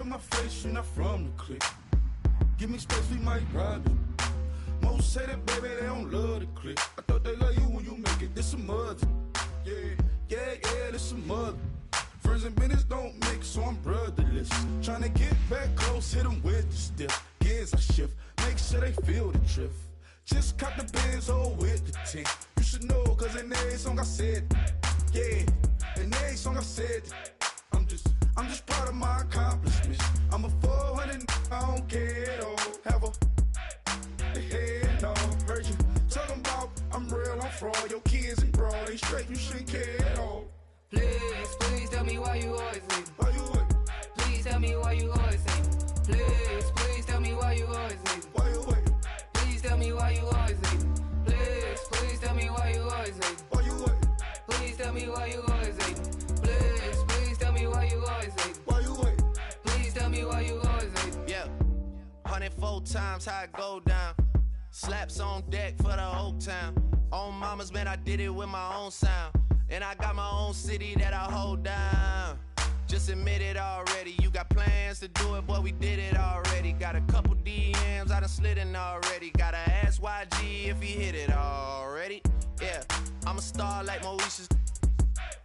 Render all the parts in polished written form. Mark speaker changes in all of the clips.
Speaker 1: in my face, you're not from the clique. Give me space, we might rob it. Most say that, baby, they don't love the clique. I thought they love you when you make it, this some mother. Yeah, this some mother. Friends and business don't mix, so I'm brotherless. Tryna get back close, hit them with the stiff. Gears I shift, make sure they feel the drift. Just cop the Benz, oh, with the tint. You should know, cause in every song I said, yeah, in every song I said, I'm just proud of my accomplishments. I'm a 400, I don't care at all. Have a head on. Heard you talking about I'm real, I'm fraud. Your kids and broad, they straight, you shouldn't care at all.
Speaker 2: Please, please tell me why you always leave.
Speaker 1: Why you wait?
Speaker 2: Please tell me why you always leave. Please, please tell me why you always leave.
Speaker 1: Why you wait?
Speaker 2: Please tell me why you always leave. Please, please tell me why you always leave.
Speaker 1: Why you wait?
Speaker 2: Please tell me why you always leave. Please, please tell me why you always leave.
Speaker 1: Why you wait?
Speaker 2: Please tell me why you always leave.
Speaker 3: Yeah, 104 times how it go down. Slaps on deck for the whole town. On mamas, man, I did it with my own sound. And I got my own city that I hold down. Just admit it already. You got plans to do it, boy, we did it already. Got a couple DMs, I done slid in already. Gotta ask YG if he hit it already. Yeah, I'm a star like Moesha's.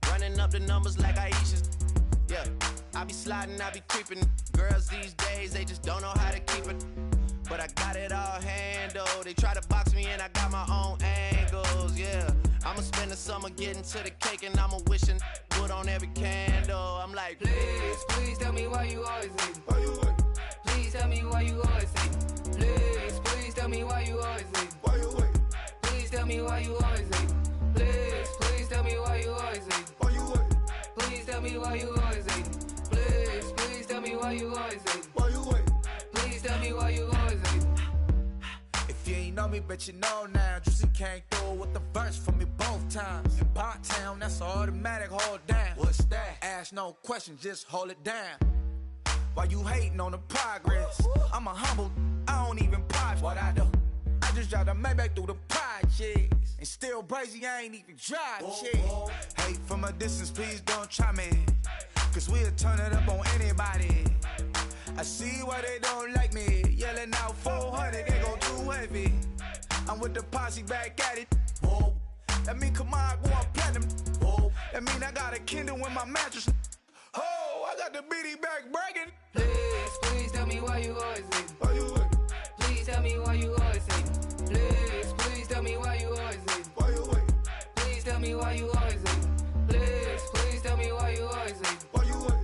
Speaker 3: Running up the numbers like Aisha's. Yeah, I be sliding, I be creeping. Girls these days, they just don't know how to keep it. But I got it all handled. They try to box me in, I got my own angles, yeah. I'ma spend the summer getting to the cake and I'ma wishing wood on every candle. I'm like,
Speaker 2: please, please tell me why you always leave.
Speaker 1: Why you wait?
Speaker 2: Please tell me why you always leave. Please, please tell me why you always leave.
Speaker 1: Why you wait?
Speaker 2: Please tell me why you always leave. Please, please tell me why you always leave.
Speaker 1: Why you wait?
Speaker 2: Please tell me why you always leave. Please, please tell me why you always leave.
Speaker 1: Why you wait?
Speaker 2: Please tell me why you always leave.
Speaker 4: If you ain't know me, bet you know now. Juicy came through with the verse for me both times. In Bot Town, that's automatic, hold down. What's that? Ask no question, just hold it down. While you hating on the progress, I'm a humble, I don't even pop. What I do? I just drive the Maybach through the projects. And still brazy, I ain't even drive shit. Hate from a distance, please don't try me. Cause we'll turn it up on anybody. I see why they don't like me. Yelling out 400, they go too heavy. I'm with the posse back at it. Whoa. That mean come on, go on platinum. Whoa. That mean I got a Kindle in my mattress. Oh, I got the BD back bragging.
Speaker 2: Please, please tell me why you always leave.
Speaker 1: Why you wait?
Speaker 2: Please tell me why you always leave. Please, please tell me why you always leave.
Speaker 1: Why you wait?
Speaker 2: Please tell me why you always leave. Please, please tell me why you always leave.
Speaker 1: Why you wait?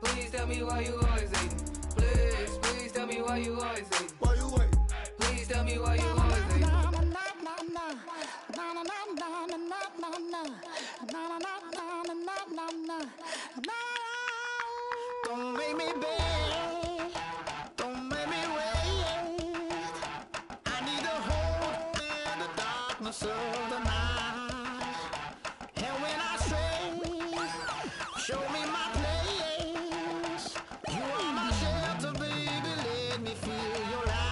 Speaker 2: Please tell me why you always leave. Please, please tell me why you always leave.
Speaker 1: Why you wait?
Speaker 2: Please tell me why you always leave.
Speaker 5: Don't make me beg, don't make me wait. I need to hold in the darkness of the night. And when I stray, show me my place. You are my shelter, baby, let me feel your light.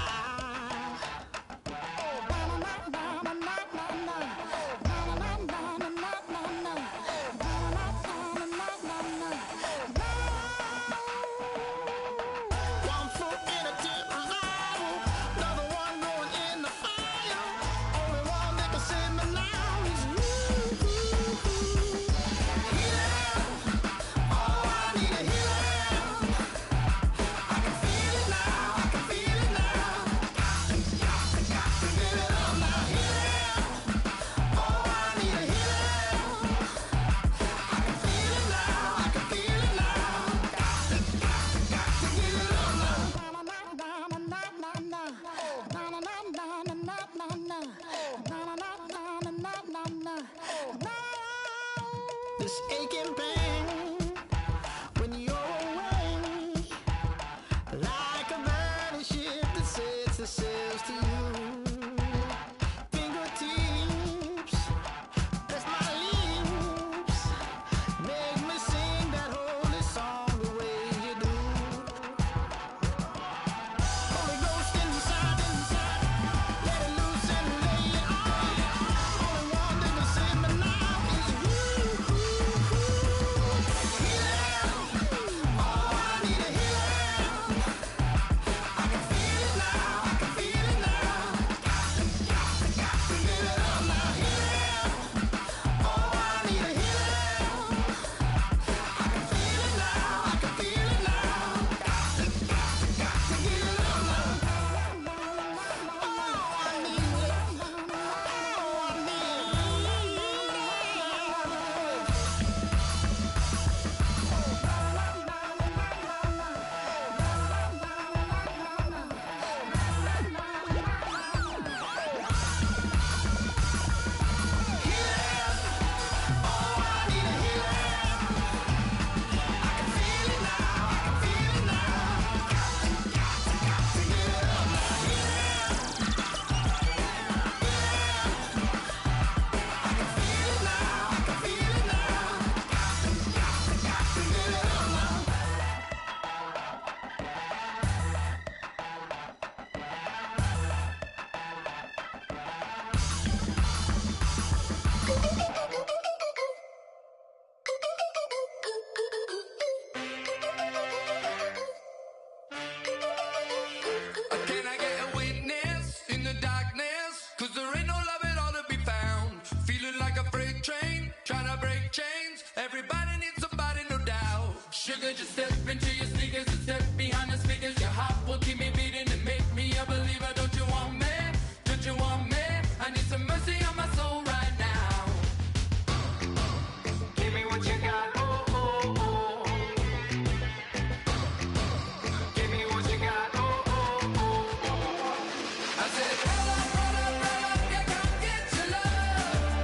Speaker 5: This aching pain when you're away, like a burning ship that sets the sails to you. Fingertips, press my lips, make me sing that holy song the way you do. Holy Ghost inside, let it loose and lay it on. Only one that can save me now is you.
Speaker 2: Sugar, just step into your sneakers and step behind the speakers. Your heart will keep me beating and make me a believer. Don't you want me? Don't you want me? I need some mercy on my soul right now. Give me what you got, oh, oh, oh. Give me what you got, oh, oh, oh, oh. I said, roll up, yeah, come get your love.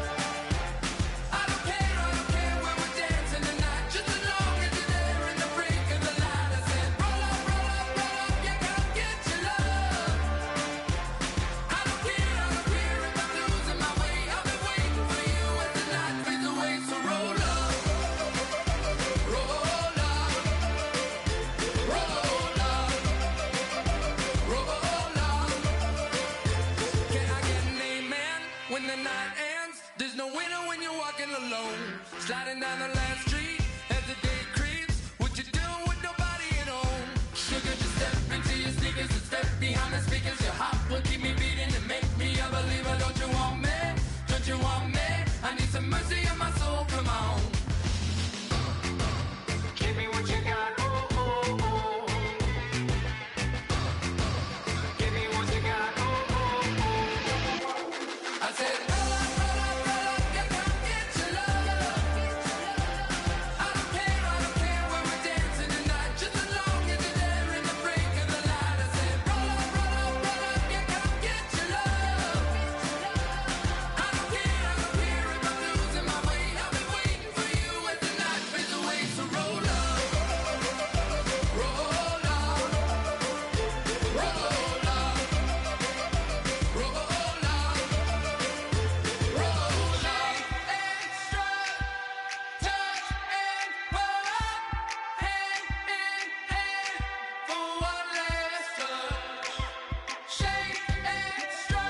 Speaker 2: I don't care when we're dancing tonight, just as long as you're there in the break of the light. I said, roll up, yeah, come get your love. I don't care if I'm losing my way. I've been waiting for you as the night fades away. So roll up, roll up, roll up, roll up. Can I get an amen when the night ends? There's no winner when you're walking alone. Sliding down the last street as the day creeps. What you doing with nobody at home? Sugar, just step into your sneakers and step behind the speakers. Your heart will keep me beating and make me a believer. Don't you want me? Don't you want me? I need some mercy on my soul. Come on. Give me what you got. Oh, oh, oh. Give me what you got. Oh, oh, oh. I said, roll up, yeah, come get your love. I don't care when we're dancing tonight, just as long as you're there in the break of the light. I said, roll up, yeah, come get your love. I don't care if I'm losing my way. I've been waiting for you as the night fades away. So roll up, roll up, roll up, roll up. Roll up, extra, touch and pull up, hand in hand for one last touch. Shake extra,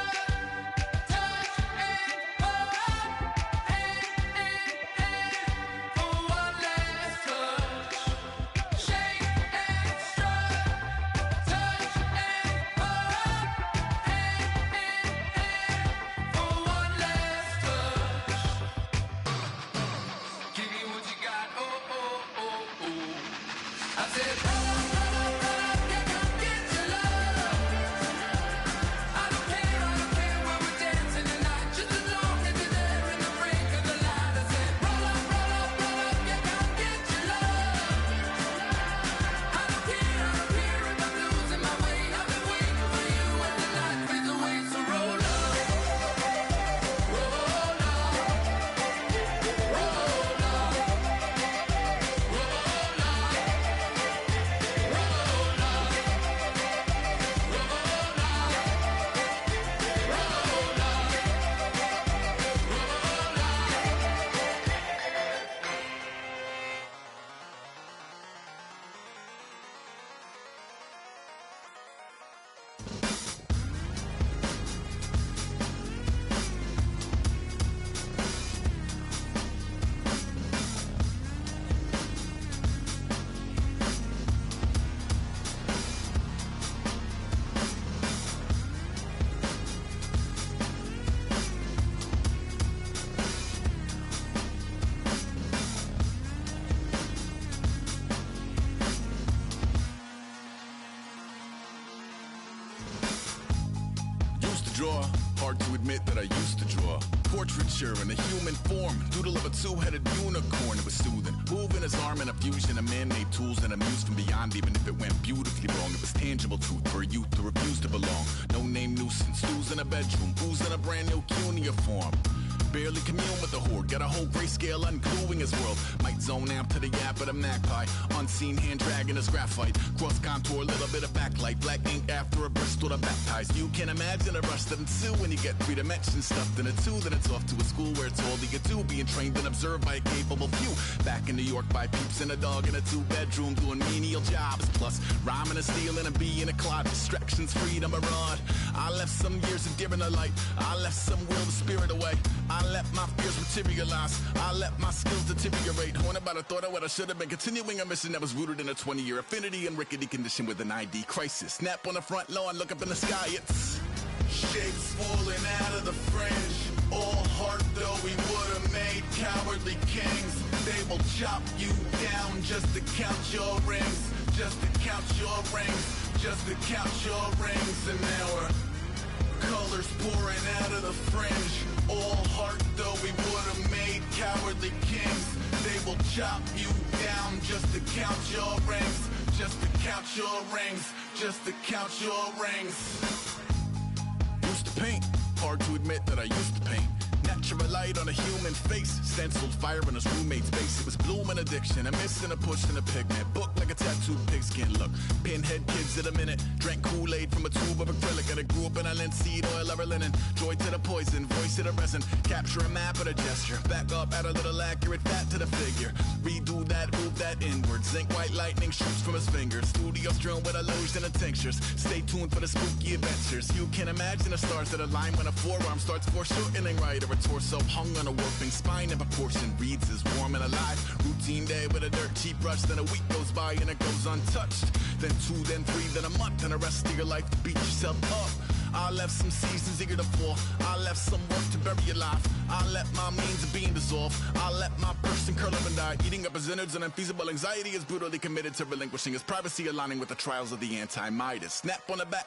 Speaker 2: touch and pull up, hand in hand for one last touch. Shake extra, touch and pull up, hand in hand for one last touch. Give me what you got, oh, oh, oh, oh. I said, roll up, yeah, come get your love. I don't care when we're dancing tonight, just as long as you're there in the break of the light. I said, roll up, yeah, come get your love. I don't care if I'm losing my way. I've been waiting for you as the night fades away. So roll up, roll up, roll up, roll up, roll up.
Speaker 1: Used to draw, hard to admit that I used to draw. Portraiture in a human form, doodle of a two-headed unicorn. It was soothing, moving his arm in a fusion of man-made tools and amused from beyond. Even if it went beautifully wrong, it was tangible truth for a youth who refused to belong. No name nuisance, who's in a bedroom, who's in a brand new cuneiform. Barely commune with the horde, got a whole grayscale ungluing his world. Might zone out to the yap of a magpie, unseen hand dragging his graphite. Cross contour, little bit of backlight, black ink after a Bristol to baptize. You can imagine a rush that ensue when you get three dimensions stuffed in a two. Then it's off to a school where it's all you get to, being trained and observed by a capable few. Back in New York by peeps and a dog in a two-bedroom doing menial jobs. Plus rhyming and stealing and being a clod, distractions, freedom, a rod. I left some years of deer in the light, I left some will the spirit away. I let my fears materialize, I let my skills deteriorate. Haunted by the thought of what I should have been, continuing a mission that was rooted in a 20-year affinity and rickety condition with an ID crisis. Snap on the front lawn, look up in the sky, it's shapes falling out of the fringe. All heart though we would have made cowardly kings. They will chop you down just to count your rings, just to count your rings, just to count your rings. An hour, colors pouring out of the fringe. All heart though we would have made cowardly kings. They will chop you down just to count your rings, just to count your rings, just to count your rings. Used to paint, hard to admit that I used to paint. Natural light on a human face, stenciled fire in his roommate's face. It was bloom and addiction, a miss and a push and a pigment. Book like a tattooed pigskin look. Pinhead kids in a minute, drank Kool-Aid from a tube of acrylic. And I grew up in a linseed oil or linen. Joy to the poison, voice to the resin. Capture a map of a gesture. Back up, add a little accurate fat to the figure. Redo that, move that inward. Zinc white lightning shoots from his fingers. Studio strewn with illusion and tinctures. Stay tuned for the spooky adventures. You can imagine the stars that align when a forearm starts foreshortening right, or a torso hung on a warping spine in proportion. Reads as warm and alive. Routine day with a dirt cheap brush. Then a week goes by and it goes untouched. Then 2, then 3, then a month, and the rest of your life to beat yourself up. I left some seasons eager to fall. I left some work to bury your life. I let my means of being dissolve. I let my person curl up and die. Eating up his innards and unfeasible anxiety is brutally committed to relinquishing his privacy, aligning with the trials of the anti-Midas. Snap on the back.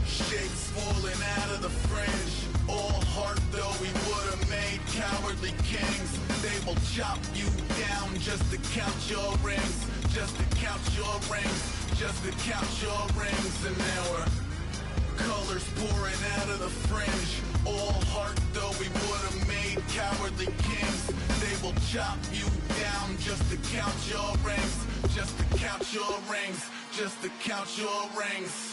Speaker 1: Shapes falling out of the fringe. All heart though we would have made cowardly kings. They will chop you down just to count your rings, just to count your rings, just to count your rings. An hour, colors pouring out of the fringe. All heart though we would have made cowardly kings. They will chop you down just to count your rings, just to count your rings, just to count your rings.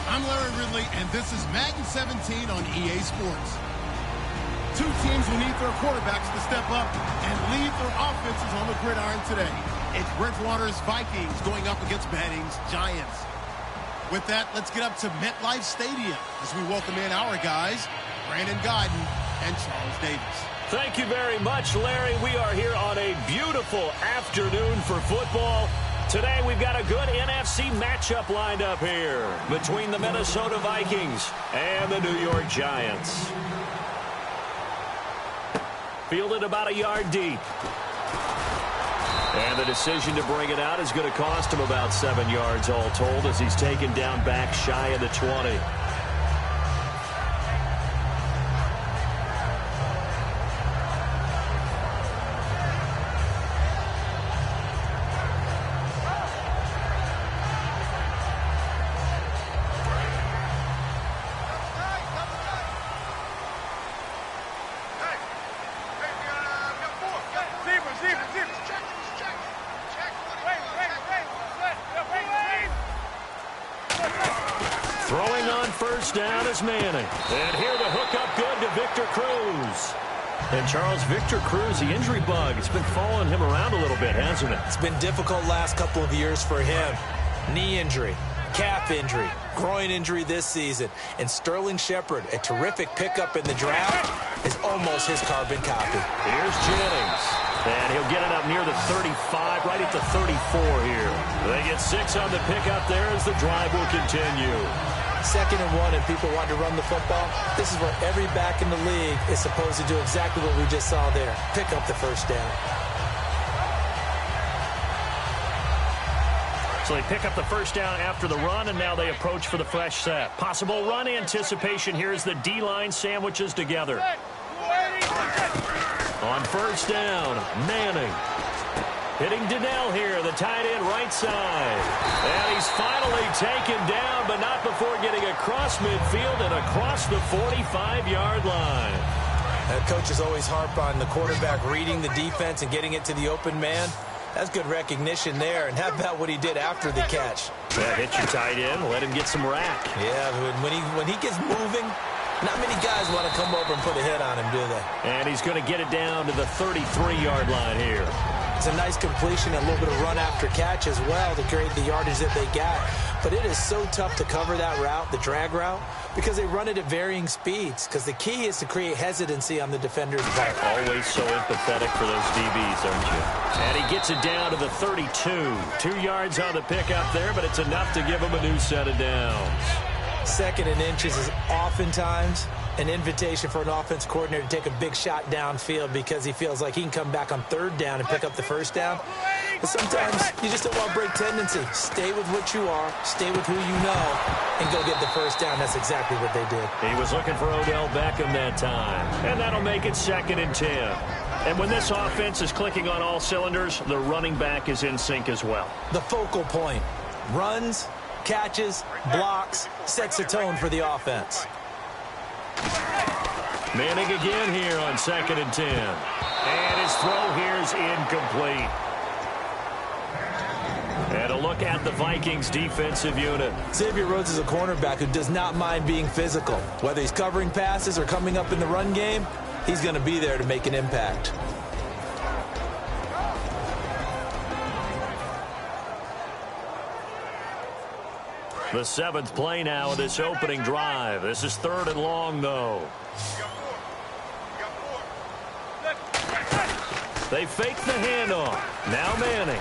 Speaker 6: I'm Larry Ridley, and this is Madden 17 on EA Sports. Two teams will need their quarterbacks to step up and lead their offenses on the gridiron today. It's Bridgewater's Vikings going up against Manning's Giants. With that, let's get up to MetLife Stadium as we welcome in our guys, Brandon Godden and Charles Davis.
Speaker 7: Thank you very much, Larry. We are here on a beautiful afternoon for football. Today, we've got a good NFC matchup lined up here between the Minnesota Vikings and the New York Giants. Fielded about a yard deep. And the decision to bring it out is going to cost him about 7 yards all told as he's taken down back shy of the 20. Throwing on first down is Manning. And here the hookup good to Victor Cruz. And Charles, Victor Cruz, the injury bug, it's been following him around a little bit, hasn't it?
Speaker 8: It's been difficult last couple of years for him. Knee injury, calf injury, groin injury this season. And Sterling Shepard, a terrific pickup in the draft, is almost his carbon copy.
Speaker 7: Here's Jennings. And he'll get it up near the 35, right at the 34 here. They get 6 on the pickup there as the drive will continue.
Speaker 8: 2nd and 1 and people want to run the football. This is where every back in the league is supposed to do exactly what we just saw there. Pick up the first down.
Speaker 7: So they pick up the first down after the run, and now they approach for the fresh set. Possible run anticipation here as the D-line sandwiches together. On first down, Manning. Hitting Donnell here, the tight end right side. And he's finally taken down, but not before getting across midfield and across the 45-yard line.
Speaker 8: Coaches always harp on the quarterback reading the defense and getting it to the open man. That's good recognition there. And how about what he did after the catch?
Speaker 7: Yeah, hit your tight end, let him get some rack.
Speaker 8: Yeah, when he gets moving, not many guys want to come over and put a hit on him, do they?
Speaker 7: And he's going to get it down to the 33-yard line here.
Speaker 8: It's a nice completion, a little bit of run after catch as well to create the yardage that they got. But it is so tough to cover that route, the drag route, because they run it at varying speeds. Because the key is to create hesitancy on the defender's part.
Speaker 7: Always so empathetic for those DBs, aren't you? And he gets it down to the 32. 2 yards on the pickup there, but it's enough to give him a new set of downs.
Speaker 8: 2nd and inches is oftentimes an invitation for an offense coordinator to take a big shot downfield because he feels like he can come back on 3rd down and pick up the first down. But sometimes you just don't want to break tendency. Stay with what you are, stay with who you know, and go get the first down. That's exactly what they did.
Speaker 7: He was looking for Odell Beckham that time, and that'll make it 2nd and 10. And when this offense is clicking on all cylinders, the running back is in sync as well.
Speaker 8: The focal point. Runs, catches, blocks, sets the tone for the offense.
Speaker 7: Manning again here on 2nd and 10. And his throw here is incomplete. And a look at the Vikings defensive unit.
Speaker 8: Xavier Rhodes is a cornerback who does not mind being physical. Whether he's covering passes or coming up in the run game, he's going to be there to make an impact.
Speaker 7: The 7th play now of this opening drive. This is 3rd and long, though. They fake the handoff. Now Manning.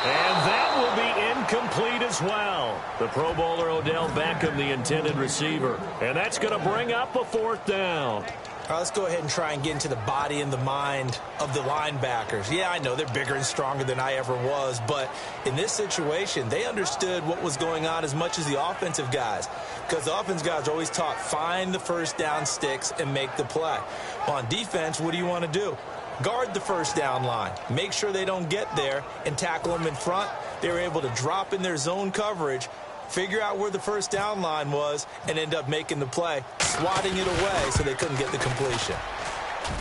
Speaker 7: And that will be incomplete as well. The Pro Bowler Odell Beckham, the intended receiver. And that's going to bring up a 4th down.
Speaker 8: All right, let's go ahead and try and get into the body and the mind of the linebackers. Yeah, I know they're bigger and stronger than I ever was, but in this situation, they understood what was going on as much as the offensive guys, because the offensive guys are always taught, find the first down sticks and make the play. Well, on defense, what do you want to do? Guard the first down line. Make sure they don't get there and tackle them in front. They were able to drop in their zone coverage, figure out where the first down line was, and end up making the play, swatting it away so they couldn't get the completion.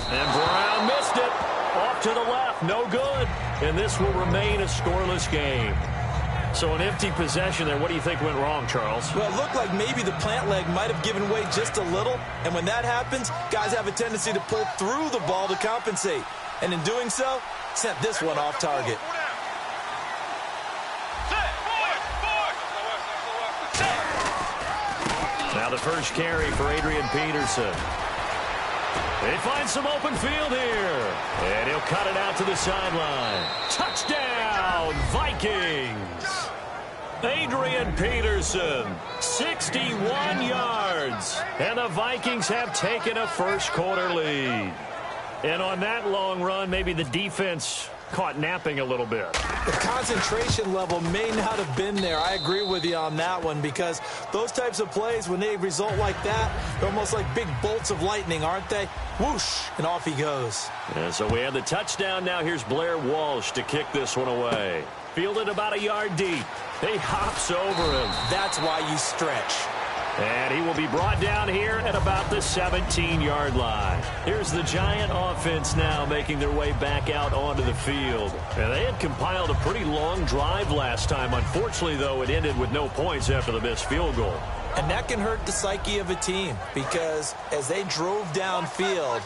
Speaker 7: And Brown missed it. Off to the left. No good. And this will remain a scoreless game. So an empty possession there. What do you think went wrong, Charles?
Speaker 8: Well, it looked like maybe the plant leg might have given way just a little. And when that happens, guys have a tendency to pull through the ball to compensate. And in doing so, sent this one off target.
Speaker 7: Now the first carry for Adrian Peterson. They find some open field here. And he'll cut it out to the sideline. Touchdown, Vikings. Adrian Peterson, 61 yards. And the Vikings have taken a first-quarter lead. And on that long run, maybe the defense caught napping a little bit.
Speaker 8: The concentration level may not have been there. I agree with you on that one, because those types of plays, when they result like that, they're almost like big bolts of lightning, aren't they? Whoosh, and off he goes.
Speaker 7: And so we have the touchdown now. Here's Blair Walsh to kick this one away. Fielded about a yard deep. He hops over him.
Speaker 8: That's why you stretch.
Speaker 7: And he will be brought down here at about the 17-yard line. Here's the Giant offense now making their way back out onto the field. And they had compiled a pretty long drive last time. Unfortunately, though, it ended with no points after the missed field goal.
Speaker 8: And that can hurt the psyche of a team because as they drove downfield,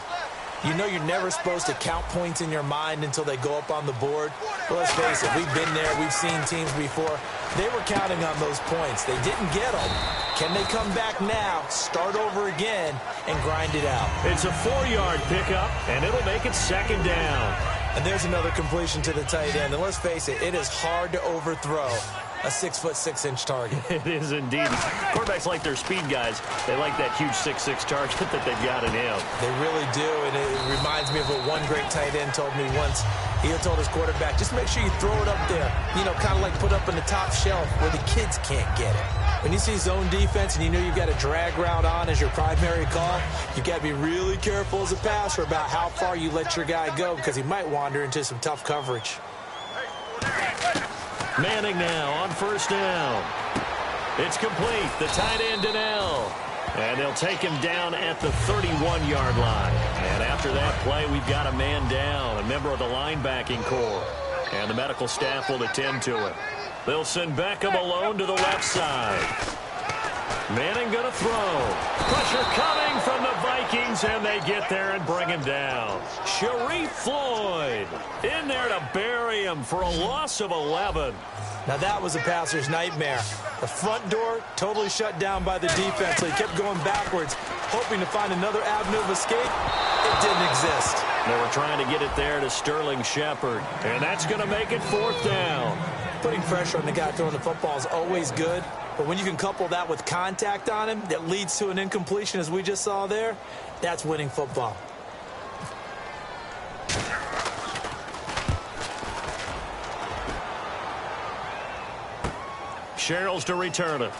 Speaker 8: you know you're never supposed to count points in your mind until they go up on the board. But let's face it, we've been there. We've seen teams before. They were counting on those points. They didn't get them. Can they come back now, start over again, and grind it out?
Speaker 7: It's a 4-yard pickup, and it'll make it second down.
Speaker 8: And there's another completion to the tight end. And let's face it, it is hard to overthrow a 6'6" target.
Speaker 7: It is indeed. Quarterbacks like their speed guys. They like that huge 6'6" target that they've got in him.
Speaker 8: They really do, and it reminds me of what one great tight end told me once. He had told his quarterback, just make sure you throw it up there, you know, kind of like put up in the top shelf where the kids can't get it. When you see zone defense and you know you've got a drag route on as your primary call, you've got to be really careful as a passer about how far you let your guy go because he might wander into some tough coverage.
Speaker 7: Manning now on first down. It's complete. The tight end, Donnell. And they'll take him down at the 31-yard line. And after that play, we've got a man down, a member of the linebacking corps. And the medical staff will attend to it. They'll send Beckham alone to the left side. Manning going to throw. Pressure coming from the Vikings, and they get there and bring him down. Sharif Floyd in there to bury him for a loss of 11.
Speaker 8: Now that was a passer's nightmare. The front door totally shut down by the defense, so he kept going backwards, hoping to find another avenue of escape. It didn't exist.
Speaker 7: They were trying to get it there to Sterling Shepard, and that's going to make it fourth down.
Speaker 8: Putting pressure on the guy throwing the football is always good, but when you can couple that with contact on him that leads to an incompletion, as we just saw there, that's winning football.
Speaker 7: Sherrills to return it.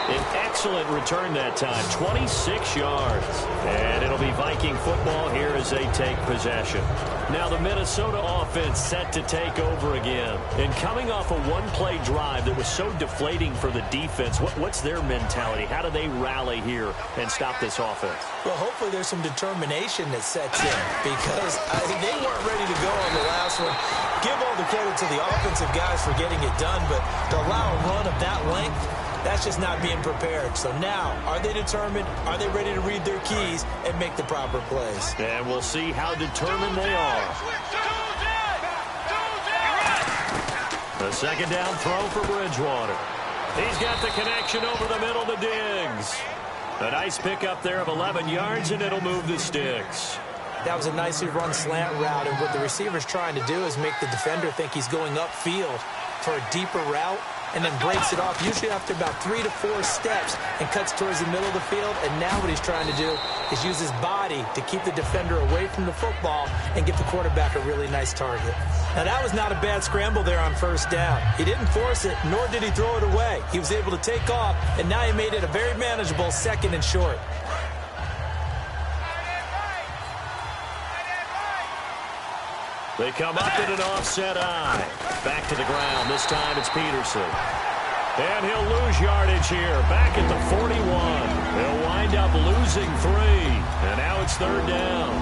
Speaker 7: An excellent return that time, 26 yards. And it'll be Viking football here as they take possession. Now the Minnesota offense set to take over again. And coming off a one-play drive that was so deflating for the defense, what's their mentality? How do they rally here and stop this offense?
Speaker 8: Well, hopefully there's some determination that sets in because they weren't ready to go on the last one. Give all the credit to the offensive guys for getting it done, but to allow a run of that length, that's just not being prepared. So now, are they determined? Are they ready to read their keys and make the proper plays?
Speaker 7: And we'll see how determined they are. The second down throw for Bridgewater. He's got the connection over the middle to Diggs. A nice pickup there of 11 yards, and it'll move the sticks.
Speaker 8: That was a nicely run slant route, and what the receiver's trying to do is make the defender think he's going upfield for a deeper route, and then breaks it off, usually after about 3 to 4 steps, and cuts towards the middle of the field. And now what he's trying to do is use his body to keep the defender away from the football and get the quarterback a really nice target. Now, that was not a bad scramble there on first down. He didn't force it, nor did he throw it away. He was able to take off, and now he made it a very manageable second and short.
Speaker 7: They come up in an offset eye. Back to the ground. This time it's Peterson. And he'll lose yardage here. Back at the 41. He'll wind up losing 3. And now it's third down.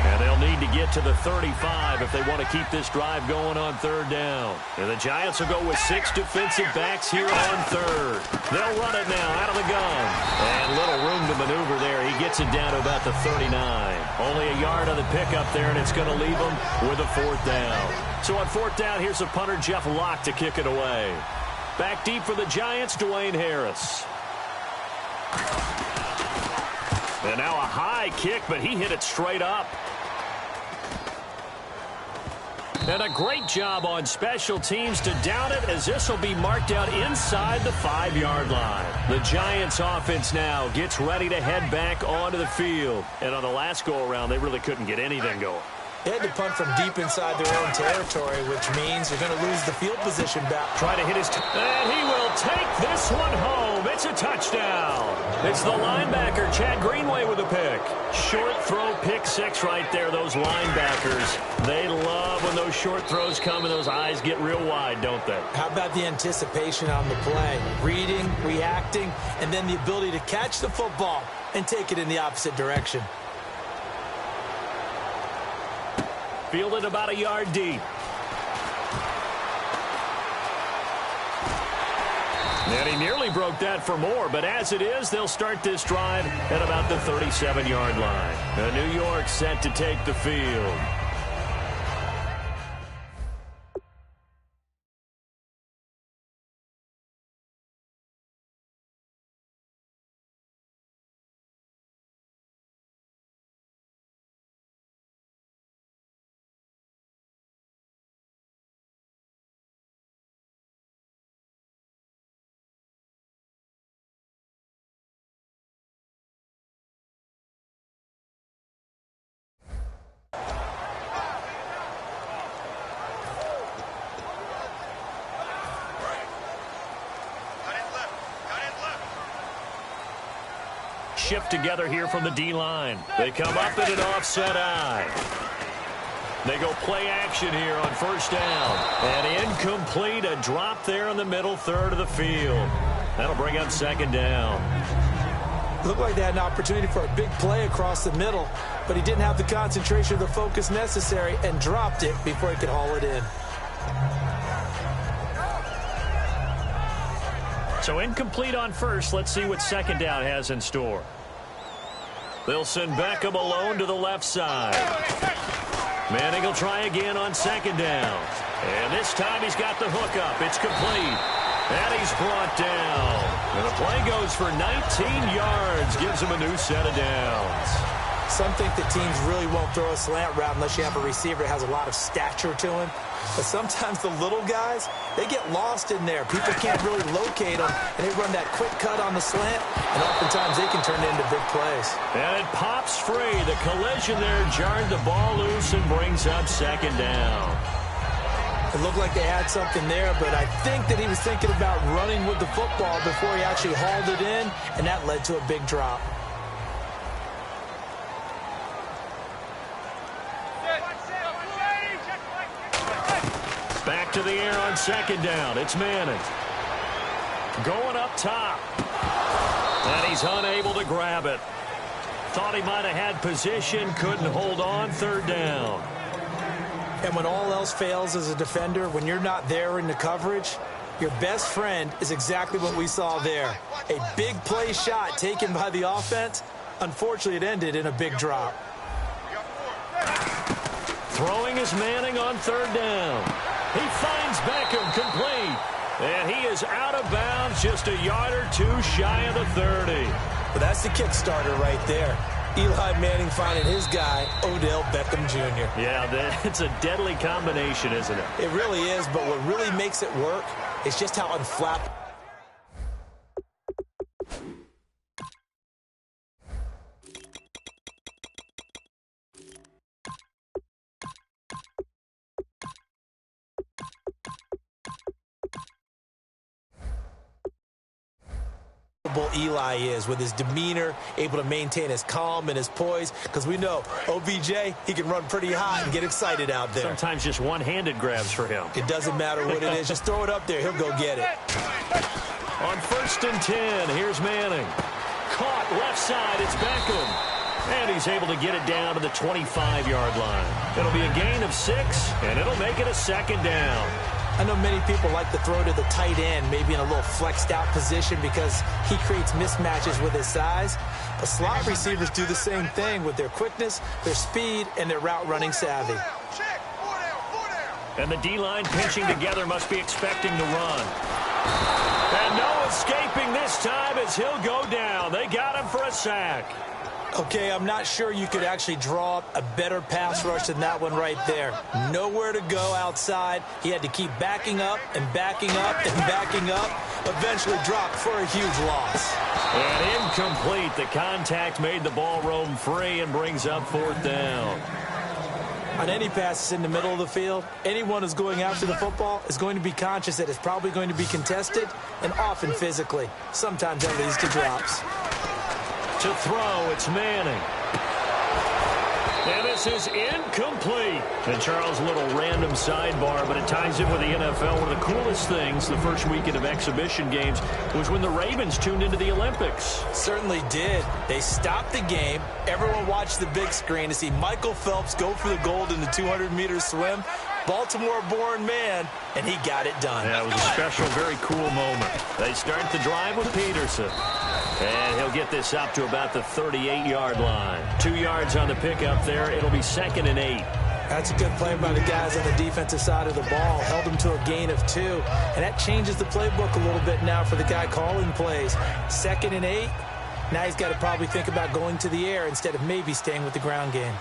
Speaker 7: And they'll need to get to the 35 if they want to keep this drive going on third down. And the Giants will go with 6 defensive backs here on third. They'll run it now out of the gun. And little room to maneuver there. He gets it down to about the 39. Only a yard on the pickup there, and it's going to leave him with a fourth down. So on fourth down, here's the punter, Jeff Locke, to kick it away. Back deep for the Giants, Dwayne Harris. And now a high kick, but he hit it straight up. And a great job on special teams to down it, as this will be marked out inside the 5-yard line. The Giants offense now gets ready to head back onto the field. And on the last go-around, they really couldn't get anything going.
Speaker 8: They had to punt from deep inside their own territory, which means you're going to lose the field position back.
Speaker 7: Try to hit his... and he will take this one home. It's a touchdown. It's the linebacker, Chad Greenway, with a pick. Short throw, pick six right there. Those linebackers, they love when those short throws come and those eyes get real wide, don't they?
Speaker 8: How about the anticipation on the play? Reading, reacting, and then the ability to catch the football and take it in the opposite direction.
Speaker 7: Fielded about a yard deep. And he nearly broke that for more, but as it is, they'll start this drive at about the 37-yard line. New York set to take the field. Shift together here from the D-line. They come up in an offset eye. They go play action here on first down. And incomplete, a drop there in the middle third of the field. That'll bring up second down.
Speaker 8: Looked like they had an opportunity for a big play across the middle, but he didn't have the concentration or the focus necessary and dropped it before he could haul it in.
Speaker 7: So incomplete on first. Let's see what second down has in store. They'll send Beckham alone to the left side. Manning will try again on second down. And this time he's got the hook up. It's complete. And he's brought down. And the play goes for 19 yards. Gives him a new set of downs.
Speaker 8: Some think that teams really won't throw a slant route unless you have a receiver that has a lot of stature to him. But sometimes the little guys, they get lost in there. People can't really locate them, and they run that quick cut on the slant, and oftentimes they can turn it into big plays.
Speaker 7: And it pops free. The collision there jarred the ball loose and brings up second down.
Speaker 8: It looked like they had something there, but I think that he was thinking about running with the football before he actually hauled it in, and that led to a big drop.
Speaker 7: Back to the air on second down. It's Manning. Going up top. And he's unable to grab it. Thought he might have had position. Couldn't hold on. Third down.
Speaker 8: And when all else fails as a defender, when you're not there in the coverage, your best friend is exactly what we saw there. A big play shot taken by the offense. Unfortunately, it ended in a big drop.
Speaker 7: Throwing is Manning on third down. He finds Beckham complete. And he is out of bounds, just a yard or two shy of the 30.
Speaker 8: Well, that's the kickstarter right there. Eli Manning finding his guy, Odell Beckham Jr.
Speaker 7: Yeah, it's a deadly combination, isn't it?
Speaker 8: It really is, but what really makes it work is just how unflappable. Eli is with his demeanor, able to maintain his calm and his poise, because we know OBJ, he can run pretty hot and get excited out there.
Speaker 7: Sometimes just one-handed grabs for him.
Speaker 8: It doesn't matter what it is. Just throw it up there. He'll go get it.
Speaker 7: On first and 10, here's Manning. Caught left side. It's Beckham. And he's able to get it down to the 25-yard line. It'll be a gain of 6, and it'll make it a second down.
Speaker 8: I know many people like to throw to the tight end, maybe in a little flexed out position because he creates mismatches with his size. But slot receivers do the same thing with their quickness, their speed, and their route running savvy.
Speaker 7: And the D-line pinching together must be expecting to run. And no escaping this time as he'll go down. They got him for a sack.
Speaker 8: Okay, I'm not sure you could actually draw up a better pass rush than that one right there. Nowhere to go outside. He had to keep backing up and backing up and backing up. Eventually dropped for a huge loss.
Speaker 7: And incomplete. The contact made the ball roam free and brings up fourth down.
Speaker 8: On any passes in the middle of the field, anyone who's going after the football is going to be conscious that it's probably going to be contested and often physically. Sometimes that leads to drops.
Speaker 7: To throw, it's Manning. And this is incomplete. And Charles, a little random sidebar, but it ties in with the NFL. One of the coolest things the first weekend of exhibition games was when the Ravens tuned into the Olympics.
Speaker 8: Certainly did. They stopped the game. Everyone watched the big screen to see Michael Phelps go for the gold in the 200-meter swim. Baltimore-born man, and he got it done.
Speaker 7: Yeah, it was a special, very cool moment. They start the drive with Peterson. And he'll get this up to about the 38-yard line. 2 yards on the pickup there. It'll be 2nd and 8.
Speaker 8: That's a good play by the guys on the defensive side of the ball. Held them to a gain of 2. And that changes the playbook a little bit now for the guy calling plays. 2nd and 8. Now he's got to probably think about going to the air instead of maybe staying with the ground game.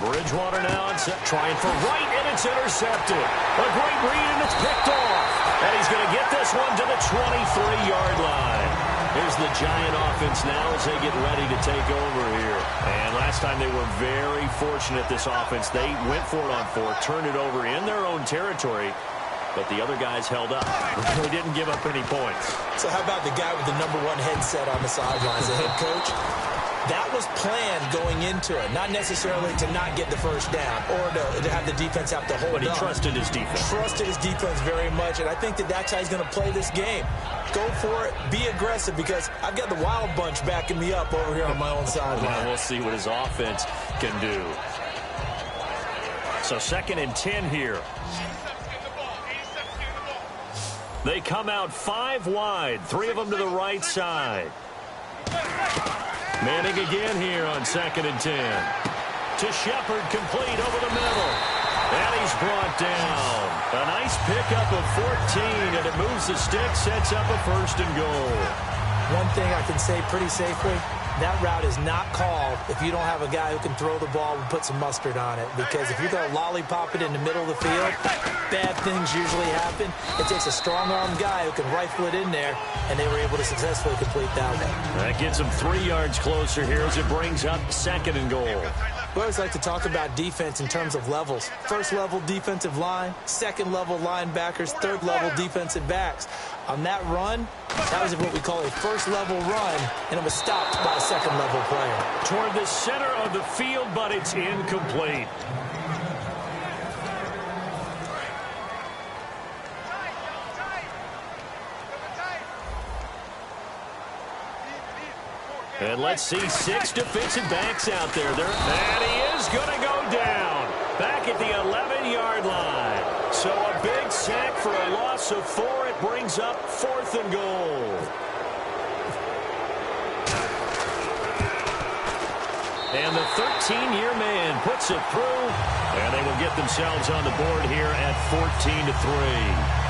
Speaker 7: Bridgewater now trying for right, and it's intercepted. A great read, and it's picked off. And he's going to get this one to the 23-yard line. Here's the Giant offense now as they get ready to take over here. And last time they were very fortunate, this offense. They went for it on 4, turned it over in their own territory, but the other guys held up. They didn't give up any points.
Speaker 8: So how about the guy with the #1 headset on the sidelines, the head coach? That was planned going into it, not necessarily to not get the first down or to have the defense have to hold
Speaker 7: But he
Speaker 8: on.
Speaker 7: trusted his defense.
Speaker 8: Trusted his defense very much, and I think that's how he's going to play this game. Go for it, be aggressive, because I've got the Wild Bunch backing me up over here on my own sideline.
Speaker 7: Well, we'll see what his offense can do. So 2nd and 10 here. They come out 5 wide, 3 of them to the right side. Manning again here on 2nd and 10. To Shepard, complete over the middle. And he's brought down. A nice pickup of 14, and it moves the stick, sets up a 1st and goal.
Speaker 8: One thing I can say pretty safely, that route is not called if you don't have a guy who can throw the ball and put some mustard on it. Because if you're going to lollipop it in the middle of the field, bad things usually happen. It takes a strong-armed guy who can rifle it in there, and they were able to successfully complete that one.
Speaker 7: That gets them 3 yards closer here as it brings up 2nd and goal.
Speaker 8: We always like to talk about defense in terms of levels. 1st level defensive line, 2nd level linebackers, 3rd level defensive backs. On that run, that was what we call a 1st level run, and it was stopped by a 2nd level player.
Speaker 7: Toward the center of the field, but it's incomplete. And let's see 6 defensive backs out there. And he is going to go down. Back at the 11-yard line. So a big sack for a loss of 4. It brings up 4th and goal. And the 13-year man puts it through. And they will get themselves on the board here at 14-3.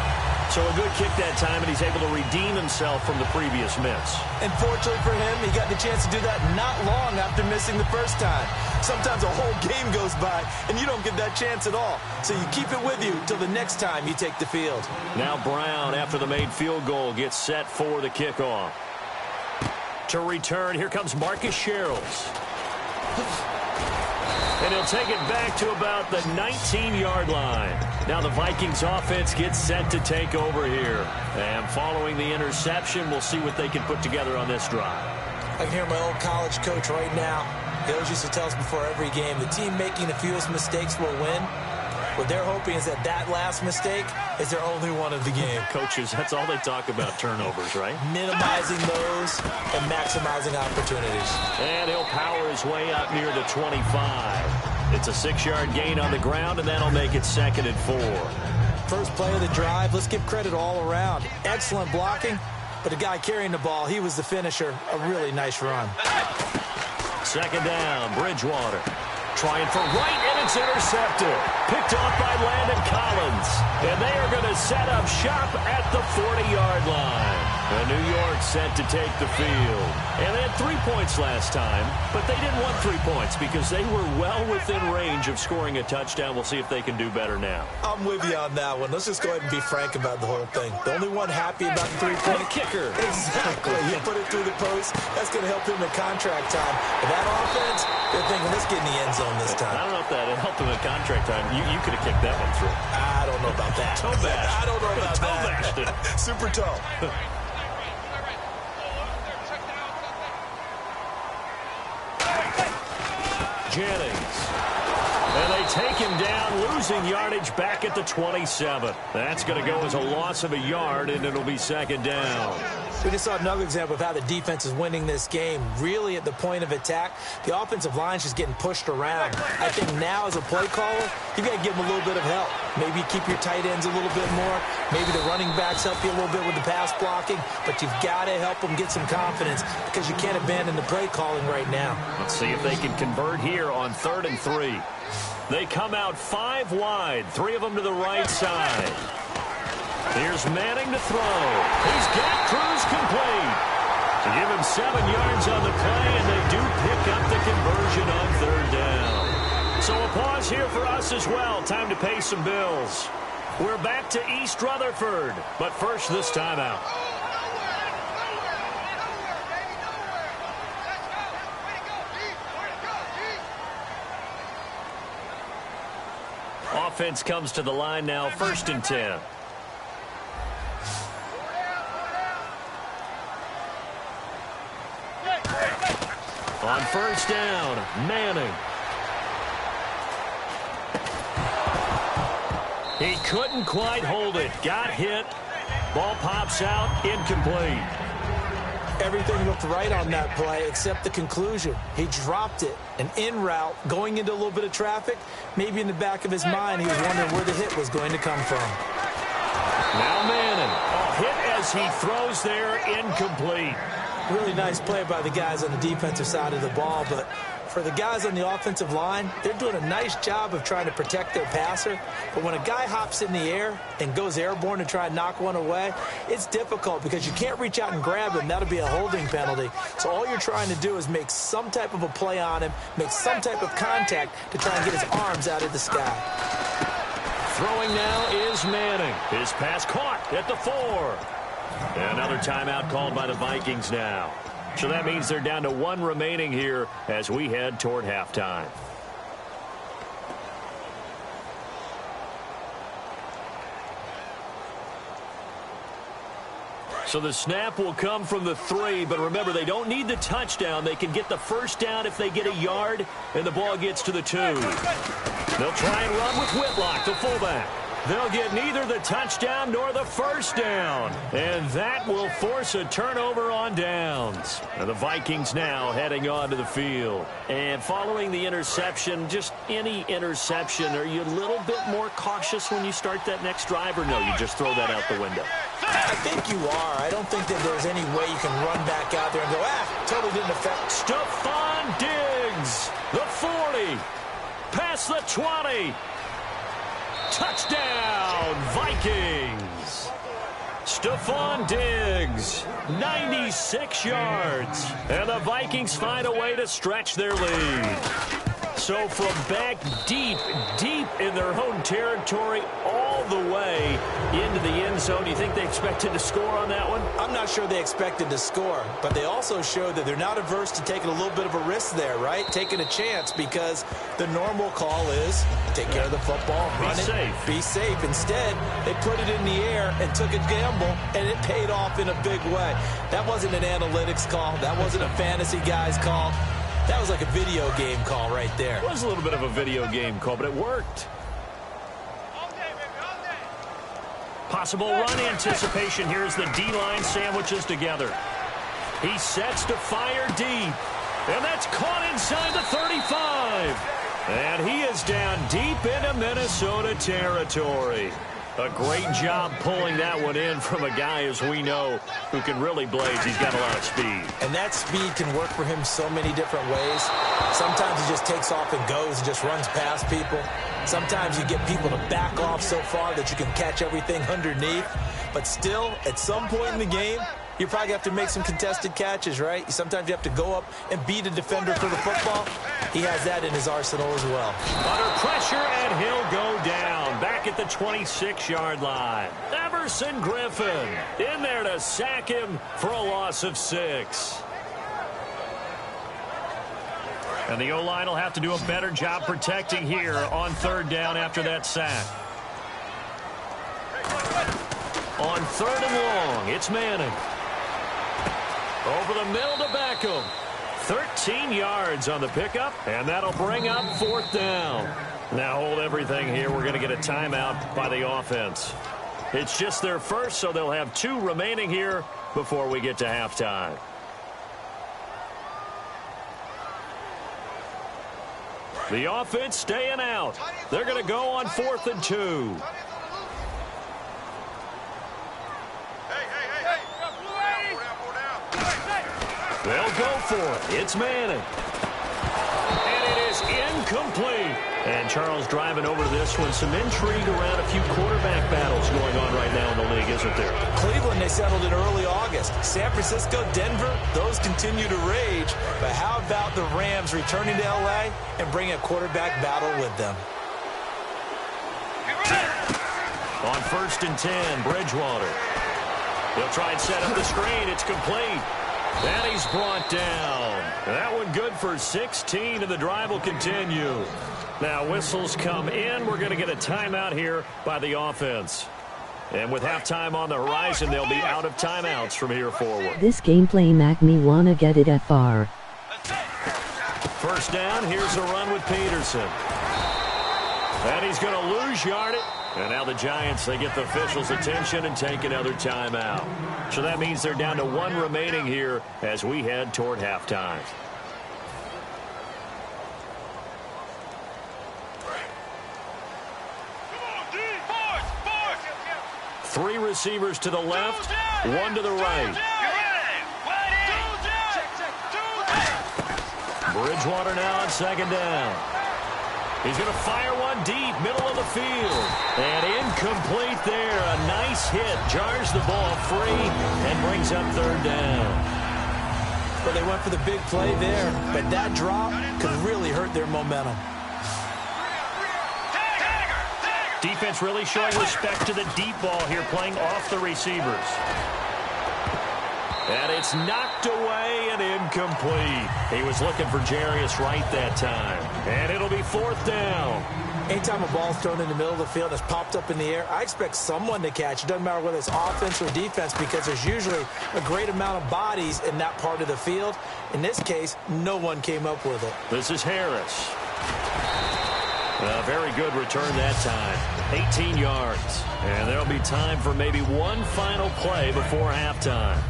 Speaker 7: So a good kick that time, and he's able to redeem himself from the previous miss.
Speaker 8: And fortunately for him, he got the chance to do that not long after missing the first time. Sometimes a whole game goes by, and you don't get that chance at all. So you keep it with you till the next time you take the field.
Speaker 7: Now Brown, after the made field goal, gets set for the kickoff. To return, here comes Marcus Sherrills. And he'll take it back to about the 19-yard line. Now the Vikings offense gets set to take over here. And following the interception, we'll see what they can put together on this drive.
Speaker 8: I can hear my old college coach right now. He always used to tell us before every game, the team making the fewest mistakes will win. What they're hoping is that last mistake is their only one of the game.
Speaker 7: Coaches, that's all they talk about, turnovers, right?
Speaker 8: Minimizing those and maximizing opportunities.
Speaker 7: And he'll power his way up near the 25. It's a 6-yard gain on the ground, and that'll make it 2nd and 4.
Speaker 8: First play of the drive, let's give credit all around. Excellent blocking, but the guy carrying the ball, he was the finisher. A really nice run.
Speaker 7: 2nd down, Bridgewater. Trying for right, and it's intercepted. Picked off by Landon Collins. And they are going to set up shop at the 40-yard line. And New York set to take the field. And they had 3 points last time, but they didn't want 3 points because they were well within range of scoring a touchdown. We'll see if they can do better now.
Speaker 8: I'm with you on that one. Let's just go ahead and be frank about the whole thing. The only one happy about the 3-point
Speaker 7: kicker.
Speaker 8: Exactly. You put it through the post. That's going to help him in contract time. But that offense, they're thinking, let's get in the end zone this time.
Speaker 7: I don't know if that helped him in contract time. You could have kicked that one through.
Speaker 8: I don't know about that.
Speaker 7: Toe bash.
Speaker 8: I don't know about
Speaker 7: toe
Speaker 8: that.
Speaker 7: Bashed it.
Speaker 8: Super toe.
Speaker 7: Jennings. And they take him down, losing yardage back at the 27. That's going to go as a loss of a yard, and it'll be second down.
Speaker 8: We just saw another example of how the defense is winning this game. Really at the point of attack, the offensive line's just getting pushed around. I think now as a play caller, you got to give them a little bit of help. Maybe keep your tight ends a little bit more. Maybe the running backs help you a little bit with the pass blocking. But you've got to help them get some confidence because you can't abandon the play calling right now.
Speaker 7: Let's see if they can convert here on 3rd and 3. They come out 5 wide, 3 of them to the right side. Here's Manning to throw. He's got Cruz complete. To give him 7 yards on the play, and they do pick up the conversion on 3rd down. So a pause here for us as well. Time to pay some bills. We're back to East Rutherford, but first this timeout. Offense comes to the line now, 1st and 10. On 1st down, Manning. He couldn't quite hold it. Got hit. Ball pops out, incomplete.
Speaker 8: Everything looked right on that play except the conclusion. He dropped it. An in route, going into a little bit of traffic. Maybe in the back of his mind, he was wondering where the hit was going to come from.
Speaker 7: Now Manning. A hit as he throws there, incomplete.
Speaker 8: Really nice play by the guys on the defensive side of the ball, but for the guys on the offensive line, they're doing a nice job of trying to protect their passer. But when a guy hops in the air and goes airborne to try and knock one away, it's difficult because you can't reach out and grab him. That'll be a holding penalty. So all you're trying to do is make some type of a play on him, make some type of contact to try and get his arms out of the sky.
Speaker 7: Throwing now is Manning. His pass caught at the 4. Another timeout called by the Vikings now. So that means they're down to 1 remaining here as we head toward halftime. So the snap will come from the 3, but remember, they don't need the touchdown. They can get the 1st down if they get a yard, and the ball gets to the 2. They'll try and run with Whitlock, the fullback. They'll get neither the touchdown nor the 1st down. And that will force a turnover on downs. And the Vikings now heading onto the field. And following the interception, just any interception, are you a little bit more cautious when you start that next drive, or no, you just throw that out the window?
Speaker 8: I think you are. I don't think that there's any way you can run back out there and go, totally didn't affect.
Speaker 7: Stephon Diggs, the 40, past the 20. Touchdown, Vikings. Stephon Diggs, 96 yards. And the Vikings find a way to stretch their lead. So from back deep in their own territory, all the way into the end zone, you think they expected to score on that one?
Speaker 8: I'm not sure they expected to score, but they also showed that they're not averse to taking a little bit of a risk there, right? Taking a chance, because the normal call is take care of the football, run it, be safe. Instead, they put it in the air and took a gamble, and it paid off in a big way. That wasn't an analytics call. That wasn't a fantasy guy's call. That was like a video game call right there.
Speaker 7: It was a little bit of a video game call, but it worked. Possible run anticipation. Here's the D-line sandwiches together. He sets to fire deep. And that's caught inside the 35. And he is down deep into Minnesota territory. A great job pulling that one in from a guy, as we know, who can really blaze. He's got a lot of speed.
Speaker 8: And that speed can work for him so many different ways. Sometimes he just takes off and goes and just runs past people. Sometimes you get people to back off so far that you can catch everything underneath. But still, at some point in the game, you probably have to make some contested catches, right? Sometimes you have to go up and beat a defender for the football. He has that in his arsenal as well.
Speaker 7: Under pressure, and he'll go down. Back at the 26-yard line. Everson Griffin in there to sack him for a loss of 6. And the O-line will have to do a better job protecting here on 3rd down after that sack. On 3rd and long, it's Manning. Over the middle to Beckham. 13 yards on the pickup, and that'll bring up 4th down. Now hold everything here. We're going to get a timeout by the offense. It's just their first, so they'll have 2 remaining here before we get to halftime. The offense staying out. They're going to go on 4th and 2. They'll go for it. It's Manning. And it is incomplete. And Charles driving over to this one. Some intrigue around a few quarterback battles going on right now in the league, isn't there?
Speaker 8: Cleveland, they settled in early August. San Francisco, Denver, those continue to rage. But how about the Rams returning to L.A. and bringing a quarterback battle with them?
Speaker 7: On 1st and 10, Bridgewater. They'll try and set up the screen. It's complete. And he's brought down. That one good for 16, and the drive will continue. Now whistles come in. We're going to get a timeout here by the offense. And with halftime on the horizon, they'll be out of timeouts from here forward.
Speaker 9: This gameplay make me wanna get it at far.
Speaker 7: 1st down, here's a run with Peterson. And he's going to lose yardage. And now the Giants, they get the officials' attention and take another timeout. So that means they're down to 1 remaining here as we head toward halftime. Three receivers to the left, 1 to the right. Bridgewater now on 2nd down. He's going to fire one deep, middle of the field. And incomplete there. A nice hit. Jars the ball free and brings up 3rd down.
Speaker 8: Well, they went for the big play there, but that drop could really hurt their momentum.
Speaker 7: Defense really showing respect to the deep ball here, playing off the receivers. And it's knocked away and incomplete. He was looking for Jarius Wright that time. And it'll be 4th down.
Speaker 8: Anytime a ball's thrown in the middle of the field that's popped up in the air, I expect someone to catch. It doesn't matter whether it's offense or defense, because there's usually a great amount of bodies in that part of the field. In this case, no one came up with it.
Speaker 7: This is Harris. A very good return that time. 18 yards. And there'll be time for maybe one final play before halftime.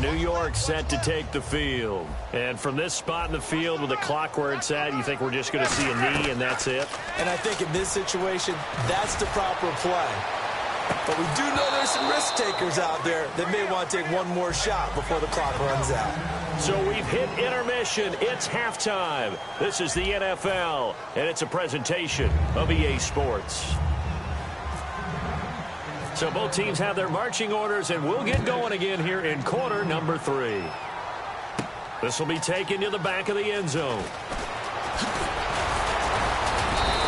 Speaker 7: New York set to take the field. And from this spot in the field with the clock where it's at, you think we're just going to see a knee and that's it?
Speaker 8: And I think in this situation, that's the proper play. But we do know there's some risk takers out there that may want to take one more shot before the clock runs out.
Speaker 7: So we've hit intermission. It's halftime. This is the NFL, and it's a presentation of EA Sports. So both teams have their marching orders, and we'll get going again here in quarter number 3. This will be taken to the back of the end zone.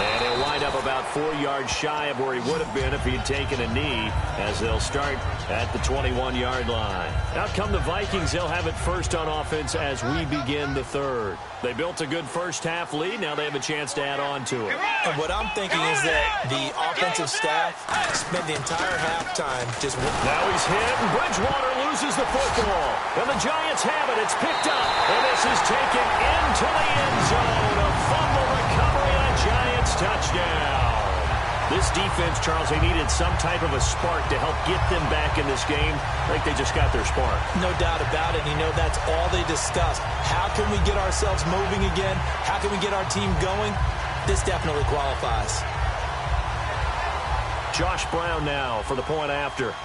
Speaker 7: And he'll wind up about 4 yards shy of where he would have been if he'd taken a knee, as they'll start at the 21-yard line. Out come the Vikings. They'll have it first on offense as we begin the 3rd. They built a good first-half lead. Now they have a chance to add on to it.
Speaker 8: And what I'm thinking is that the offensive staff spent the entire halftime just...
Speaker 7: Now he's hit, and Bridgewater loses the football. And the Giants have it. It's picked up. And this is taken into the end zone. A fumble recovery and a Giants touchdown. This defense, Charles, they needed some type of a spark to help get them back in this game. I think they just got their spark.
Speaker 8: No doubt about it. You know, that's all they discussed. How can we get ourselves moving again? How can we get our team going? This definitely qualifies.
Speaker 7: Josh Brown now for the point after.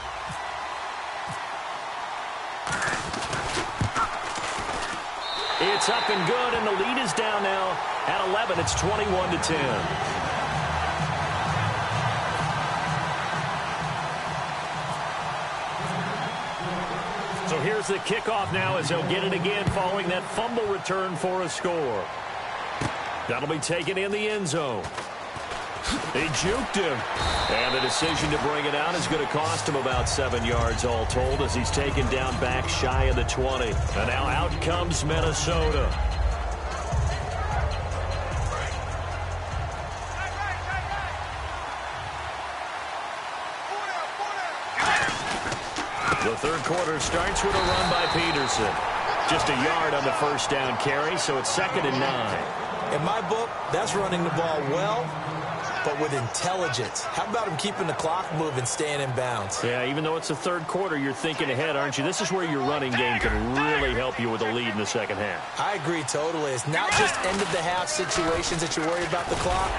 Speaker 7: It's up and good, and the lead is down now at 11. It's 21-10. So here's There's the kickoff now as they'll get it again following that fumble return for a score. That'll be taken in the end zone. He juked him. And the decision to bring it out is going to cost him about 7 yards all told as he's taken down back shy of the 20. And now out comes Minnesota. The third quarter starts with a run by Peterson. Just a yard on the first down carry, so it's 2nd and 9.
Speaker 8: In my book, that's running the ball well, but with intelligence. How about him keeping the clock moving, staying in bounds?
Speaker 7: Yeah, even though it's the third quarter, you're thinking ahead, aren't you? This is where your running game can really help you with a lead in the second half.
Speaker 8: I agree totally. It's not just end-of-the-half situations that you worry about the clock.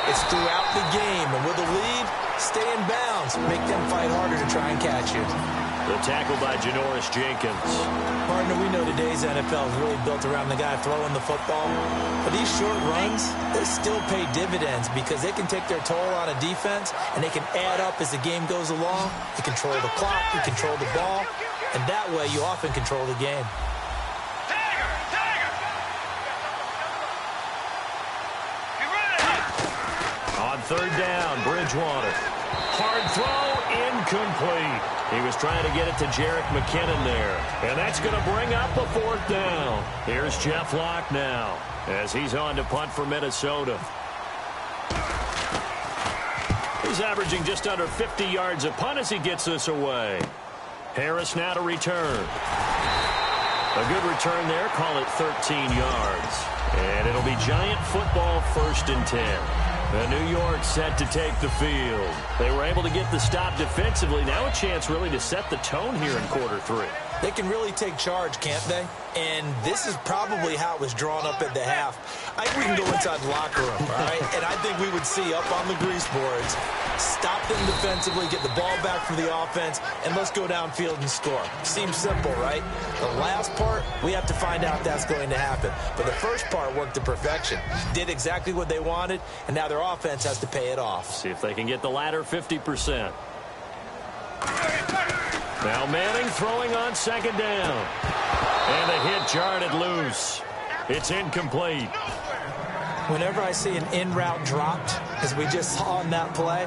Speaker 8: It's throughout the game. And with a lead, stay in bounds. Make them fight harder to try and catch you.
Speaker 7: The tackle by Janoris Jenkins.
Speaker 8: Partner, we know today's NFL is really built around the guy throwing the football. But these short runs, they still pay dividends because they can take their toll on a defense, and they can add up as the game goes along. You control the clock, you control the ball, and that way you often control the game.
Speaker 7: On third down, Bridgewater. Hard throw, incomplete. He was trying to get it to Jerick McKinnon there. And that's going to bring up a 4th down. Here's Jeff Locke now as he's on to punt for Minnesota. He's averaging just under 50 yards a punt as he gets this away. Harris now to return. A good return there, call it 13 yards. And it'll be Giant football 1st and 10. New York set to take the field. They were able to get the stop defensively. Now a chance really to set the tone here in quarter 3.
Speaker 8: They can really take charge, can't they? And this is probably how it was drawn up at the half. I think we can go inside the locker room, all right? And I think we would see up on the grease boards, stop them defensively, get the ball back for the offense, and let's go downfield and score. Seems simple, right? The last part, we have to find out if that's going to happen. But the first part worked to perfection. Did exactly what they wanted, and now their offense has to pay it off.
Speaker 7: See if they can get the latter 50%. Now Manning throwing on 2nd down. And the hit jarred it loose. It's incomplete.
Speaker 8: Whenever I see an in-route dropped, as we just saw on that play,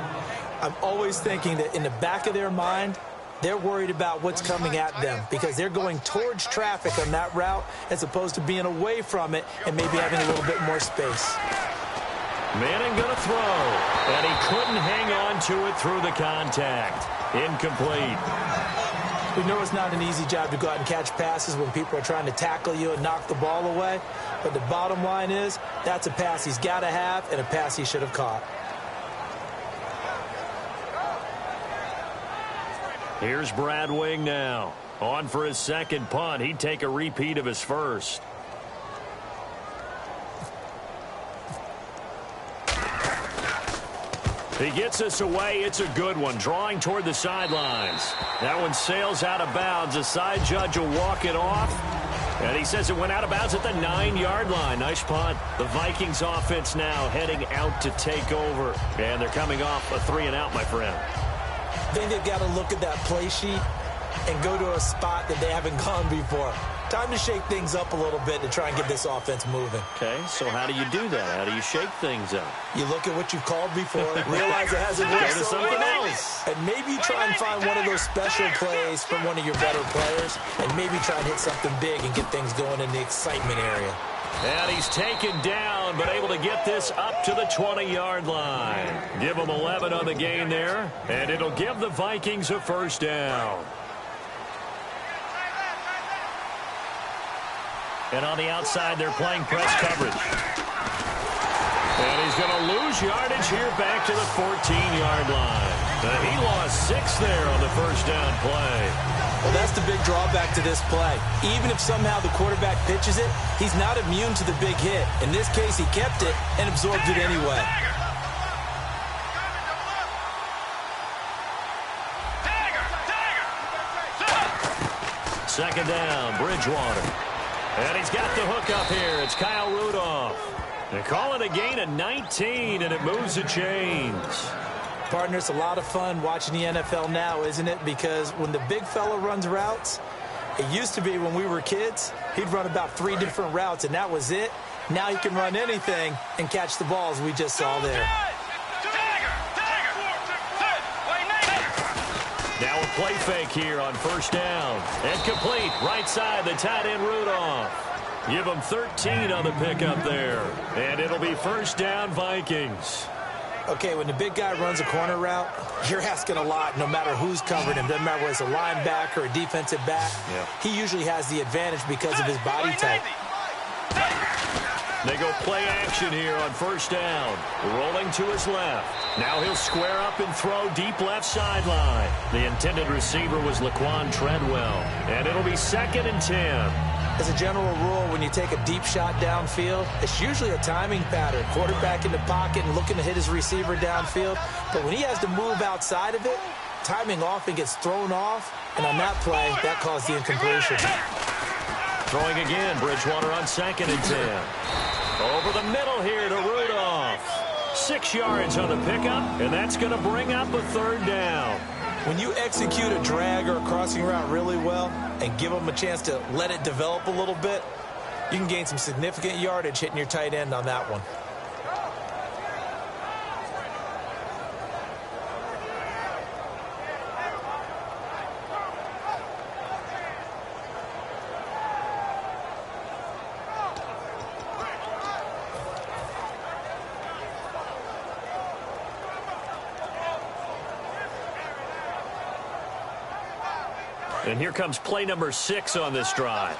Speaker 8: I'm always thinking that in the back of their mind, they're worried about what's coming at them because they're going towards traffic on that route as opposed to being away from it and maybe having a little bit more space.
Speaker 7: Manning going to throw, and he couldn't hang on to it through the contact. Incomplete.
Speaker 8: We know it's not an easy job to go out and catch passes when people are trying to tackle you and knock the ball away. But the bottom line is that's a pass he's got to have and a pass he should have caught.
Speaker 7: Here's Brad Wing now. On for his 2nd punt. He'd take a repeat of his first. He gets this away. It's a good one. Drawing toward the sidelines. That one sails out of bounds. The side judge will walk it off. And he says it went out of bounds at the 9-yard line. Nice punt. The Vikings offense now heading out to take over. And they're coming off a 3-and-out, my friend.
Speaker 8: I think they've got to look at that play sheet and go to a spot that they haven't gone before. Time to shake things up a little bit to try and get this offense moving.
Speaker 7: Okay, so how do you do that? How do you shake things up?
Speaker 8: You look at what you've called before, realize it hasn't worked
Speaker 7: Go to something else.
Speaker 8: and maybe try and find one of those special plays from one of your better players, and maybe try and hit something big and get things going in the excitement area.
Speaker 7: And he's taken down, but able to get this up to the 20-yard line. Give him 11 on the gain there, and it'll give the Vikings a 1st down. And on the outside, they're playing press coverage. And he's going to lose yardage here back to the 14-yard line. He lost 6 there on the 1st down play.
Speaker 8: Well, that's the big drawback to this play. Even if somehow the quarterback pitches it, he's not immune to the big hit. In this case, he kept it and absorbed it anyway.
Speaker 7: Second down, Bridgewater. And he's got the hook up here. It's Kyle Rudolph. They call it a gain of 19, and it moves the chains.
Speaker 8: Partner, it's a lot of fun watching the NFL now, isn't it? Because when the big fella runs routes, It used to be when we were kids, he'd run about 3 different routes, and that was it. Now he can run anything and catch the balls we just saw there.
Speaker 7: Now a play fake here on first down. And complete. Right side, the tight end Rudolph. Give him 13 on the pickup there. And it'll be first down Vikings.
Speaker 8: Okay, when the big guy runs a corner route, you're asking a lot no matter who's covering him. Doesn't matter whether it's a linebacker or a defensive back. Yeah. He usually has the advantage because of his body type.
Speaker 7: They go play action here on first down. Rolling to his left. Now he'll square up and throw deep left sideline. The intended receiver was Laquan Treadwell. And it'll be 2nd and 10.
Speaker 8: As a general rule, when you take a deep shot downfield, it's usually a timing pattern. Quarterback in the pocket and looking to hit his receiver downfield. But when he has to move outside of it, timing often gets thrown off. And on that play, that caused the incompletion.
Speaker 7: Throwing again, Bridgewater on 2nd and 10. Over the middle here to Rudolph. 6 yards on the pickup, and that's going to bring up a 3rd down.
Speaker 8: When you execute a drag or a crossing route really well and give them a chance to let it develop a little bit, you can gain some significant yardage hitting your tight end on that one.
Speaker 7: And here comes play number 6 on this drive.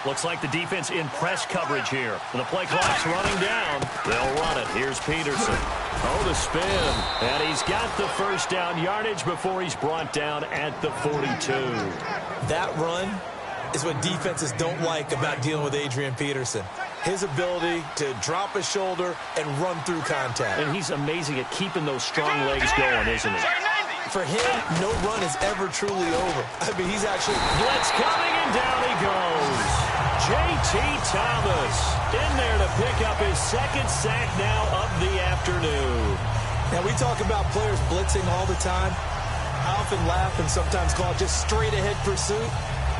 Speaker 7: Looks like the defense in press coverage here. And the play clock's running down. They'll run it. Here's Peterson. Oh, the spin. And he's got the first down yardage before he's brought down at the 42.
Speaker 8: That run is what defenses don't like about dealing with Adrian Peterson. His ability to drop his shoulder and run through contact.
Speaker 7: And he's amazing at keeping those strong legs going, isn't he?
Speaker 8: For him, no run is ever truly over. I mean, he's actually...
Speaker 7: Blitz coming, and down he goes. J.T. Thomas in there to pick up his 2nd sack now of the afternoon.
Speaker 8: Now, we talk about players blitzing all the time. I often laugh and sometimes call it just straight-ahead pursuit.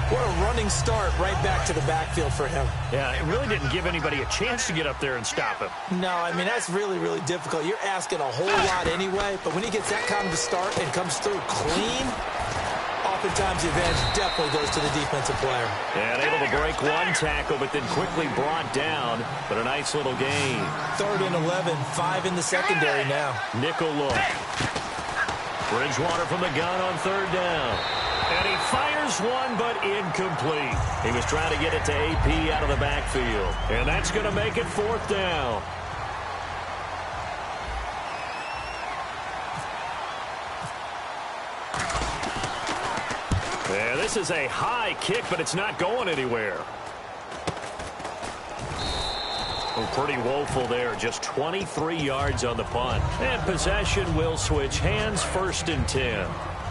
Speaker 8: What a running start right back to the backfield for him.
Speaker 7: Yeah, it really didn't give anybody a chance to get up there and stop him.
Speaker 8: No, I mean, that's really, really difficult. You're asking a whole lot anyway, but when he gets that kind of a start and comes through clean, oftentimes the advantage definitely goes to the defensive player.
Speaker 7: And able to break one tackle, but then quickly brought down. But a nice little gain.
Speaker 8: 3rd and 11, 5 in the secondary now.
Speaker 7: Nickel look. Bridgewater from the gun on 3rd down. And he fires one, but incomplete. He was trying to get it to AP out of the backfield. And that's going to make it 4th down. Yeah, this is a high kick, but it's not going anywhere. Oh, pretty woeful there. Just 23 yards on the punt. And possession will switch hands, 1st and 10.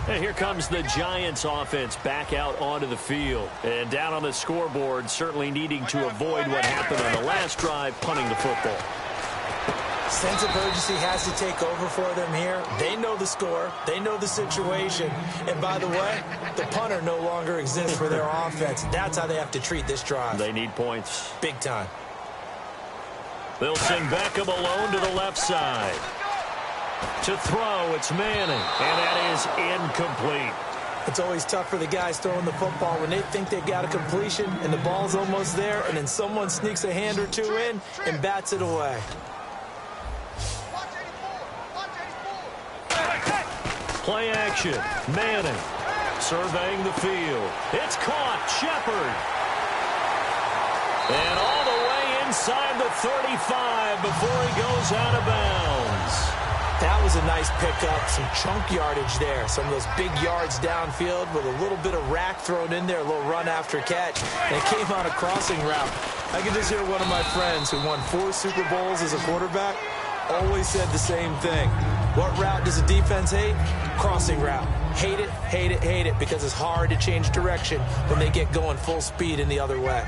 Speaker 7: And here comes the Giants offense back out onto the field. And down on the scoreboard, certainly needing to avoid what happened on the last drive, punting the football.
Speaker 8: Sense of urgency has to take over for them here. They know the score. They know the situation. And by the way, the punter no longer exists for their offense. That's how they have to treat this drive.
Speaker 7: They need points.
Speaker 8: Big time.
Speaker 7: They'll send Beckham alone to the left side. To throw, it's Manning, and that is incomplete.
Speaker 8: It's always tough for the guys throwing the football when they think they've got a completion and the ball's almost there, and then someone sneaks a hand or two in and bats it away.
Speaker 7: Play action. Manning surveying the field. It's caught. Shepard. And all the way inside the 35 before he goes out of bounds.
Speaker 8: That was a nice pickup, some chunk yardage there. Some of those big yards downfield with a little bit of rack thrown in there, a little run after catch. And it came on a crossing route. I can just hear one of my friends who won 4 Super Bowls as a quarterback always said the same thing. What route does a defense hate? Crossing route. Hate it, hate it, hate it, because it's hard to change direction when they get going full speed in the other way.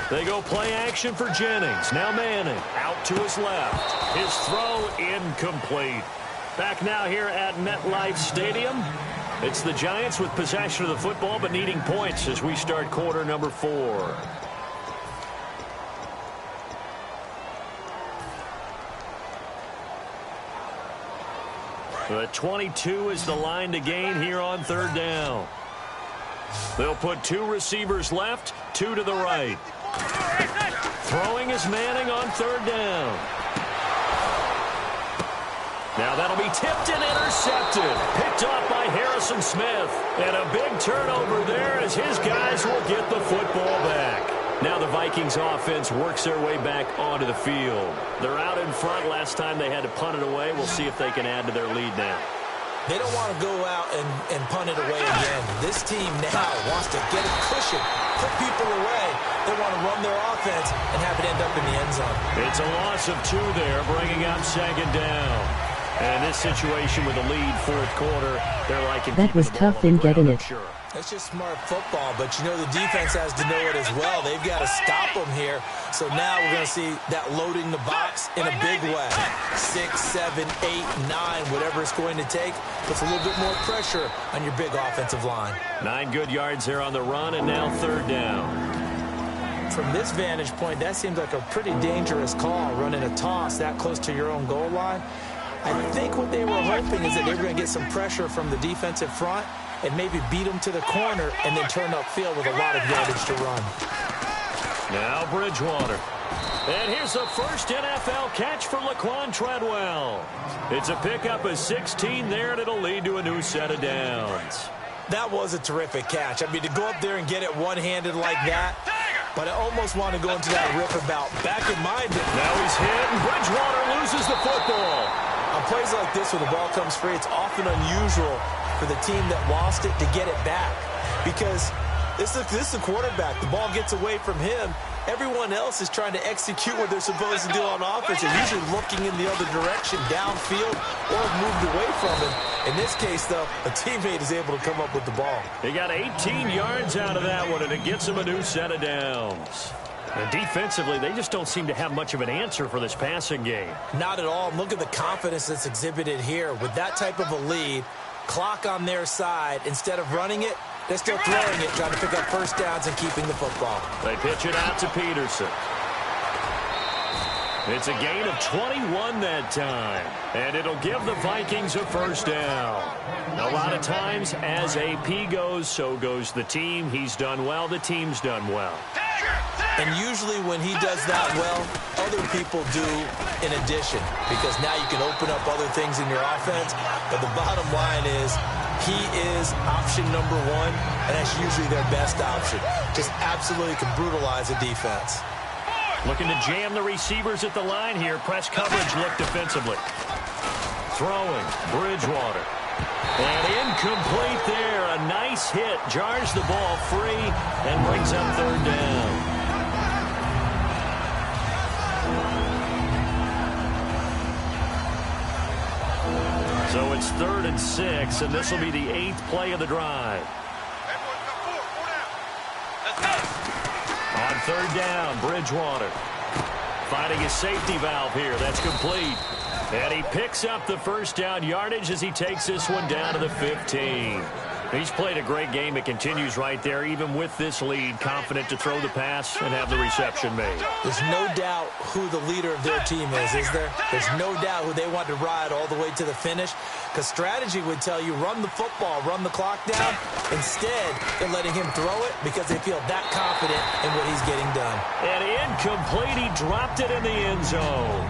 Speaker 7: They go play action for Jennings. Now Manning out to his left. His throw incomplete. Back now here at MetLife Stadium. It's the Giants with possession of the football but needing points as we start quarter number 4. The 22 is the line to gain here on third down. They'll put 2 receivers left, 2 to the right. Throwing is Manning on third down. Now that'll be tipped and intercepted. Picked off by Harrison Smith. And a big turnover there as his guys will get the football back. Now the Vikings offense works their way back onto the field. They're out in front. Last time they had to punt it away. We'll see if they can add to their lead now.
Speaker 8: They don't want to go out and punt it away again. This team now wants to get a cushion, put people away. They want to run their offense and have it end up in the end zone.
Speaker 7: It's a loss of 2 there, bringing up second down. And this situation with a lead fourth quarter, they're like
Speaker 9: that was tough in getting it.
Speaker 8: Sure. That's just smart football, but you know the defense has to know it as well. They've got to stop them here. So now we're going to see that loading the box in a big way. 6, 7, 8, 9, whatever it's going to take. Puts a little bit more pressure on your big offensive line.
Speaker 7: 9 good yards there on the run, and now third down.
Speaker 8: From this vantage point, that seems like a pretty dangerous call, running a toss that close to your own goal line. I think what they were hoping is that they were going to get some pressure from the defensive front and maybe beat them to the corner and then turn upfield with a lot of yardage to run.
Speaker 7: Now Bridgewater. And here's the first NFL catch for Laquan Treadwell. It's a pickup of 16 there, and it'll lead to a new set of downs.
Speaker 8: That was a terrific catch. I mean, to go up there and get it one-handed like that, but I almost want to go into that rip about back in mind.
Speaker 7: Now he's hit, and Bridgewater loses the football.
Speaker 8: On plays like this where the ball comes free, it's often unusual for the team that lost it to get it back because this is the quarterback. The ball gets away from him. Everyone else is trying to execute what they're supposed to do on offense. They're usually looking in the other direction, downfield, or moved away from him. In this case, though, a teammate is able to come up with the ball.
Speaker 7: They got 18 yards out of that one, and it gets them a new set of downs. And defensively, they just don't seem to have much of an answer for this passing game.
Speaker 8: Not at all. Look at the confidence that's exhibited here. With that type of a lead, clock on their side, instead of running it, they're still throwing it, trying to pick up first downs and keeping the football.
Speaker 7: They pitch it out to Peterson. It's a gain of 21 that time, and it'll give the Vikings a first down. A lot of times, as AP goes, so goes the team. He's done well, the team's done well.
Speaker 8: And usually when he does that well, other people do in addition, because now you can open up other things in your offense. But the bottom line is he is option number 1, and that's usually their best option. Just absolutely can brutalize a defense.
Speaker 7: Looking to jam the receivers at the line here. Press coverage look defensively. Throwing, Bridgewater. And incomplete there. A nice hit. Jars the ball free and brings up third down. So it's 3rd and 6, and this will be the 8th play of the drive. On third down, Bridgewater finding his safety valve here. That's complete. And he picks up the first down yardage as he takes this one down to the 15. He's played a great game. It continues right there, even with this lead, confident to throw the pass and have the reception made.
Speaker 8: There's no doubt who the leader of their team is there? There's no doubt who they want to ride all the way to the finish, because strategy would tell you run the football, run the clock down. Instead, they're letting him throw it because they feel that confident in what he's getting done.
Speaker 7: And incomplete. He dropped it in the end zone.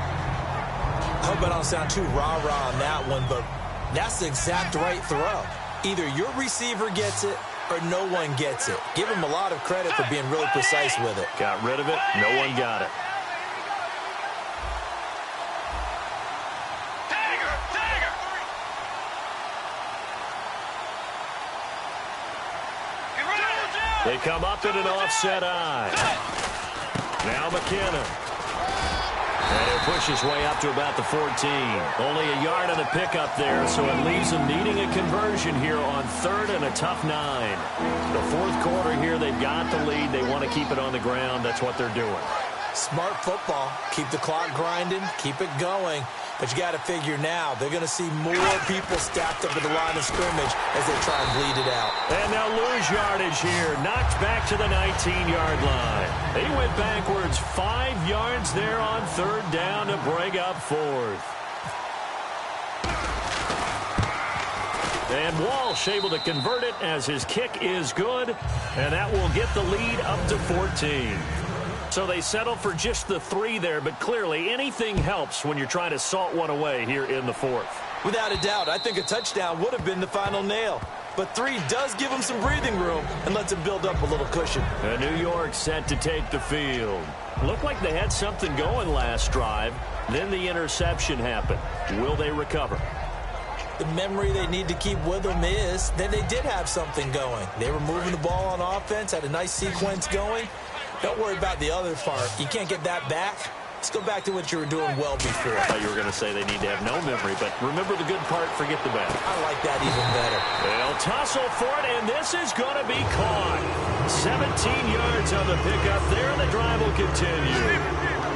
Speaker 8: I hope I don't sound too rah-rah on that one, but that's the exact right throw. Either your receiver gets it or no one gets it. Give him a lot of credit for being really precise with it.
Speaker 7: Got rid of it. No one got it. They come up in an offset eye. Now McKinnon. And he'll push his way up to about the 14. Only a yard on the pickup there, so it leaves them needing a conversion here on 3rd and a tough 9. The 4th quarter here, they've got the lead. They want to keep it on the ground. That's what they're doing.
Speaker 8: Smart football. Keep the clock grinding. Keep it going. But you got to figure now, they're going to see more people stacked up at the line of scrimmage as they try and bleed it out.
Speaker 7: And they'll lose yardage here. Knocked back to the 19-yard line. They went backwards 5 yards there on 3rd down to bring up 4th. And Walsh able to convert it as his kick is good. And that will get the lead up to 14. So they settle for just the 3 there, but clearly anything helps when you're trying to salt one away here in the 4th.
Speaker 8: Without a doubt, I think a touchdown would have been the final nail. But 3 does give them some breathing room and lets them build up a little cushion.
Speaker 7: And New York set to take the field. Looked like they had something going last drive. Then the interception happened. Will they recover?
Speaker 8: The memory they need to keep with them is that they did have something going. They were moving the ball on offense, had a nice sequence going. Don't worry about the other part. You can't get that back. Let's go back to what you were doing well before.
Speaker 7: I thought you were going to say they need to have no memory, but remember the good part, forget the bad.
Speaker 8: I like that even better.
Speaker 7: They'll tussle for it, and this is going to be caught. 17 yards on the pickup there, and the drive will continue.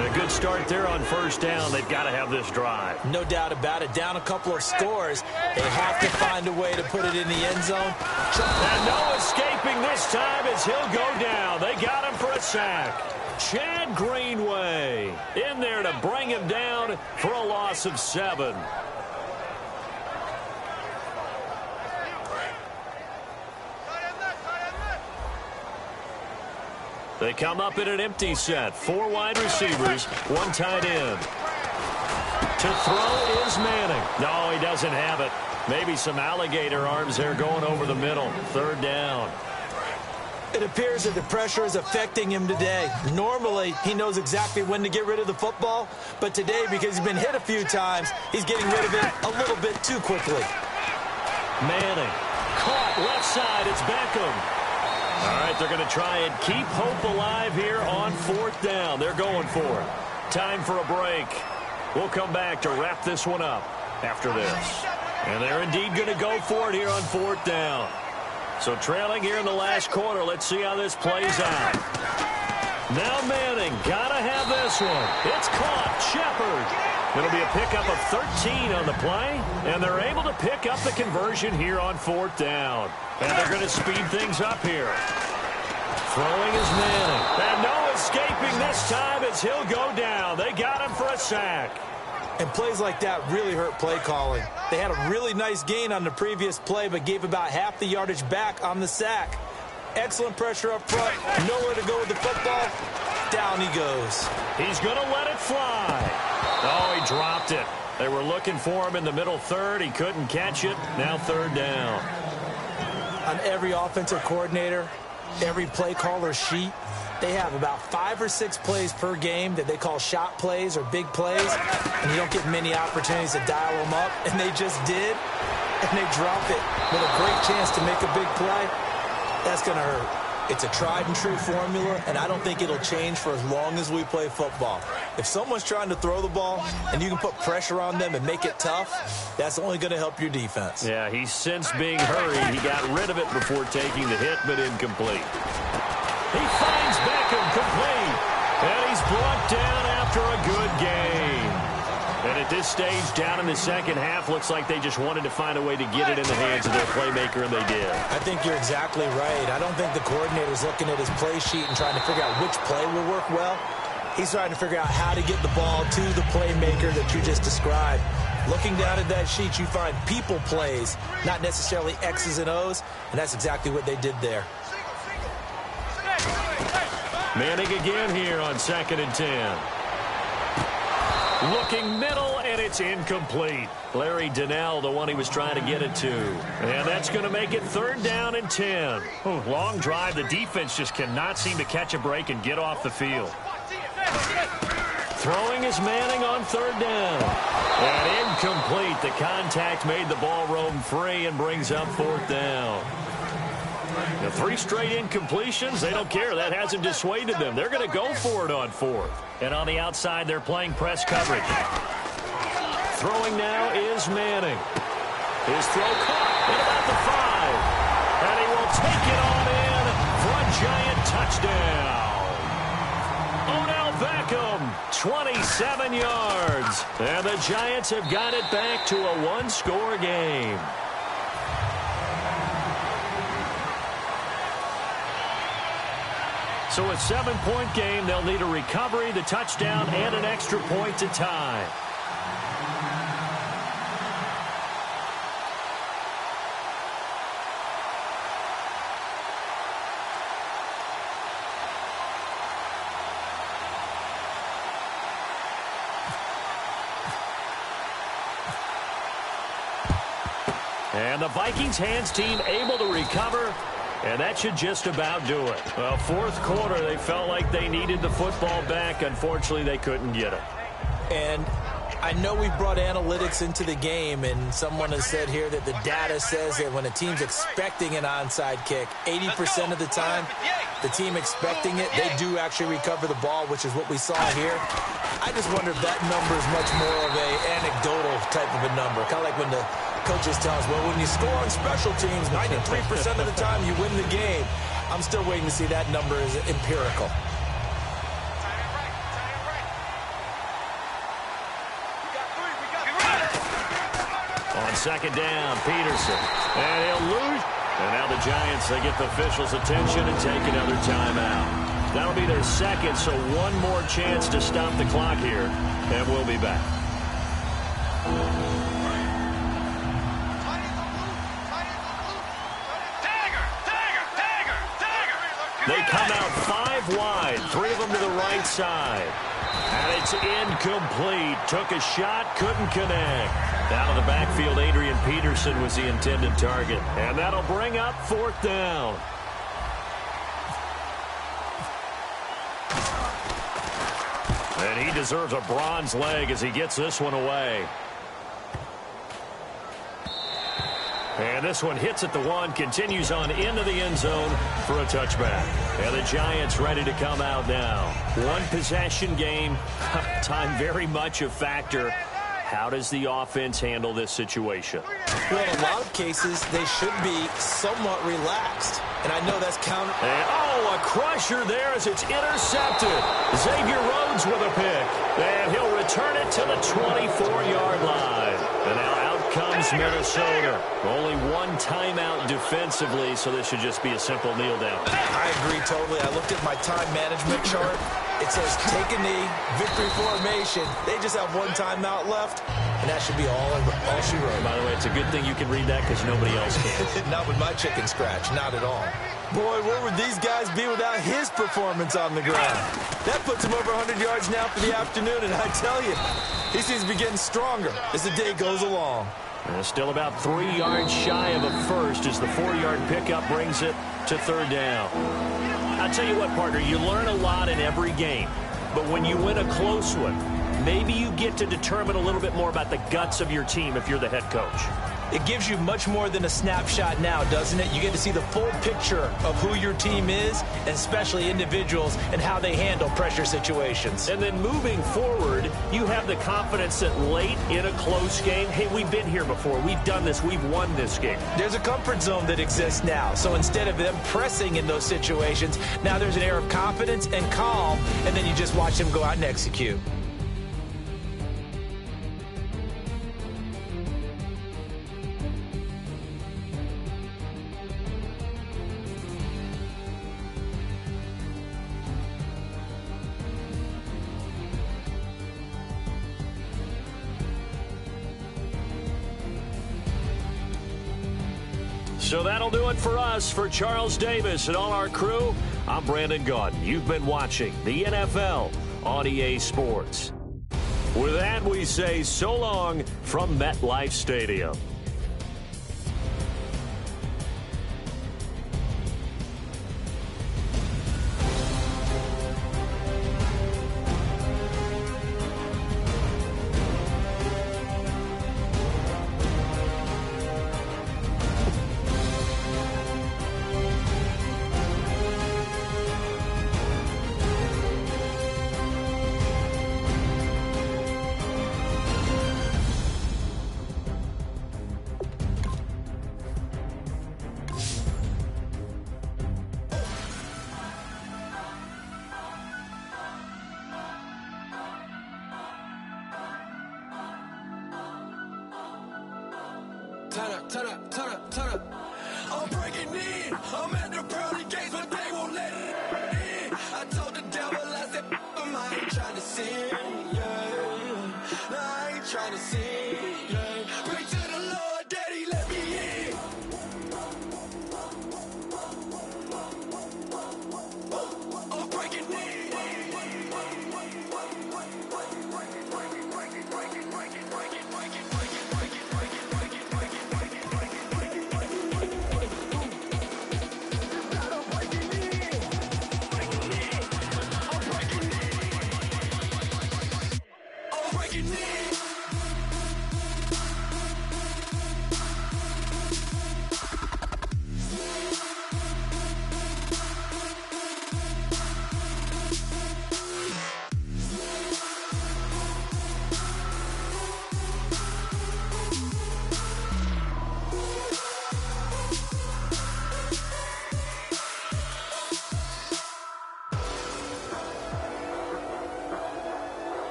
Speaker 7: A good start there on 1st down. They've got to have this drive.
Speaker 8: No doubt about it. Down a couple of scores. They have to find a way to put it in the end zone.
Speaker 7: And no escaping this time as he'll go down. They got him for a sack. Chad Greenway in there to bring him down for a loss of 7. They come up in an empty set. 4 wide receivers, 1 tight end. To throw is Manning. No, he doesn't have it. Maybe some alligator arms there going over the middle. 3rd down.
Speaker 8: It appears that the pressure is affecting him today. Normally, he knows exactly when to get rid of the football, but today, because he's been hit a few times, he's getting rid of it a little bit too quickly.
Speaker 7: Manning caught left side. It's Beckham. All right, they're going to try and keep hope alive here on 4th down. They're going for it. Time for a break. We'll come back to wrap this one up after this. And they're indeed going to go for it here on 4th down. So trailing here in the last quarter. Let's see how this plays out. Now Manning, gotta have this one. It's caught. Shepard. It'll be a pickup of 13 on the play, and they're able to pick up the conversion here on 4th down. And they're going to speed things up here. Throwing is Manning. And no escaping this time as he'll go down. They got him for a sack.
Speaker 8: And plays like that really hurt play calling. They had a really nice gain on the previous play, but gave about half the yardage back on the sack. Excellent pressure up front. Nowhere to go with the football. Down he goes.
Speaker 7: He's going to let it fly. Oh, he dropped it. They were looking for him in the middle 3rd. He couldn't catch it. Now 3rd down.
Speaker 8: On every offensive coordinator, every play caller sheet, they have about 5 or 6 plays per game that they call shot plays or big plays, and you don't get many opportunities to dial them up, and they just did, and they drop it with a great chance to make a big play. That's going to hurt. It's a tried-and-true formula, and I don't think it'll change for as long as we play football. If someone's trying to throw the ball and you can put pressure on them and make it tough, that's only going to help your defense.
Speaker 7: Yeah, he's since being hurried. He got rid of it before taking the hit, but incomplete. He finds Beckham complete, and he's brought down after a good game. And at this stage, down in the second half, looks like they just wanted to find a way to get it in the hands of their playmaker, and they did.
Speaker 8: I think you're exactly right. I don't think the coordinator's looking at his play sheet and trying to figure out which play will work well. He's trying to figure out how to get the ball to the playmaker that you just described. Looking down at that sheet, you find people plays, not necessarily X's and O's, and that's exactly what they did there.
Speaker 7: Manning again here on 2nd and 10. Looking middle, and it's incomplete. Larry Donnell, the one he was trying to get it to. And that's going to make it 3rd down and 10. Oh, long drive. The defense just cannot seem to catch a break and get off the field. Throwing is Manning on 3rd down. And incomplete. The contact made the ball roam free and brings up 4th down. The 3 straight incompletions, they don't care. That hasn't dissuaded them. They're going to go for it on 4th. And on the outside, they're playing press coverage. Throwing now is Manning. His throw caught at about the 5. And he will take it on in for a giant touchdown. Odell Beckham, 27 yards. And the Giants have got it back to a 1-score game. So a 7-point game. They'll need a recovery, the touchdown, and an extra point to tie. And the Vikings hands team able to recover, and that should just about do it. Well, 4th quarter, they felt like they needed the football back. Unfortunately, they couldn't get it.
Speaker 8: And I know we brought analytics into the game, and someone has said here that the data says that when a team's expecting an onside kick, 80% of the time, the team expecting it, they do actually recover the ball, which is what we saw here. I just wonder if that number is much more of a anecdotal type of a number, kind of like when the coaches tell us, well, when you score on special teams, 93% of the time you win the game. I'm still waiting to see that number is empirical.
Speaker 7: On 2nd down, Peterson. And he'll lose. And now the Giants, they get the officials' attention and take another timeout. That'll be their 2nd, so one more chance to stop the clock here. And we'll be back. They come out 5 wide, 3 of them to the right side. And it's incomplete. Took a shot, couldn't connect. Out of the backfield, Adrian Peterson was the intended target. And that'll bring up 4th down. And he deserves a bronze leg as he gets this one away. And this one hits at the 1, continues on into the end zone for a touchback. And the Giants ready to come out now. 1 possession game, time very much a factor. How does the offense handle this situation?
Speaker 8: Well, in a lot of cases, they should be somewhat relaxed. And I know that's counter.
Speaker 7: And, a crusher there as it's intercepted. Xavier Rhodes with a pick. And he'll return it to the 24-yard line. And now out comes Minnesota. Only 1 timeout defensively, so this should just be a simple kneel down.
Speaker 8: I agree totally. I looked at my time management chart. It says take a knee, victory formation. They just have 1 timeout left, and that should be all she wrote.
Speaker 7: By the way, it's a good thing you can read that because nobody else can.
Speaker 8: Not with my chicken scratch, not at all. Boy, where would these guys be without his performance on the ground? That puts him over 100 yards now for the afternoon, and I tell you, he seems to be getting stronger as the day goes along.
Speaker 7: And still about 3 yards shy of a first as the 4-yard pickup brings it to 3rd down. I'll tell you what, partner, you learn a lot in every game. But when you win a close one, maybe you get to determine a little bit more about the guts of your team if you're the head coach.
Speaker 8: It gives you much more than a snapshot now, doesn't it? You get to see the full picture of who your team is, and especially individuals, and how they handle pressure situations.
Speaker 7: And then moving forward, you have the confidence that late in a close game, hey, we've been here before. We've done this. We've won this game.
Speaker 8: There's a comfort zone that exists now. So instead of them pressing in those situations, now there's an air of confidence and calm, and then you just watch them go out and execute.
Speaker 7: So that'll do it for us. For Charles Davis and all our crew, I'm Brandon Gaudin. You've been watching the NFL on EA Sports. With that, we say so long from MetLife Stadium.
Speaker 2: turn up, turn up, turn up, turn up. I'm breaking in. I'm at the pearly gates, but they won't let it in. I told the devil, I said, I ain't trying to sin, yeah. No, I ain't trying to sin, yeah. Pray to the Lord, Daddy, let me in. I'm breaking in.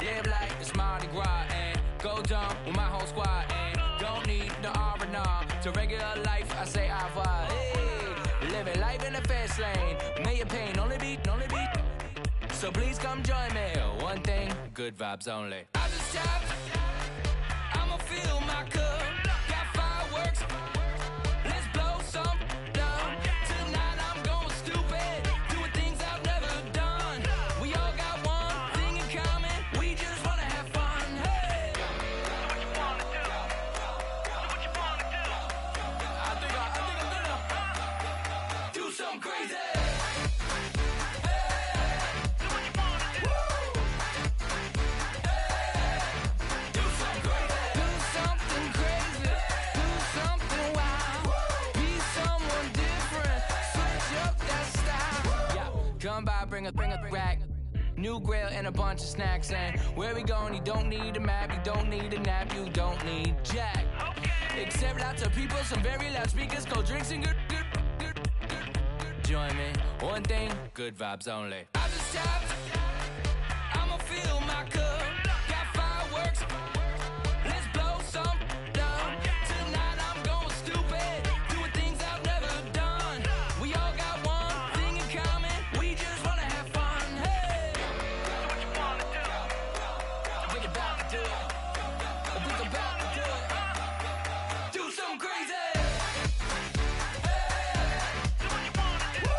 Speaker 10: Live like it's Mardi Gras and go jump with my whole squad and don't need the R&R to regular life. I say au revoir. Hey, living life in the fast lane. May your pain only be. So please come join me. One thing, good vibes only. I just tapped. I'ma fill my cup. Got fireworks. Let's blow some down. Tonight I'm going stupid. Doing things I've never done. We all got one thing in common. We just wanna have fun. Hey. What you wanna do? What you wanna do? I think I'm gonna do something crazy. Come by, bring a rack. New grill and a bunch of snacks. And where we going, you don't need a map. You don't need a nap, you don't need jack. Except lots of people, some very loud speakers, cold drinks and good. Join me, one thing, good vibes only. I just tapped, I'ma fill my cup. Got fireworks, let's blow some down. Tonight I'm going stupid, doing things I've never done. We all got one thing in common, we just wanna have fun. Hey, what you wanna do? Think about to do it. Think about to do it. Do something crazy. Hey, what you wanna do?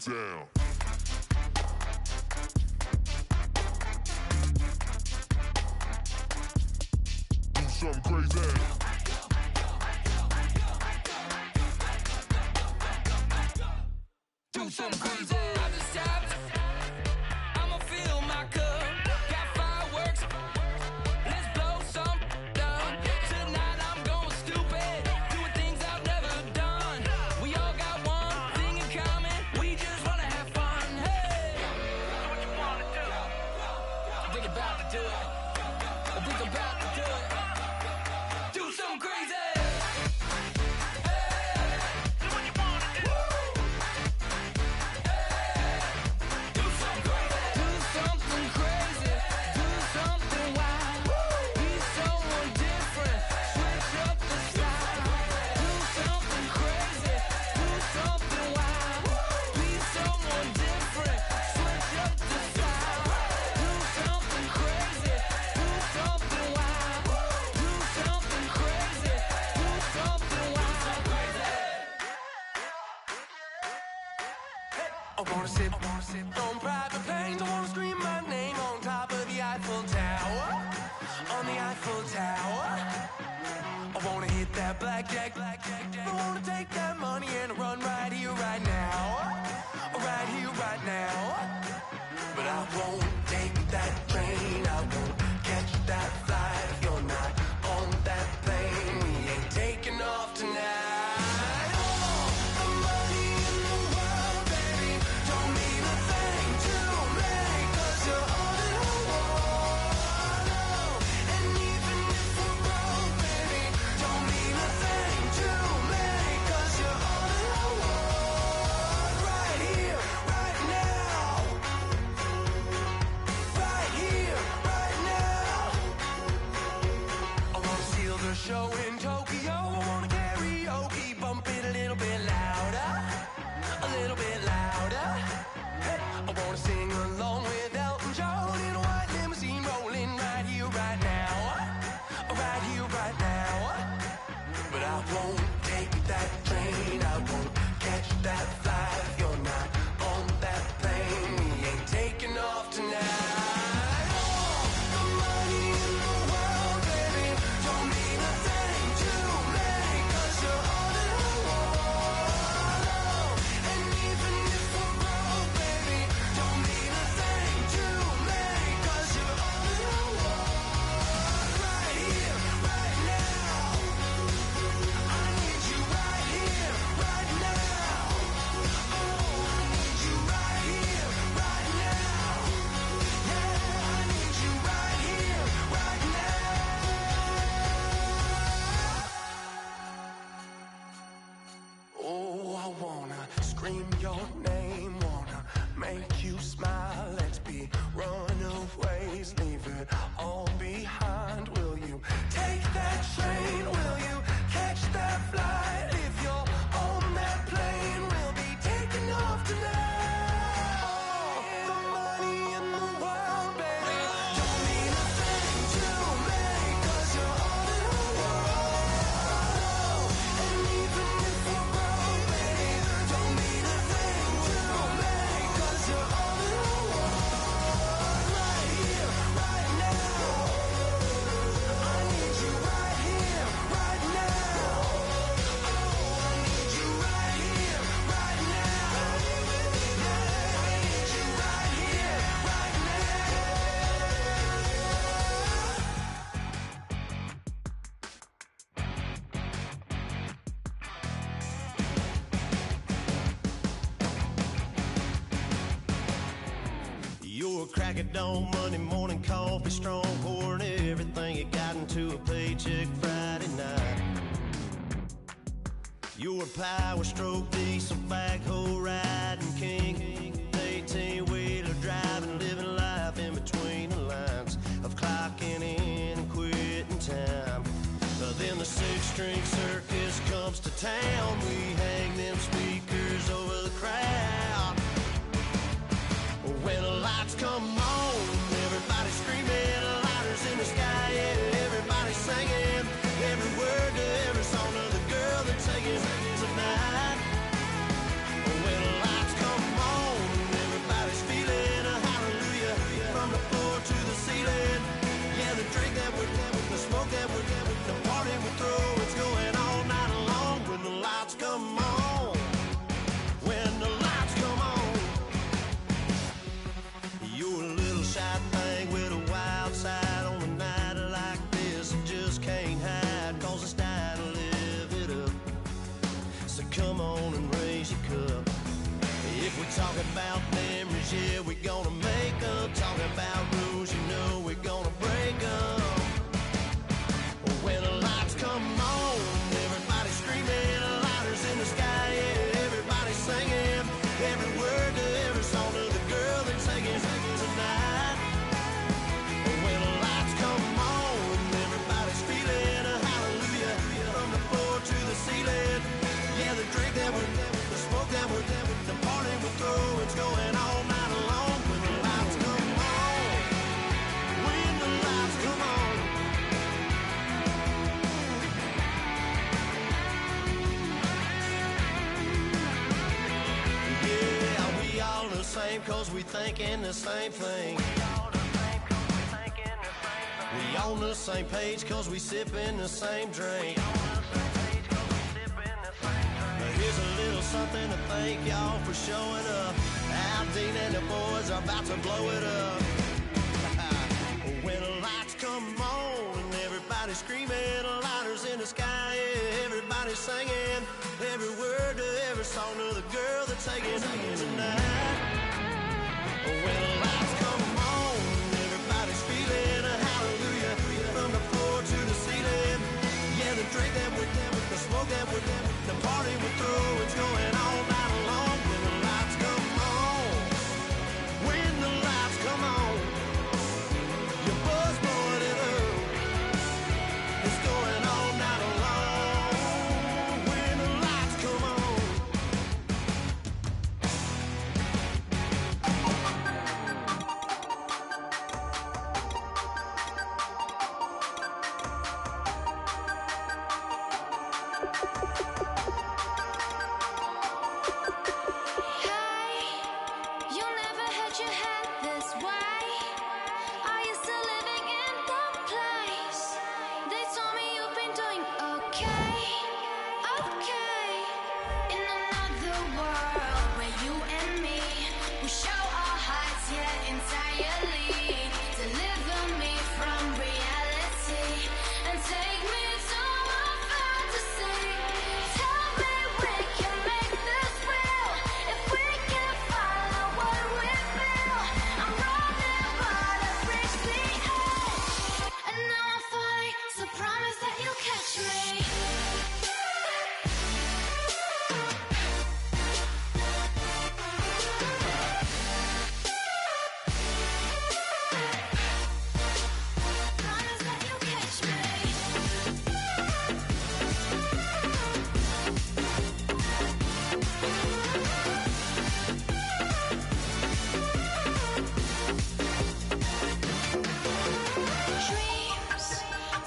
Speaker 1: down. Do something crazy.
Speaker 10: Do something crazy. I just stopped. I'ma fill my cup. Got fireworks. Let's blow some done. Tonight I'm going stupid. Doing things I've never done. We all got one thing in common. We just wanna have fun. Hey, do what you wanna do. I think about to do it. I think I'm about to do it. Do something crazy. I wanna sip on private planes. I wanna scream my name on top of the Eiffel Tower. On the Eiffel Tower. I wanna hit that blackjack. I wanna take that money and run right here, right now. Right here, right now. But I won't take that train. I won't catch that flight if you're not on that plane. We ain't taking off tonight. Show in Tokyo, I wanna karaoke, bump it a little bit louder, a little bit louder. Hey, I wanna sing along with Elton John in a white limousine, rolling right here, right now, right here, right now. But I won't take that train, I won't catch that flight if you're not on that plane. We ain't taking off tonight. Scream your name, wanna make you smile. Let's be runaways, leave it all behind. Will you take that train? Will you catch that flight? If you're on that plane, we'll be taking off tonight. The money in the world, baby, don't mean a thing to me, 'cause you're all in the world. And even if we're broke, baby, don't mean a thing to me, 'cause you're all in the world. Right here, right now. I need you right here, right now. Oh, I need you right here, right now. Yeah, I need you right here, right
Speaker 11: You're a crack at dawn, Monday morning coffee, strong pouring everything you got into a paycheck Friday night. You're a power stroke, diesel backhoe riding king, 18-wheeler driving, living life in between the lines of clocking in and quitting time. Then the six-string circus comes to town. We hang them speakers over the crowd. When the lights come on, everybody's screaming, lighters in the sky, yeah, everybody's singing every word to every song of the girl they're taking tonight. When the lights come on, cause we thinking the same thing. We on the same page cause we sipping the same drink. Here's a little something to thank y'all for showing up. Al Dean and the boys are about to blow it up. When the lights come on and everybody's screaming, lighters in the sky, yeah, everybody's singing every word to every song of the girl they're taking home tonight. When the lights come on, everybody's feeling a hallelujah from the floor to the ceiling. Yeah, the drink that with them, the smoke that with them, the party we're through, it's going all night long. When the lights come on, when the lights come on, your buzz blowing it up, it's going all night long. When the lights come on.
Speaker 2: You never had your head this way. Are you still living in the place? They told me you've been doing okay, okay. In another world where you and me, we show our hearts, yeah, entirely. Deliver me from reality and take me to my fantasy. Tell me we can make this real if we can follow what we feel. I'm running, but I've reached the edge, and now I'm falling. So promise that you'll catch me. Promise that you'll catch me. Dreams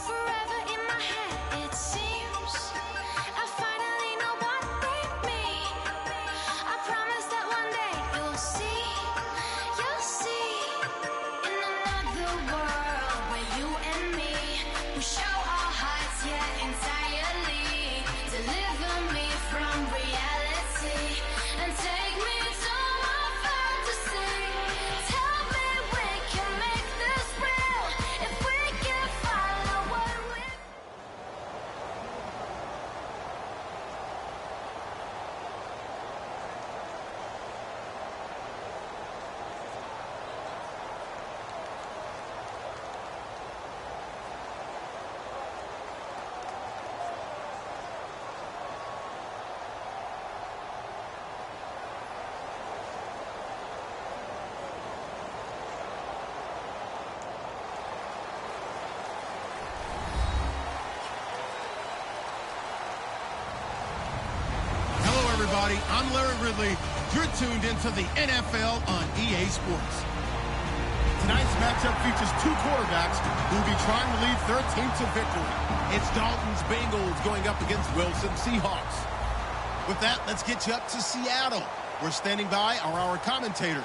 Speaker 2: forever in my head, it seems. I finally know what they mean. I promise that one day you'll see. In another world where you and me, we show our hearts, yeah, entirely. Deliver me from reality and take me to my fantasy. Tell me we can make this real if we can follow what we.
Speaker 6: Hello, everybody. I'm Larry Ridley. You're tuned into the NFL on EA Sports. Tonight's matchup features two quarterbacks who will be trying to lead their team to victory. It's Dalton's Bengals going up against Wilson's Seahawks. With that, let's get you up to Seattle. We're standing by are our commentators,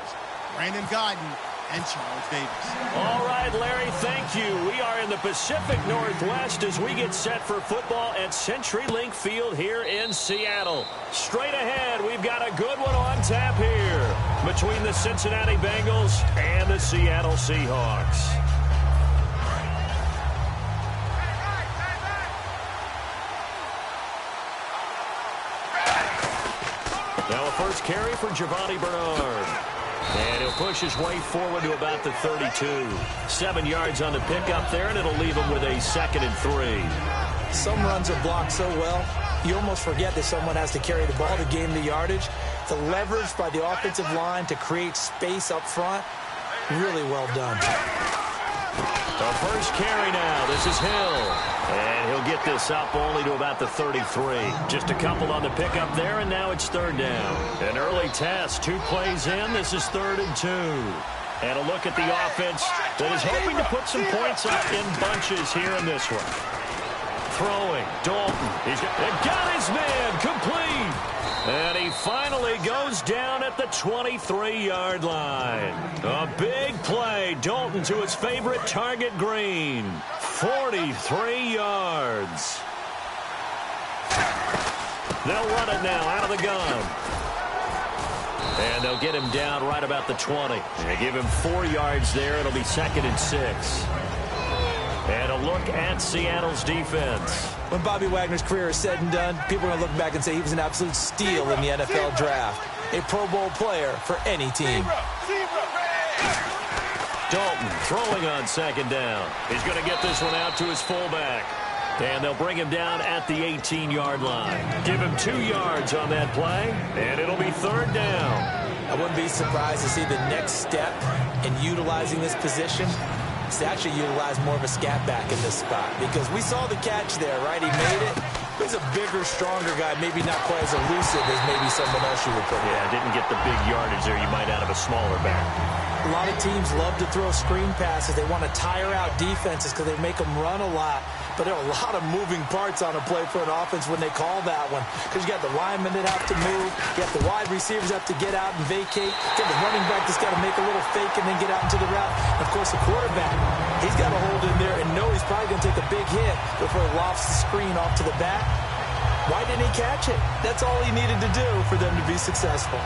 Speaker 6: Brandon Guyton and Charles Davis.
Speaker 7: All right, Larry, thank you. We are in the Pacific Northwest as we get set for football at CenturyLink Field here in Seattle. Straight ahead, we've got a good one on tap here between the Cincinnati Bengals and the Seattle Seahawks. Now a first carry for Giovanni Bernard. And he'll push his way forward to about the 32. 7 yards on the pickup there, and it'll leave him with a 2nd and 3.
Speaker 8: Some runs are blocked so well, you almost forget that someone has to carry the ball to gain the yardage. The leverage by the offensive line to create space up front, really well done.
Speaker 7: The first carry now. This is Hill. And he'll get this up only to about the 33. Just a couple on the pickup there, and now it's 3rd down. An early test. 2 plays in. This is 3rd and 2. And a look at the offense that is hoping to put some points up in bunches here in this one. Throwing. Dalton. He's got his man. Complete. And he finally goes down at the 23-yard line. A big play. Dalton to his favorite target, Green. 43 yards. They'll run it now out of the gun. And they'll get him down right about the 20. They give him 4 yards there. It'll be 2nd and 6. And a look at Seattle's defense.
Speaker 8: When Bobby Wagner's career is said and done, people are going to look back and say he was an absolute steal in the NFL draft. A Pro Bowl player for any team.
Speaker 7: Dalton throwing on 2nd down. He's going to get this one out to his fullback. And they'll bring him down at the 18-yard line. Give him 2 yards on that play, and it'll be 3rd down.
Speaker 8: I wouldn't be surprised to see the next step in utilizing this position is to actually utilize more of a scat back in this spot. Because we saw the catch there, right? He made it. He's a bigger, stronger guy, maybe not quite as elusive as maybe someone else you would put.
Speaker 7: Yeah, didn't get the big yardage there you might out of a smaller back.
Speaker 8: A lot of teams love to throw screen passes. They want to tire out defenses because they make them run a lot. But there are a lot of moving parts on a play for an offense when they call that one. Because you got the linemen that have to move. You got the wide receivers have to get out and vacate. You got the running back that's got to make a little fake and then get out into the route. And, of course, the quarterback, he's got to hold in there and know he's probably going to take a big hit before he lofts the screen off to the back. Why didn't he catch it? That's all he needed to do for them to be successful.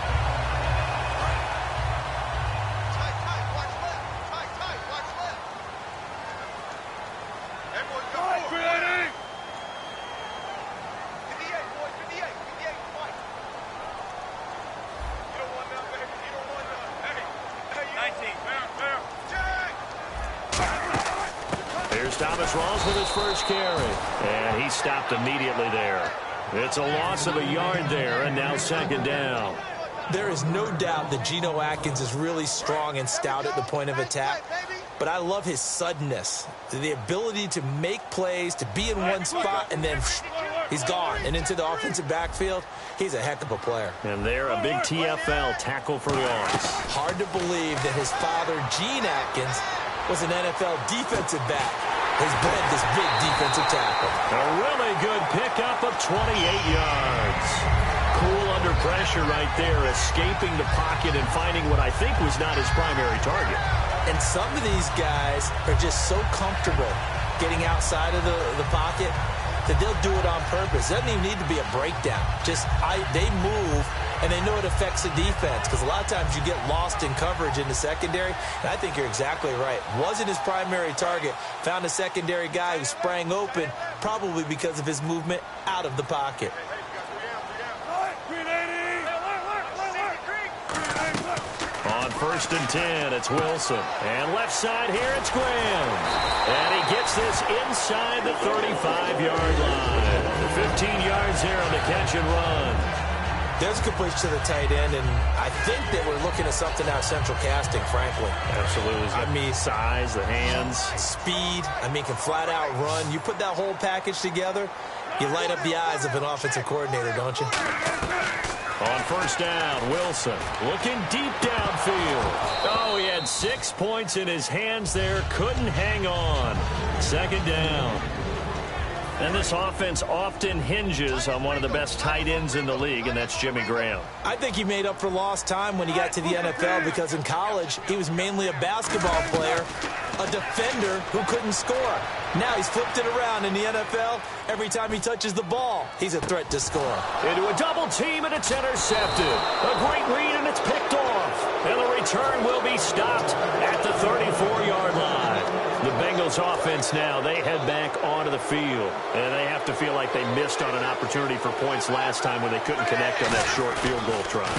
Speaker 7: With his first carry, and he stopped immediately there. It's a loss of a yard there, and now 2nd down.
Speaker 8: There is no doubt that Geno Atkins is really strong and stout at the point of attack, but I love his suddenness, the ability to make plays, to be in one spot, and then he's gone and into the offensive backfield. He's a heck of a player.
Speaker 7: And there, a big TFL tackle for loss.
Speaker 8: Hard to believe that his father, Gene Atkins, was an NFL defensive back. Has bred this big defensive tackle.
Speaker 7: A really good pickup of 28 yards. Cool under pressure right there, escaping the pocket and finding what I think was not his primary target.
Speaker 8: And some of these guys are just so comfortable getting outside of the pocket that they'll do it on purpose. It doesn't even need to be a breakdown. They move, and they know it affects the defense because a lot of times you get lost in coverage in the secondary, and I think you're exactly right. Wasn't his primary target. Found a secondary guy who sprang open, probably because of his movement out of the pocket.
Speaker 7: On 1st and 10, it's Wilson. And left side here, it's Graham. And he gets this inside the 35-yard line. 15 yards here on the catch and run.
Speaker 8: There's a completion to the tight end, and I think that we're looking at something out of central casting, frankly.
Speaker 7: Absolutely. I mean, size, the hands.
Speaker 8: Speed. Can flat out run. You put that whole package together, you light up the eyes of an offensive coordinator, don't you?
Speaker 7: On 1st down, Wilson looking deep downfield. Oh, he had 6 points in his hands there. Couldn't hang on. 2nd down. And this offense often hinges on one of the best tight ends in the league, and that's Jimmy Graham.
Speaker 8: I think he made up for lost time when he got to the NFL because in college, he was mainly a basketball player, a defender who couldn't score. Now he's flipped it around in the NFL. Every time he touches the ball, he's a threat to score.
Speaker 7: Into a double team, and it's intercepted. A great read, and it's picked off. And the return will be stopped at the 34-yard line. The Bengals offense now, they head back onto the field. And they have to feel like they missed on an opportunity for points last time when they couldn't connect on that short field goal try.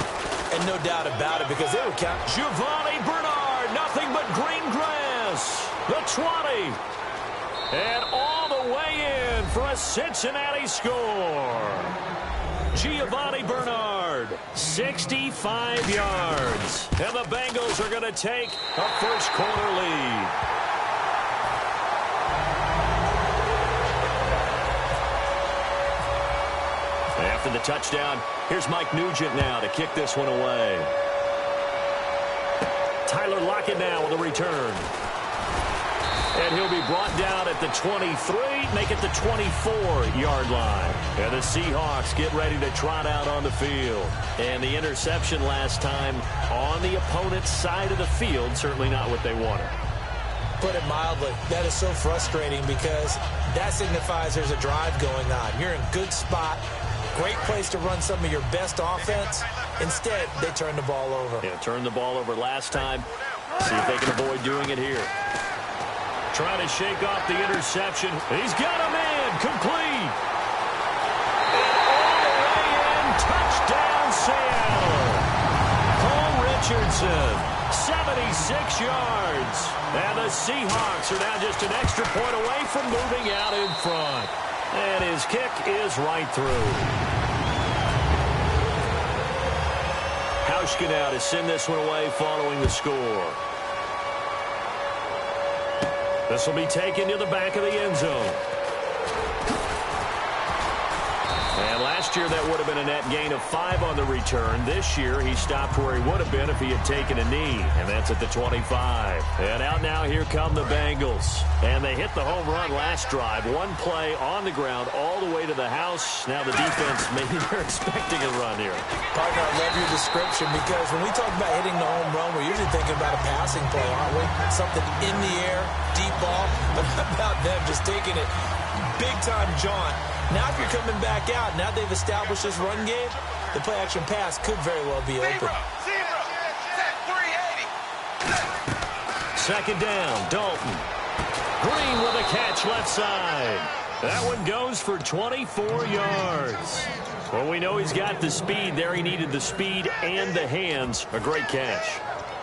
Speaker 8: And no doubt about it, because they were counting.
Speaker 7: Giovanni Bernard, nothing but green grass. The 20. And all the way in for a Cincinnati score. Giovanni Bernard, 65 yards. And the Bengals are going to take a first quarter lead. After the touchdown, here's Mike Nugent now to kick this one away. Tyler Lockett now with a return. And he'll be brought down at the 23, make it the 24-yard line. And the Seahawks get ready to trot out on the field. And the interception last time on the opponent's side of the field, certainly not what they wanted.
Speaker 8: Put it mildly, that is so frustrating because that signifies there's a drive going on. You're in a good spot, great place to run some of your best offense. Instead, they turn the ball over.
Speaker 7: Yeah, turned the ball over last time. See if they can avoid doing it here. Trying to shake off the interception. He's got a man. Complete. And all the way in. Touchdown, Seattle. Paul Richardson, 76 yards. And the Seahawks are now just an extra point away from moving out in front. And his kick is right through. Hauschka now to send this one away following the score. This will be taken to the back of the end zone. And last year that would have been a net gain of 5 on the return. This year he stopped where he would have been if he had taken a knee. And that's at the 25. And out now here come the Bengals. And they hit the home run last drive. One play on the ground all the way to the house. Now the defense, maybe they're expecting a run here.
Speaker 8: Partner, I love your description because when we talk about hitting the home run, we're usually thinking about a passing play, aren't we? Something in the air, deep ball. But how about them just taking it big-time jaunt? Now if you're coming back out, now they've established this run game, the play-action pass could very well be open.
Speaker 7: Second down, Dalton. Green with a catch left side. That one goes for 24 yards. Well, we know he's got the speed there. He needed the speed and the hands. A great catch.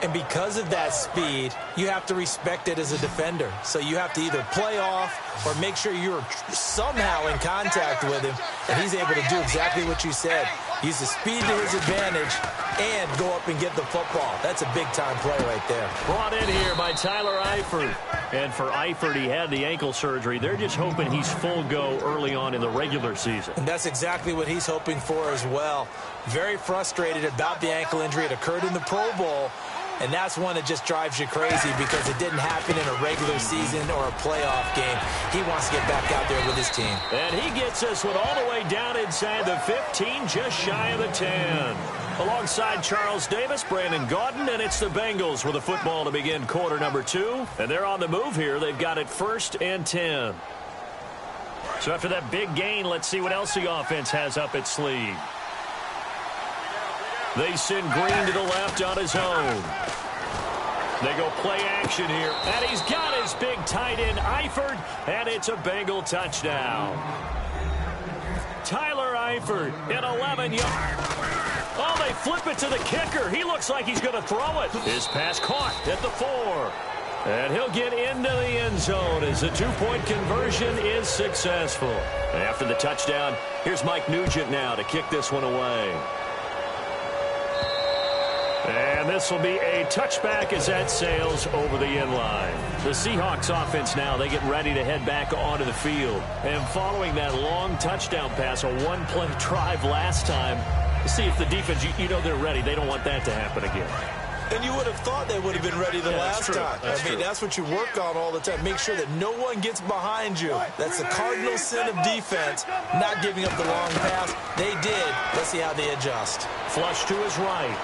Speaker 8: And because of that speed, you have to respect it as a defender. So you have to either play off or make sure you're somehow in contact with him. And he's able to do exactly what you said. Use the speed to his advantage and go up and get the football. That's a big-time play right there.
Speaker 7: Brought in here by Tyler Eifert. And for Eifert, he had the ankle surgery. They're just hoping he's full go early on in the regular season.
Speaker 8: And that's exactly what he's hoping for as well. Very frustrated about the ankle injury. It occurred in the Pro Bowl. And that's one that just drives you crazy because it didn't happen in a regular season or a playoff game. He wants to get back out there with his team.
Speaker 7: And he gets this one all the way down inside the 15, just shy of the 10. Alongside Charles Davis, Brandon Gaudin, and it's the Bengals with the football to begin quarter number 2. And they're on the move here. They've got it 1st and 10. So after that big gain, let's see what else the offense has up its sleeve. They send Green to the left on his own. They go play action here. And he's got his big tight end, Eifert, and it's a Bengal touchdown. Tyler Eifert in 11 yards. Oh, they flip it to the kicker. He looks like he's going to throw it. His pass caught at the 4. And he'll get into the end zone as the 2-point conversion is successful. After the touchdown, here's Mike Nugent now to kick this one away. And this will be a touchback as that sails over the end line. The Seahawks offense now, they get ready to head back onto the field. And following that long touchdown pass, a one-play drive last time, see if the defense, you know they're ready. They don't want that to happen again.
Speaker 8: And you would have thought they would have been ready the last time. That's what you work on all the time. Make sure that no one gets behind you. That's the cardinal sin of defense, not giving up the long pass. They did. Let's see how they adjust.
Speaker 7: Flush to his right.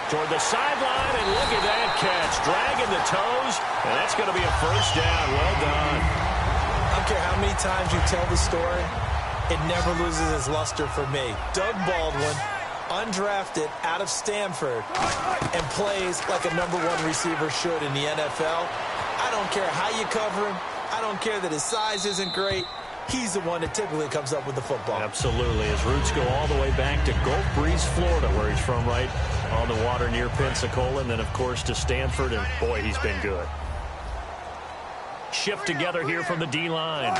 Speaker 7: Toward the sideline, and look at that catch. Dragging the toes, and that's going to be a first down. Well done.
Speaker 8: I don't care how many times you tell the story, it never loses its luster for me. Doug Baldwin, undrafted out of Stanford, and plays like a #1 receiver should in the NFL. I don't care how you cover him. I don't care that his size isn't great. He's the one that typically comes up with the football.
Speaker 7: Absolutely. His roots go all the way back to Gulf Breeze, Florida, where he's from, right on the water near Pensacola, and then, of course, to Stanford, and, boy, he's been good. Shift together here from the D-line.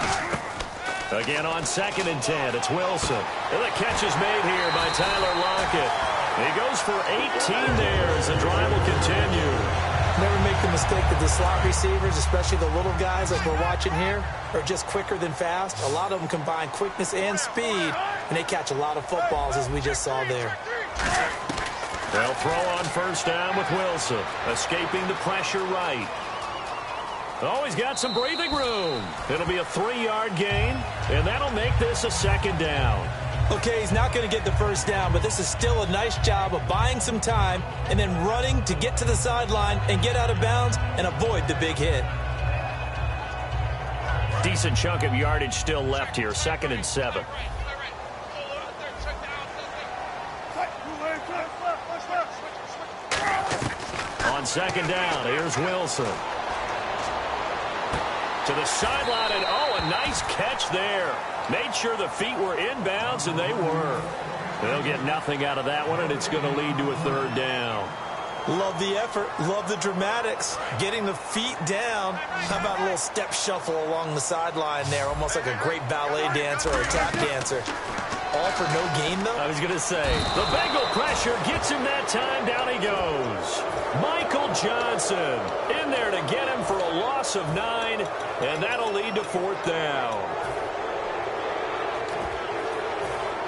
Speaker 7: Again on 2nd and 10, it's Wilson. And the catch is made here by Tyler Lockett. He goes for 18 there as the drive will continue.
Speaker 8: Never make the mistake that the slot receivers, especially the little guys like we're watching here, are just quicker than fast. A lot of them combine quickness and speed, and they catch a lot of footballs, as we just saw there.
Speaker 7: They'll throw on 1st down with Wilson, escaping the pressure right. Oh, he's got some breathing room. It'll be a 3-yard gain, and that'll make this a 2nd down.
Speaker 8: Okay, he's not going to get the first down, but this is still a nice job of buying some time and then running to get to the sideline and get out of bounds and avoid the big hit.
Speaker 7: Decent chunk of yardage still left here, 2nd and 7. On 2nd down, here's Wilson. To the sideline, and a nice catch there. Made sure the feet were inbounds, and they were. They'll get nothing out of that one, and it's going to lead to a 3rd down.
Speaker 8: Love the effort. Love the dramatics. Getting the feet down. How about a little step shuffle along the sideline there, almost like a great ballet dancer or a tap dancer. All for no gain, though?
Speaker 7: I was going to say, the Bengal pressure gets him that time. Down he goes. Michael Johnson in there to get him for a loss of 9, and that'll lead to 4th down.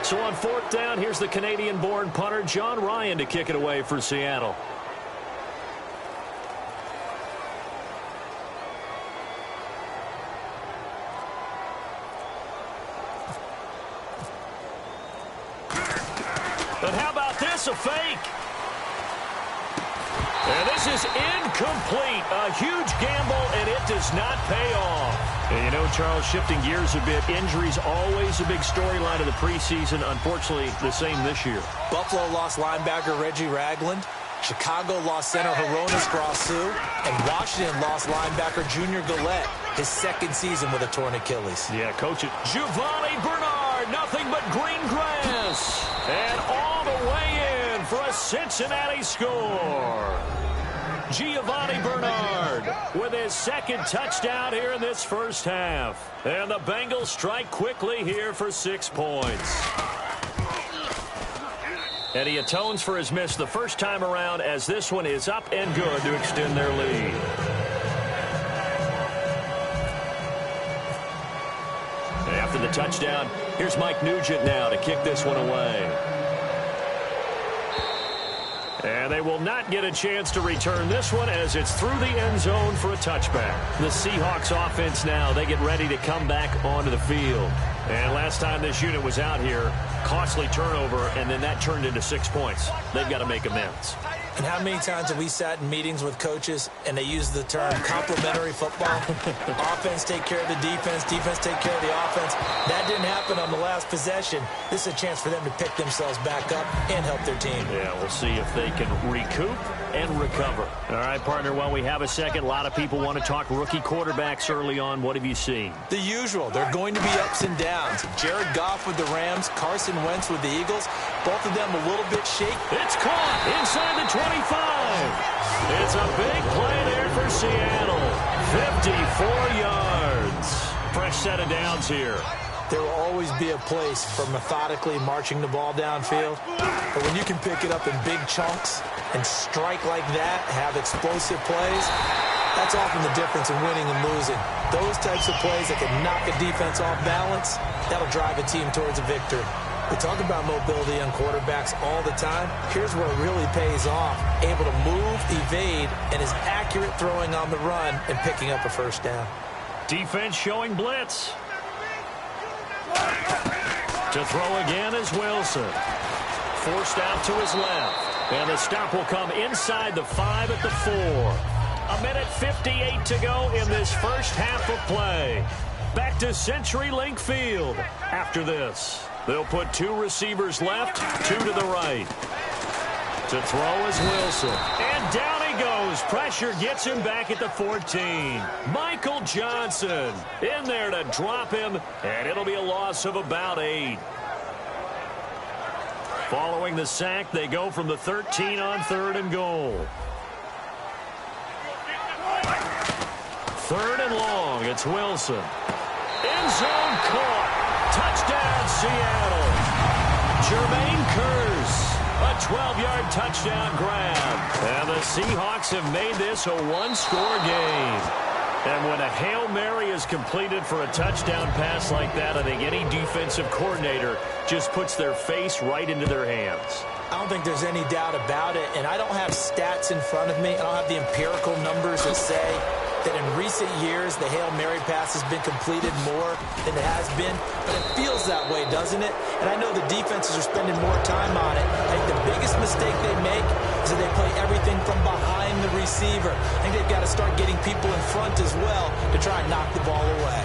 Speaker 7: So on 4th down, here's the Canadian-born punter John Ryan to kick it away for Seattle. And how about this, a fake? And this is incomplete. A huge gamble, and it does not pay off. And you know, Charles, shifting gears a bit, injuries always a big storyline of the preseason. Unfortunately, the same this year.
Speaker 8: Buffalo lost linebacker Reggie Ragland. Chicago lost center Horonis Grasu. And Washington lost linebacker Junior Gillette, his 2nd season with a torn Achilles.
Speaker 7: Yeah, coach it. Giovanni Bernard, nothing but green grass. And all the way in for a Cincinnati score. Giovanni Bernard with his 2nd touchdown here in this first half. And the Bengals strike quickly here for 6 points. And he atones for his miss the first time around, as this one is up and good to extend their lead. After the touchdown, here's Mike Nugent now to kick this one away. And they will not get a chance to return this one, as it's through the end zone for a touchback. The Seahawks offense now, they get ready to come back onto the field. And last time this unit was out here, costly turnover, and then that turned into 6 points. They've got to make amends.
Speaker 8: And how many times have we sat in meetings with coaches and they use the term complementary football? Offense take care of the defense, defense take care of the offense. That didn't happen on the last possession. This is a chance for them to pick themselves back up and help their team.
Speaker 7: Yeah, we'll see if they can recoup and recover. All right, partner, while we have a second, a lot of people want to talk rookie quarterbacks early on. What have you seen?
Speaker 8: The usual. They're going to be ups and downs. Jared Goff with the Rams, Carson Wentz with the Eagles, both of them a little bit shaky.
Speaker 7: It's caught inside the 25. It's a big play there for Seattle. 54 yards. Fresh set of downs here.
Speaker 8: There will always be a place for methodically marching the ball downfield. But when you can pick it up in big chunks and strike like that, have explosive plays, that's often the difference in winning and losing. Those types of plays that can knock a defense off balance, that'll drive a team towards a victory. We talk about mobility on quarterbacks all the time. Here's where it really pays off. Able to move, evade, and is accurate throwing on the run and picking up a first down.
Speaker 7: Defense showing blitz. To throw again is Wilson. Forced out to his left. And the stop will come inside the 5 at the 4. A minute 58 to go in this first half of play. Back to CenturyLink Field after this. They'll put 2 receivers left, 2 to the right. To throw is Wilson. And down he goes. Pressure gets him back at the 14. Michael Johnson in there to drop him, and it'll be a loss of about 8. Following the sack, they go from the 13 on 3rd and goal. 3rd and long. It's Wilson. End zone caught. Touchdown, Seattle. Jermaine Kearse, a 12-yard touchdown grab. And the Seahawks have made this a 1-score game. And when a Hail Mary is completed for a touchdown pass like that, I think any defensive coordinator just puts their face right into their hands.
Speaker 8: I don't think there's any doubt about it, and I don't have stats in front of me. I don't have the empirical numbers that say that in recent years the Hail Mary pass has been completed more than it has been, but it feels that way, doesn't it? And I know the defenses are spending more time on it. I think the biggest mistake they make is that they play everything from behind the receiver. I think they've got to start getting people in front as well to try and knock the ball away.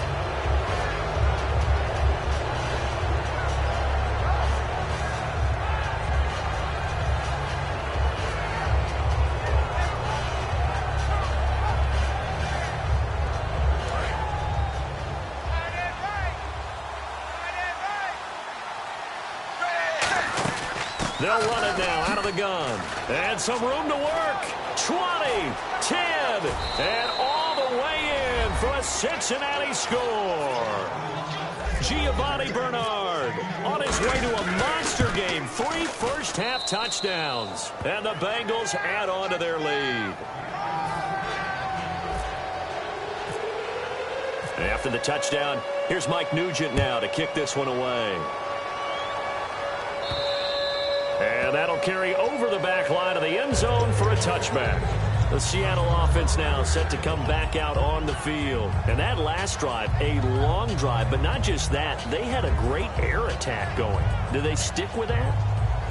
Speaker 7: They'll run it now out of the gun. And some room to work. 20, 10, and all the way in for a Cincinnati score. Giovanni Bernard on his way to a monster game. 3 first-half touchdowns. And the Bengals add on to their lead. After the touchdown, here's Mike Nugent now to kick this one away. And that'll carry over the back line of the end zone for a touchback. The Seattle offense now set to come back out on the field. And that last drive, a long drive, but not just that. They had a great air attack going. Do they stick with that?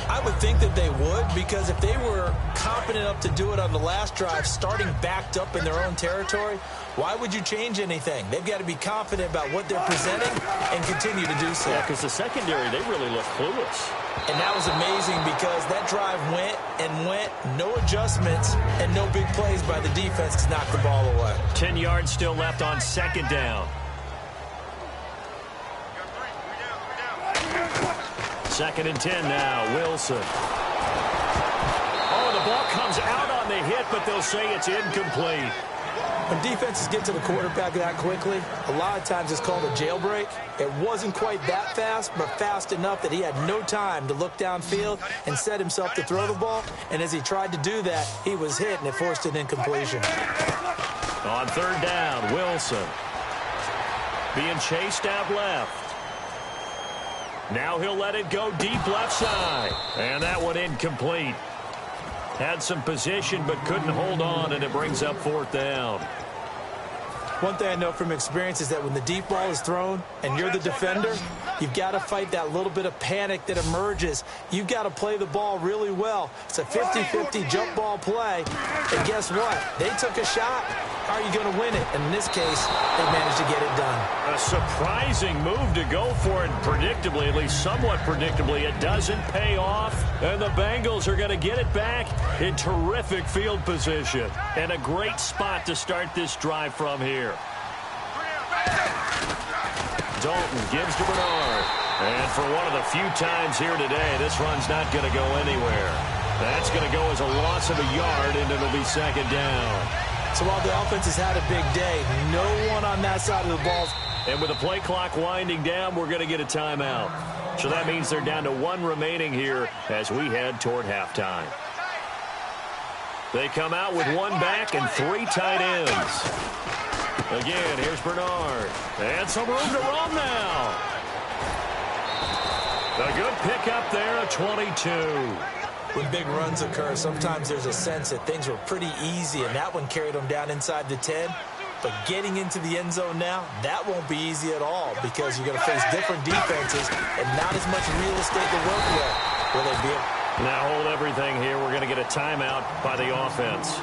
Speaker 8: I would think that they would, because if they were confident enough to do it on the last drive, starting backed up in their own territory, why would you change anything? They've got to be confident about what they're presenting and continue to do so.
Speaker 7: Yeah, because the secondary, they really look clueless.
Speaker 8: And that was amazing because that drive went and went, no adjustments, and no big plays by the defense to knock the ball away.
Speaker 7: 10 yards still left on second down. Second and 10 now, Wilson. Oh, the ball comes out on the hit, but they'll say it's incomplete.
Speaker 8: When defenses get to the quarterback that quickly, a lot of times it's called a jailbreak. It wasn't quite that fast, but fast enough that he had no time to look downfield and set himself to throw the ball. And as he tried to do that, he was hit, and it forced an incompletion.
Speaker 7: On third down, Wilson being chased out left. Now he'll let it go deep left side. And that one incomplete. Had some position but couldn't hold on, and it brings up fourth down.
Speaker 8: One thing I know from experience is that when the deep ball is thrown and you're the defender, you've got to fight that little bit of panic that emerges. You've got to play the ball really well. It's a 50-50 jump ball play. And guess what? They took a shot. How are you going to win it? And in this case, they managed to get it done.
Speaker 7: A surprising move to go for it predictably, at least somewhat predictably. It doesn't pay off, and the Bengals are going to get it back in terrific field position. And a great spot to start this drive from here. Dalton gives to Bernard. And for one of the few times here today, this run's not going to go anywhere. That's going to go as a loss of a yard, and it'll be second down.
Speaker 8: So while the offense has had a big day, no one on that side of the ball.
Speaker 7: And with the play clock winding down, we're going to get a timeout. So that means they're down to 1 remaining here as we head toward halftime. They come out with 1 back and 3 tight ends. Again, here's Bernard. And some room to run now. A good pickup there at 22.
Speaker 8: When big runs occur, sometimes there's a sense that things were pretty easy, and that one carried them down inside the 10. But getting into the end zone now, that won't be easy at all because you're going to face different defenses and not as much real estate to work with. Will they be able?
Speaker 7: Now hold everything here. We're going to get a timeout by the offense.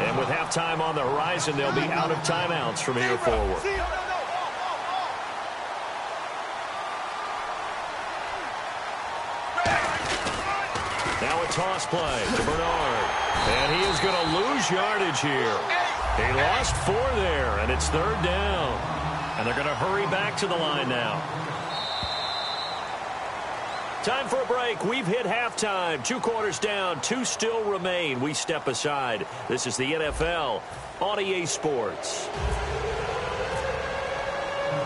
Speaker 7: And with halftime on the horizon, they'll be out of timeouts from here forward. Now a toss play to Bernard. And he is going to lose yardage here. He lost 4 there, and it's third down. And they're going to hurry back to the line now. Time for a break. We've hit halftime. 2 quarters down, 2 still remain. We step aside. This is the NFL on EA Sports.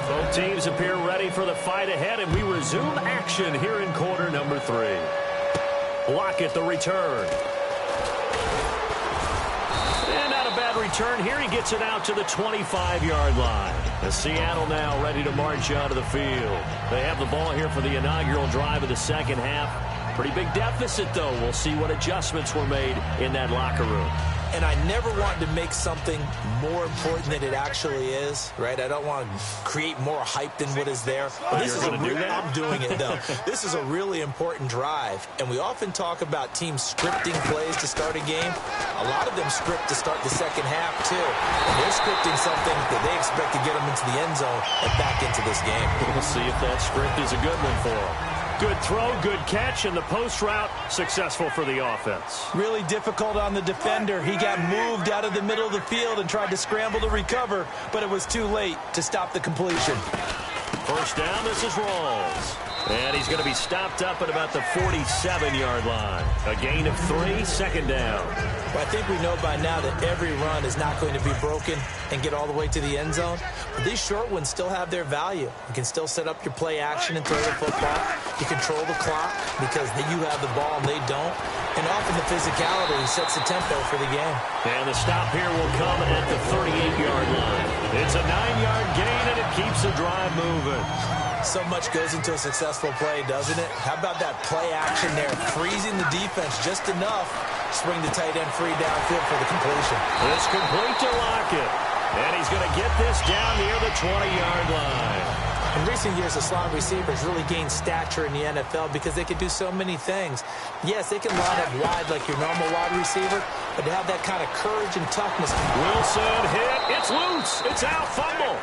Speaker 7: Both teams appear ready for the fight ahead, and we resume action here in quarter number 3. Lockett the return. And not a bad return here. He gets it out to the 25-yard line. The Seattle now ready to march out of the field. They have the ball here for the inaugural drive of the second half. Pretty big deficit, though. We'll see what adjustments were made in that locker room.
Speaker 8: And I never want to make something more important than it actually is, right? I don't want to create more hype than what is there. But this is I'm doing it, though. This is a really important drive. And we often talk about teams scripting plays to start a game. A lot of them script to start the second half, too. And they're scripting something that they expect to get them into the end zone and back into this game.
Speaker 7: We'll see if that script is a good one for them. Good throw, good catch, and the post route successful for the offense.
Speaker 8: Really difficult on the defender. He got moved out of the middle of the field and tried to scramble to recover, but it was too late to stop the completion.
Speaker 7: First down, this is Rawls. And he's going to be stopped up at about the 47-yard line. A gain of 3, second down.
Speaker 8: Well, I think we know by now that every run is not going to be broken and get all the way to the end zone. But these short ones still have their value. You can still set up your play action and throw the football. You control the clock because you have the ball and they don't. And often the physicality sets the tempo for the game.
Speaker 7: And the stop here will come at the 38-yard line. It's a 9-yard gain, and it keeps the drive moving.
Speaker 8: So much goes into a successful play, doesn't it? How about that play action there, freezing the defense just enough to swing the tight end free downfield for the completion.
Speaker 7: It's complete to Lockett, and he's going to get this down near the 20-yard line.
Speaker 8: In recent years, the slot receivers really gained stature in the NFL because they could do so many things. Yes, they can line up wide like your normal wide receiver, but to have that kind of courage and toughness.
Speaker 7: Wilson hit. It's loose. It's out. Fumble.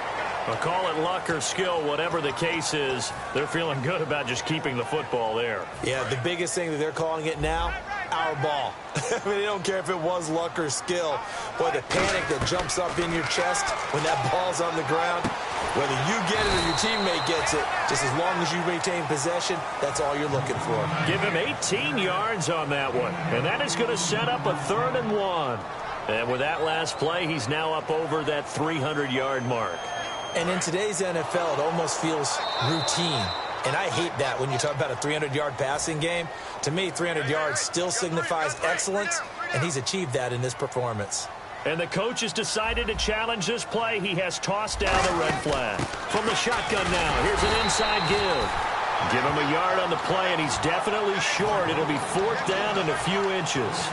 Speaker 7: I'll call it luck or skill, whatever the case is. They're feeling good about just keeping the football there.
Speaker 8: Yeah, the biggest thing that they're calling it now, our ball. I mean, they don't care if it was luck or skill. Boy, the panic that jumps up in your chest when that ball's on the ground, whether you get it or your teammate gets it, just as long as you retain possession, that's all you're looking for.
Speaker 7: Give him 18 yards on that one, and that is going to set up a 3rd and 1. And with that last play, he's now up over that 300-yard mark.
Speaker 8: And in today's NFL, it almost feels routine. And I hate that when you talk about a 300-yard passing game. To me, 300 yards still signifies excellence, and he's achieved that in this performance.
Speaker 7: And the coach has decided to challenge this play. He has tossed down the red flag. From the shotgun now, here's an inside give. Give him a yard on the play, and he's definitely short. It'll be 4th down and a few inches.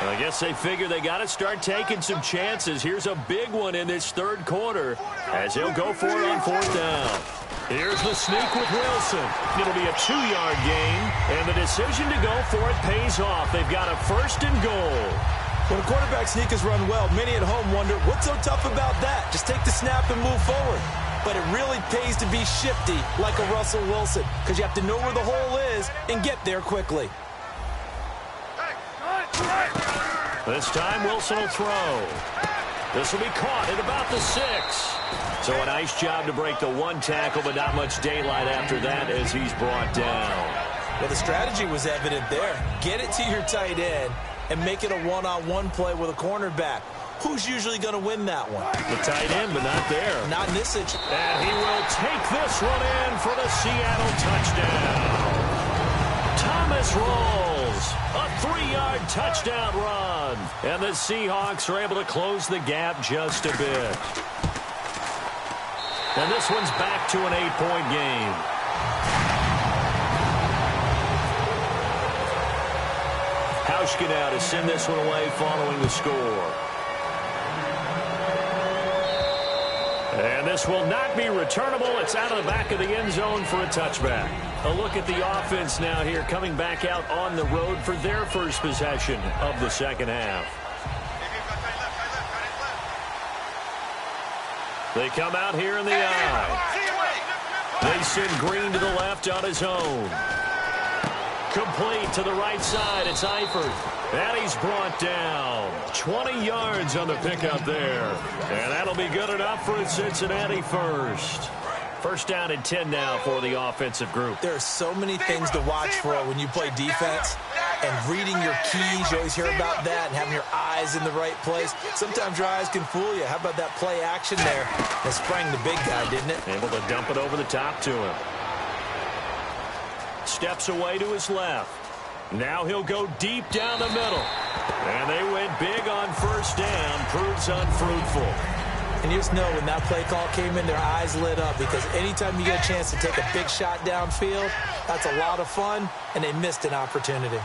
Speaker 7: I guess they figure they got to start taking some chances. Here's a big one in this 3rd quarter as he'll go for it on 4th down. Here's the sneak with Wilson. It'll be a 2-yard gain, and the decision to go for it pays off. They've got a 1st and goal.
Speaker 8: When a quarterback sneak has run well, many at home wonder, what's so tough about that? Just take the snap and move forward. But it really pays to be shifty like a Russell Wilson because you have to know where the hole is and get there quickly.
Speaker 7: This time Wilson will throw. This will be caught at about the 6. So a nice job to break the 1 tackle, but not much daylight after that as he's brought down.
Speaker 8: Well, the strategy was evident there. Get it to your tight end and make it a one-on-one play with a cornerback. Who's usually going to win that one?
Speaker 7: The tight end, but not there.
Speaker 8: Not in this situation.
Speaker 7: And he will take this one in for the Seattle touchdown. Thomas Rawls, a 3-yard touchdown run. And the Seahawks are able to close the gap just a bit. And this one's back to an 8-point game. Hauschka now to send this one away following the score. And this will not be returnable. It's out of the back of the end zone for a touchback. A look at the offense now here coming back out on the road for their first possession of the second half. They come out here in the eye. They send Green to the left on his own. Complete to the right side. It's Eifert. And he's brought down. 20 yards on the pickup there. And that'll be good enough for a Cincinnati first. First down and 10 now for the offensive group.
Speaker 8: There are so many things to watch for when you play defense. And reading your keys, you always hear about that, and having your eyes in the right place. Sometimes your eyes can fool you. How about that play action there? It sprang the big guy, didn't it?
Speaker 7: Able to dump it over the top to him. Steps away to his left. Now he'll go deep down the middle. And they went big on first down. Proves unfruitful.
Speaker 8: And you just know when that play call came in, their eyes lit up, because anytime you get a chance to take a big shot downfield, that's a lot of fun, and they missed an opportunity.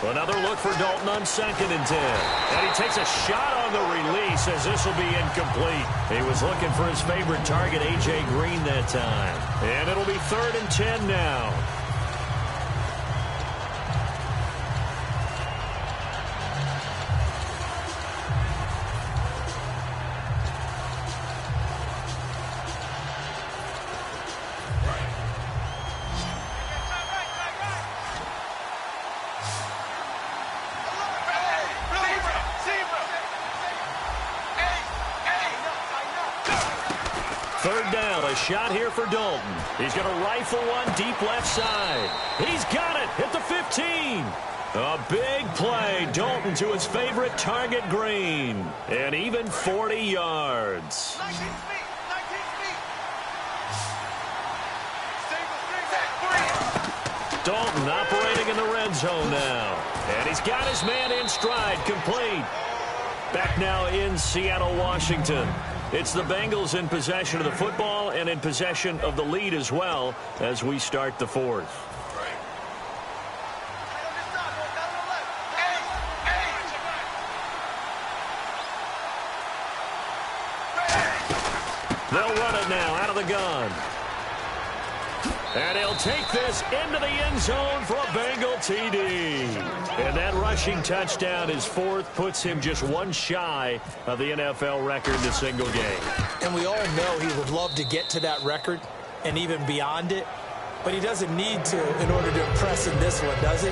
Speaker 7: Another look for Dalton on 2nd and 10. And he takes a shot on the release as this will be incomplete. He was looking for his favorite target, A.J. Green, that time. And it'll be 3rd and 10 now. Shot here for Dalton. He's going to rifle one deep left side. He's got it at the 15. A big play. Dalton to his favorite target, Green. And even 40 yards.
Speaker 2: 19 feet. 19 feet.
Speaker 7: Dalton operating in the red zone now. And he's got his man in stride, complete. Back now in Seattle, Washington. It's the Bengals in possession of the football and in possession of the lead as well as we start the 4th. They'll run it now out of the gun. And he'll take this into the end zone for a Bengal TD. And that rushing touchdown, his 4th, puts him just one shy of the NFL record in a single game.
Speaker 8: And we all know he would love to get to that record and even beyond it, but he doesn't need to in order to impress in this one, does he?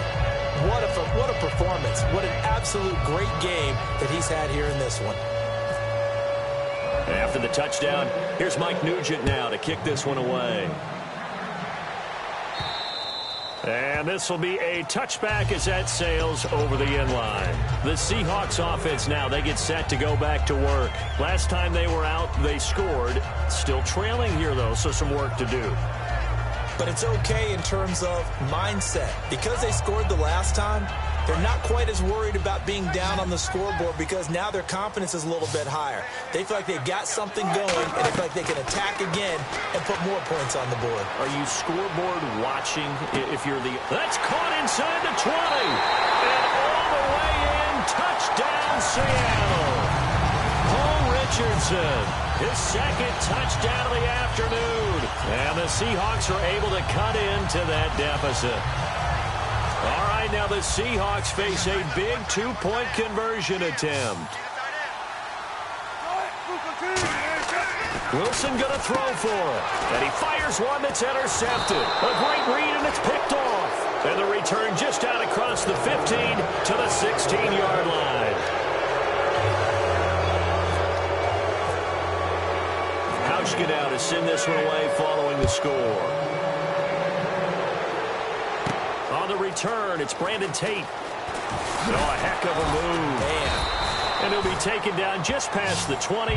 Speaker 8: What a performance. What an absolute great game that he's had here in this one.
Speaker 7: After the touchdown, here's Mike Nugent now to kick this one away. And this will be a touchback as that sails over the end line. The Seahawks offense now, they get set to go back to work. Last time they were out, they scored. Still trailing here, though, so some work to do.
Speaker 8: But it's okay in terms of mindset. Because they scored the last time, they're not quite as worried about being down on the scoreboard because now their confidence is a little bit higher. They feel like they've got something going, and they feel like they can attack again and put more points on the board.
Speaker 7: Are you scoreboard watching if you're the... That's caught inside the 20. And all the way in, touchdown Seattle. Paul Richardson, his 2nd touchdown of the afternoon. And the Seahawks are able to cut into that deficit. All right, now the Seahawks face a big 2-point conversion attempt. Wilson going to throw for it. And he fires one that's intercepted. A great read, and it's picked off. And the return just out across the 15 to the 16-yard line. Hauschka to send this one away following the score. On the return, it's Brandon Tate. Oh, a heck of a move. Man. And he'll be taken down just past the 20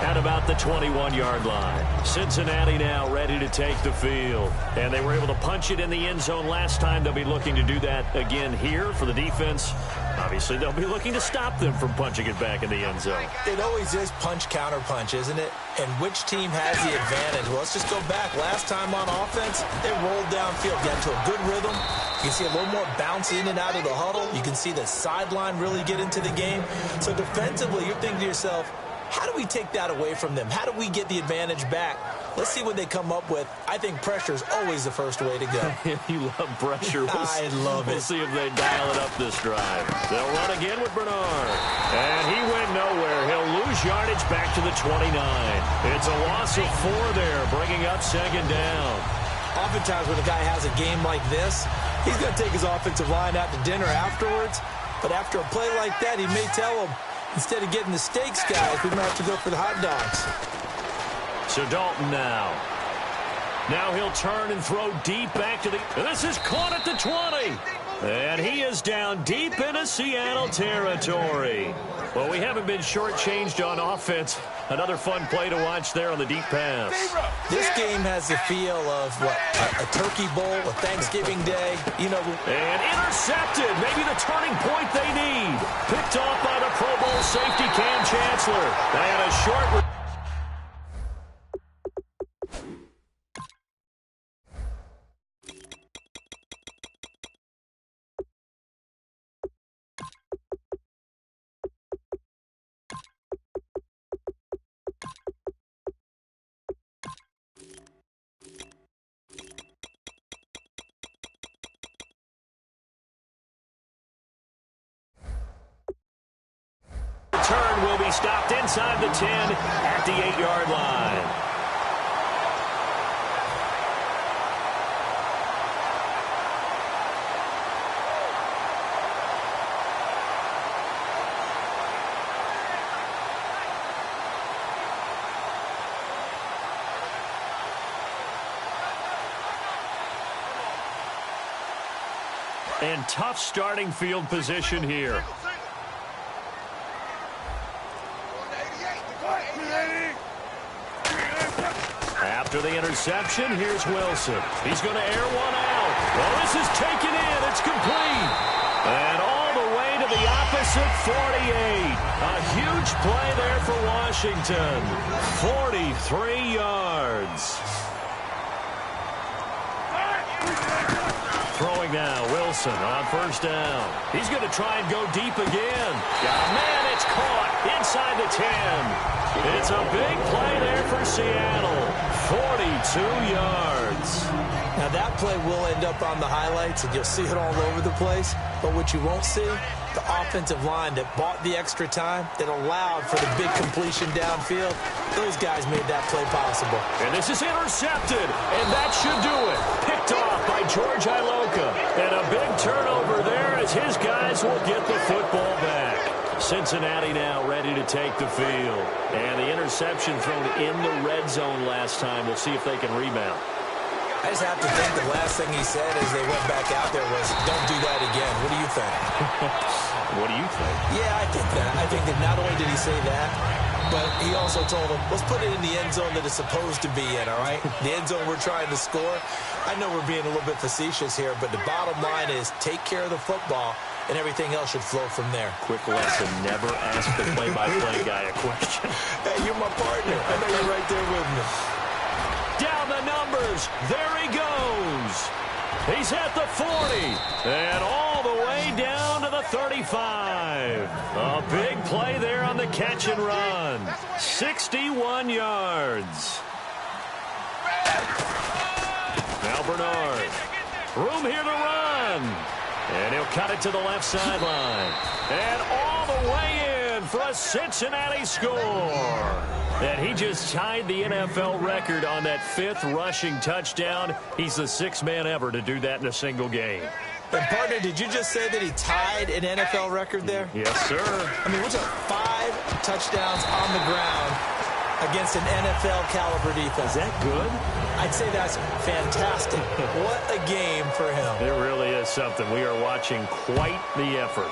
Speaker 7: at about the 21-yard line. Cincinnati now ready to take the field. And they were able to punch it in the end zone last time. They'll be looking to do that again here for the defense. Obviously, they'll be looking to stop them from punching it back in the end zone.
Speaker 8: It always is punch-counter-punch, isn't it? And which team has the advantage? Well, let's just go back. Last time on offense, they rolled downfield, got into a good rhythm. You can see a little more bounce in and out of the huddle. You can see the sideline really get into the game. So defensively, you're thinking to yourself, how do we take that away from them? How do we get the advantage back? Let's see what they come up with. I think pressure is always the first way to go.
Speaker 7: You love pressure.
Speaker 8: I love it.
Speaker 7: We'll see if they dial it up this drive. They'll run again with Bernard. And he went nowhere. He'll lose yardage back to the 29. It's a loss of 4 there, bringing up 2nd down.
Speaker 8: Oftentimes when a guy has a game like this, he's going to take his offensive line out to dinner afterwards. But after a play like that, he may tell them, instead of getting the steaks, guys, we might have to go for the hot dogs.
Speaker 7: So Dalton now. Now he'll turn and throw deep back to the... This is caught at the 20. And he is down deep into Seattle territory. Well, we haven't been shortchanged on offense. Another fun play to watch there on the deep pass.
Speaker 8: This game has the feel of, what, a turkey bowl, a Thanksgiving day, you know.
Speaker 7: And intercepted. Maybe the turning point they need. Picked off by the Pro Bowl safety Cam Chancellor. Kessler. And a short... Return will be stopped inside the 10 at the 8-yard line. And tough starting field position here. After the interception, here's Wilson. He's going to air one out. Well, this is taken in. It's complete. And all the way to the opposite 48. A huge play there for Washington. 43 yards. Throwing now, Wilson on first down. He's going to try and go deep again. Yeah, man, it's caught inside the 10. It's a big play there for Seattle. 42 yards.
Speaker 8: Now that play will end up on the highlights, and you'll see it all over the place. But what you won't see, the offensive line that bought the extra time, that allowed for the big completion downfield, those guys made that play possible.
Speaker 7: And this is intercepted, and that should do it. Picked off by George Iloka. And a big turnover there as his guys will get the football back. Cincinnati now ready to take the field. And the interception thrown in the red zone last time. We'll see if they can rebound.
Speaker 8: I just have to think the last thing he said as they went back out there was, don't do that again. What do you think?
Speaker 7: What do you think?
Speaker 8: Yeah, I think that. I think that not only did he say that, but he also told them, let's put it in the end zone that it's supposed to be in, all right? The end zone we're trying to score. I know we're being a little bit facetious here, but the bottom line is take care of the football, and everything else should flow from there.
Speaker 7: Quick lesson, never ask the play-by-play guy a question.
Speaker 8: Hey, you're my partner. I know you're right there with me.
Speaker 7: Down the numbers. There he goes. He's at the 40. And all the way down to the 35. A big play there on the catch and run. 61 yards. Now Bernard. Room here to run. And he'll cut it to the left sideline. And all the way in for a Cincinnati score. And he just tied the NFL record on that 5th rushing touchdown. He's the 6th man ever to do that in a single game.
Speaker 8: And, partner, did you just say that he tied an NFL record there?
Speaker 7: Yes, sir.
Speaker 8: I mean, what's up? 5 touchdowns on the ground against an NFL-caliber defense.
Speaker 7: Is that good?
Speaker 8: I'd say that's fantastic. What a game for him.
Speaker 7: It really is something. We are watching quite the effort.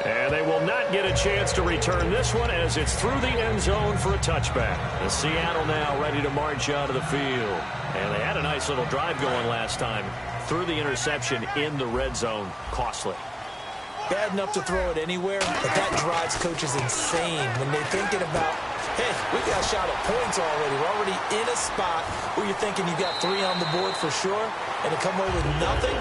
Speaker 7: And they will not get a chance to return this one as it's through the end zone for a touchback. And Seattle now ready to march out of the field. And they had a nice little drive going last time. Through the interception in the red zone. Costly.
Speaker 8: Bad enough to throw it anywhere, but that drives coaches insane when they're thinking about, hey, we got a shot at points already. We're already in a spot where you're thinking you got 3 on the board for sure, and to come away with nothing,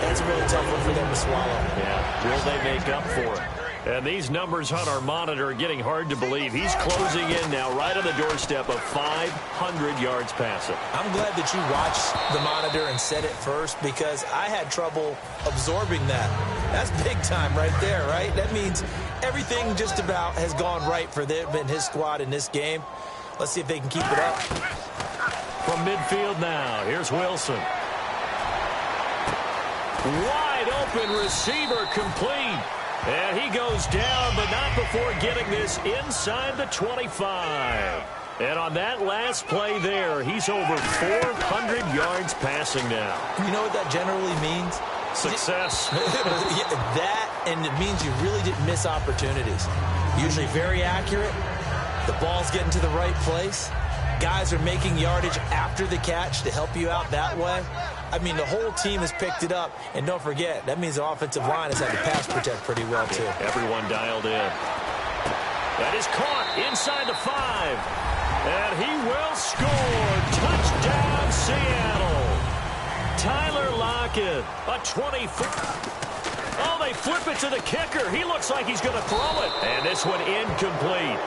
Speaker 8: that's a really tough one for them to swallow.
Speaker 7: Yeah, will they make up for it? And these numbers on our monitor are getting hard to believe. He's closing in now right on the doorstep of 500 yards passing.
Speaker 8: I'm glad that you watched the monitor and said it first because I had trouble absorbing that. That's big time right there, right? That means everything just about has gone right for them and his squad in this game. Let's see if they can keep it up.
Speaker 7: From midfield now, here's Wilson. Wide open receiver complete. And he goes down, but not before getting this inside the 25. And on that last play there, he's over 400 yards passing now.
Speaker 8: You know what that generally means?
Speaker 7: Success.
Speaker 8: That, and it means you really didn't miss opportunities. Usually very accurate. The ball's getting to the right place. Guys are making yardage after the catch to help you out that way. I mean, the whole team has picked it up. And don't forget, that means the offensive line has had to pass protect pretty well, too.
Speaker 7: Everyone dialed in. That is caught inside the 5. And he will score. Touchdown, Seattle. Tyler Lockett, a 24. Oh, they flip it to the kicker. He looks like he's going to throw it. And this one incomplete.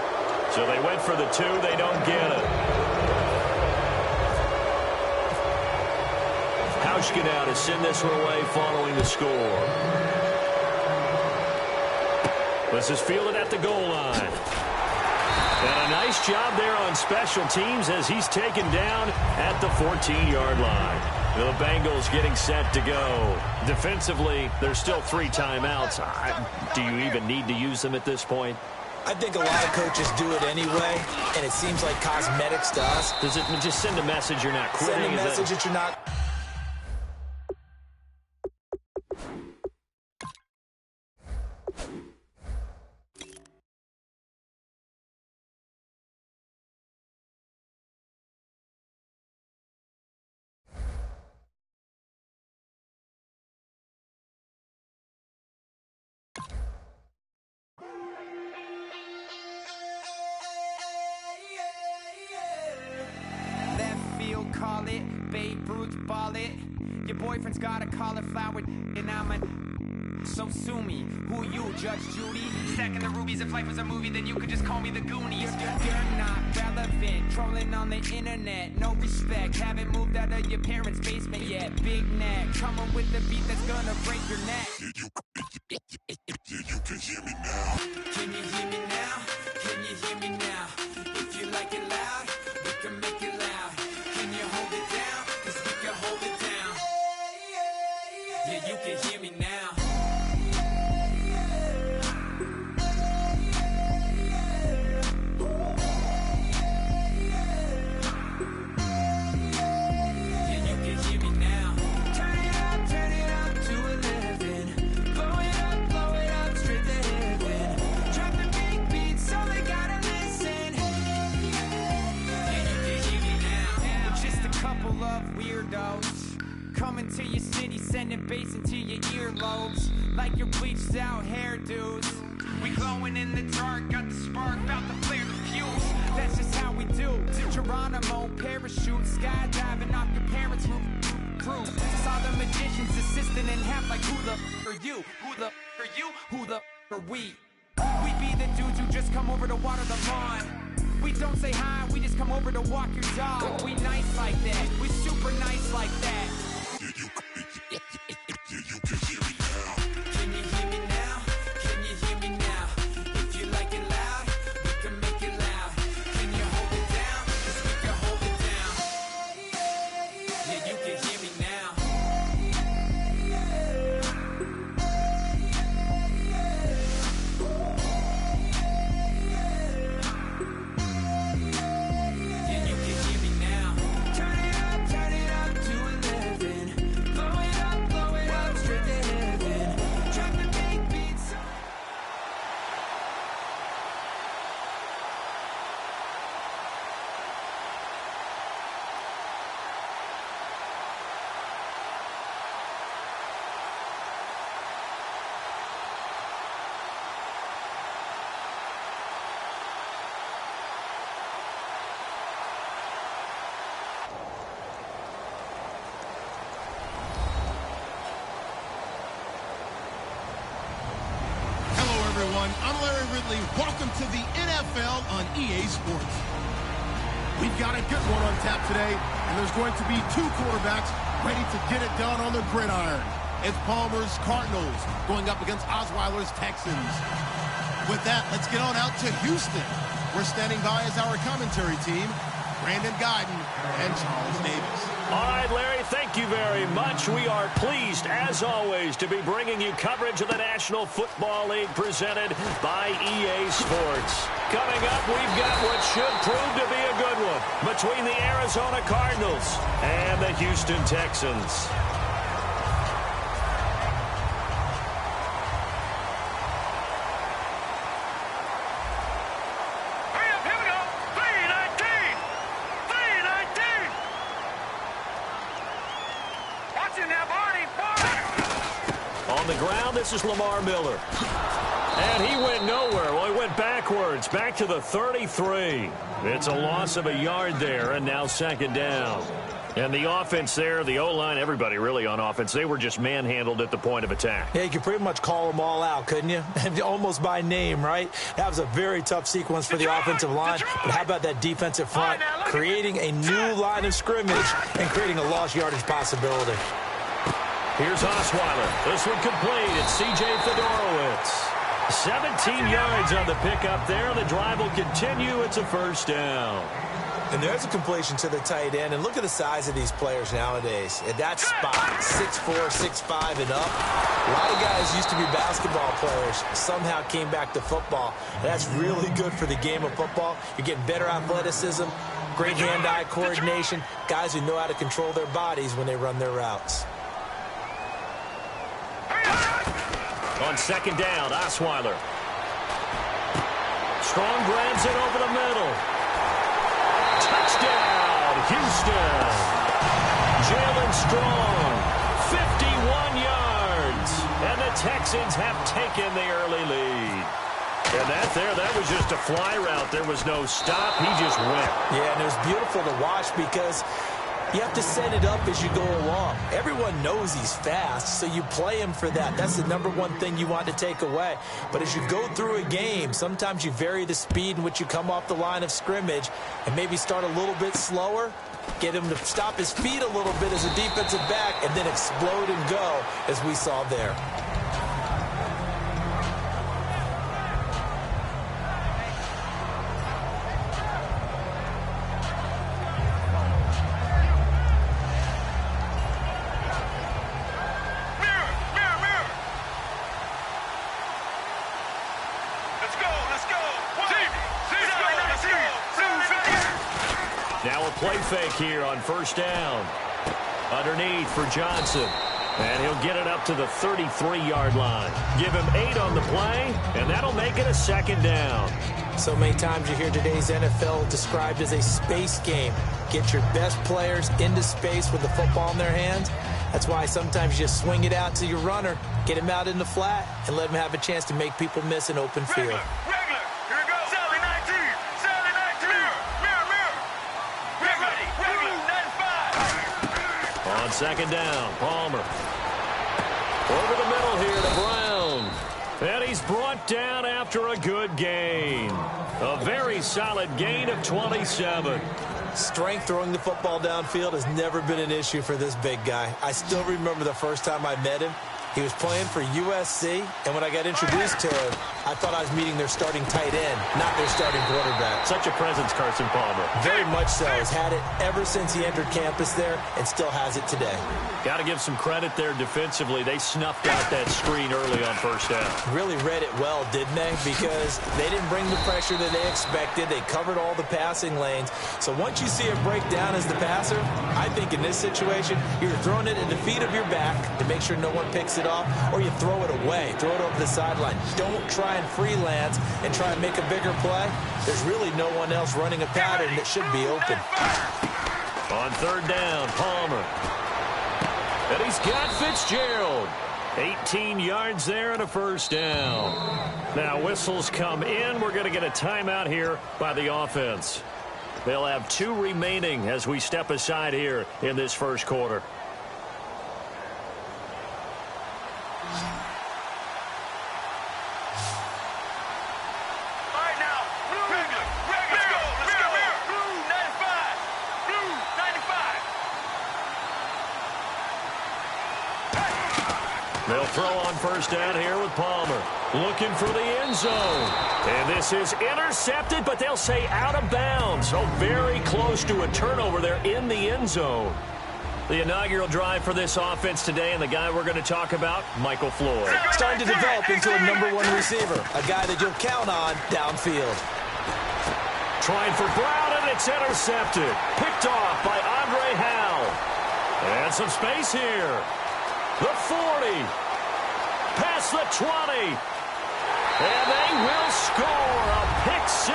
Speaker 7: So they went for the 2. They don't get it. Hauschka now to send this one away following the score. This is fielded at the goal line. And a nice job there on special teams as he's taken down at the 14-yard line. The Bengals getting set to go. Defensively, there's still 3 timeouts. Do you even need to use them at this point?
Speaker 8: I think a lot of coaches do it anyway, and it seems like cosmetics to us.
Speaker 7: Does it just send a message you're not quitting?
Speaker 8: Send a message that you're not...
Speaker 10: Call it, Babe Ruth ball it. Your boyfriend's got a cauliflower and I'm a... So sue me, who you, Judge Judy? Stacking the rubies, if life was a movie, then you could just call me the Goonies. You're not relevant, trolling on the internet. No respect, haven't moved out of your parents' basement yet. Big neck, coming with the beat that's gonna break your neck.
Speaker 1: You can hear me now.
Speaker 10: Can you hear me now? Can you hear me now? If you like it loud, we can make it loud. Can you hold it down? 'Cause we can hold it down. Yeah, you can hear me now. Yeah, you can hear me now. Turn it up to 11. Blow it up straight to heaven. Drop the big beat so they gotta listen. Yeah, you can hear me now. We're just a couple of weirdos coming to your city, sending bass into your earlobes like your bleached out hairdos. We glowing in the dark, got the spark, about to flare the fuse. That's just how we do. To Geronimo, parachute, skydiving off your parents' roof. Crew saw the magician's assistant in half, like who the are you? Who the are you? Who the are we? We be the dudes who just come over to water the lawn. We don't say hi, we just come over to walk your dog. We nice like that, we super nice like that.
Speaker 1: You can hear me now.
Speaker 10: Can you hear me now? Can you hear me now? If you like it loud, we can make it loud. Can you hold it down? 'Cause we can hold it down. Yeah, you can hear me now. Yeah, you can hear me now. Turn it up to 11. Blow it up straight to heaven. Drop the big beats.
Speaker 6: Hello, everyone. I'm Larry Ridley. Welcome to the NFL on EA Sports. We've got a good one on tap today, and there's going to be 2 quarterbacks ready to get it done on the gridiron. It's Palmer's Cardinals going up against Osweiler's Texans. With that, let's get on out to Houston. We're standing by as our commentary team, Brandon Guyton and Charles Davis.
Speaker 7: All right, Larry, thank you very much. We are pleased, as always, to be bringing you coverage of the National Football League presented by EA Sports. Coming up, we've got what should prove to be a good one between the Arizona Cardinals and the Houston Texans. the ground. This is Lamar Miller. And he went nowhere. Well, he went backwards, back to the 33. It's a loss of a yard there, and now second down. And the offense there, the O-line, everybody really on offense, they were just manhandled at the point of attack.
Speaker 8: Yeah, you could pretty much call them all out, couldn't you? Almost by name, right? That was a very tough sequence for the offensive line. But how about that defensive front creating a new line of scrimmage and creating a lost yardage possibility?
Speaker 7: Here's Osweiler. This one complete. It's C.J. Fedorowicz. 17 yards on the pickup there. The drive will continue. It's a first down.
Speaker 8: And there's a completion to the tight end. And look at the size of these players nowadays. At that spot, 6'4", 6'5", and up. A lot of guys used to be basketball players, somehow came back to football. And that's really good for the game of football. You're getting better athleticism, great hand-eye coordination, guys who know how to control their bodies when they run their routes.
Speaker 7: On second down, Osweiler. Strong grabs it over the middle. Touchdown, Houston. Jalen Strong, 51 yards. And the Texans have taken the early lead. And that was just a fly route. There was no stop. He just went.
Speaker 8: Yeah, and it was beautiful to watch because you have to set it up as you go along. Everyone knows he's fast, so you play him for that. That's the number one thing you want to take away. But as you go through a game, sometimes you vary the speed in which you come off the line of scrimmage and maybe start a little bit slower, get him to stop his feet a little bit as a defensive back, and then explode and go, as we saw there.
Speaker 7: Now a play fake here on first down. Underneath for Johnson. And he'll get it up to the 33-yard line. Give him 8 on the play, and that'll make it a second down.
Speaker 8: So many times you hear today's NFL described as a space game. Get your best players into space with the football in their hands. That's why sometimes you just swing it out to your runner, get him out in the flat, and let him have a chance to make people miss an open field.
Speaker 7: On second down, Palmer. Over the middle here to Brown. And he's brought down after a good gain. A very solid gain of 27.
Speaker 8: Strength throwing the football downfield has never been an issue for this big guy. I still remember the first time I met him. He was playing for USC, and when I got introduced to him, I thought I was meeting their starting tight end, not their starting quarterback.
Speaker 7: Such a presence, Carson Palmer.
Speaker 8: Very much so. Has had it ever since he entered campus there and still has it today.
Speaker 7: Got to give some credit there defensively. They snuffed out that screen early on first down.
Speaker 8: Really read it well, didn't they? Because they didn't bring the pressure that they expected. They covered all the passing lanes. So once you see it break down as the passer, I think in this situation, you're throwing it at the feet of your back to make sure no one picks it off, or you throw it away, throw it over the sideline. Don't try and freelance and try and make a bigger play. There's really no one else running a pattern that should be open.
Speaker 7: On third down, Palmer. And he's got Fitzgerald. 18 yards there and a first down. Now whistles come in. We're going to get a timeout here by the offense. They'll have 2 remaining as we step aside here in this first quarter. They'll throw on first down here with Palmer. Looking for the end zone. And this is intercepted, but they'll say out of bounds. So very close to a turnover there in the end zone. The inaugural drive for this offense today, and the guy we're going to talk about, Michael Floyd.
Speaker 8: Starting to develop into a #1 receiver, a guy that you'll count on downfield.
Speaker 7: Trying for Brown, and it's intercepted. Picked off by Andre Howell. And some space here. The 40. Past the 20. And they will score a pick 6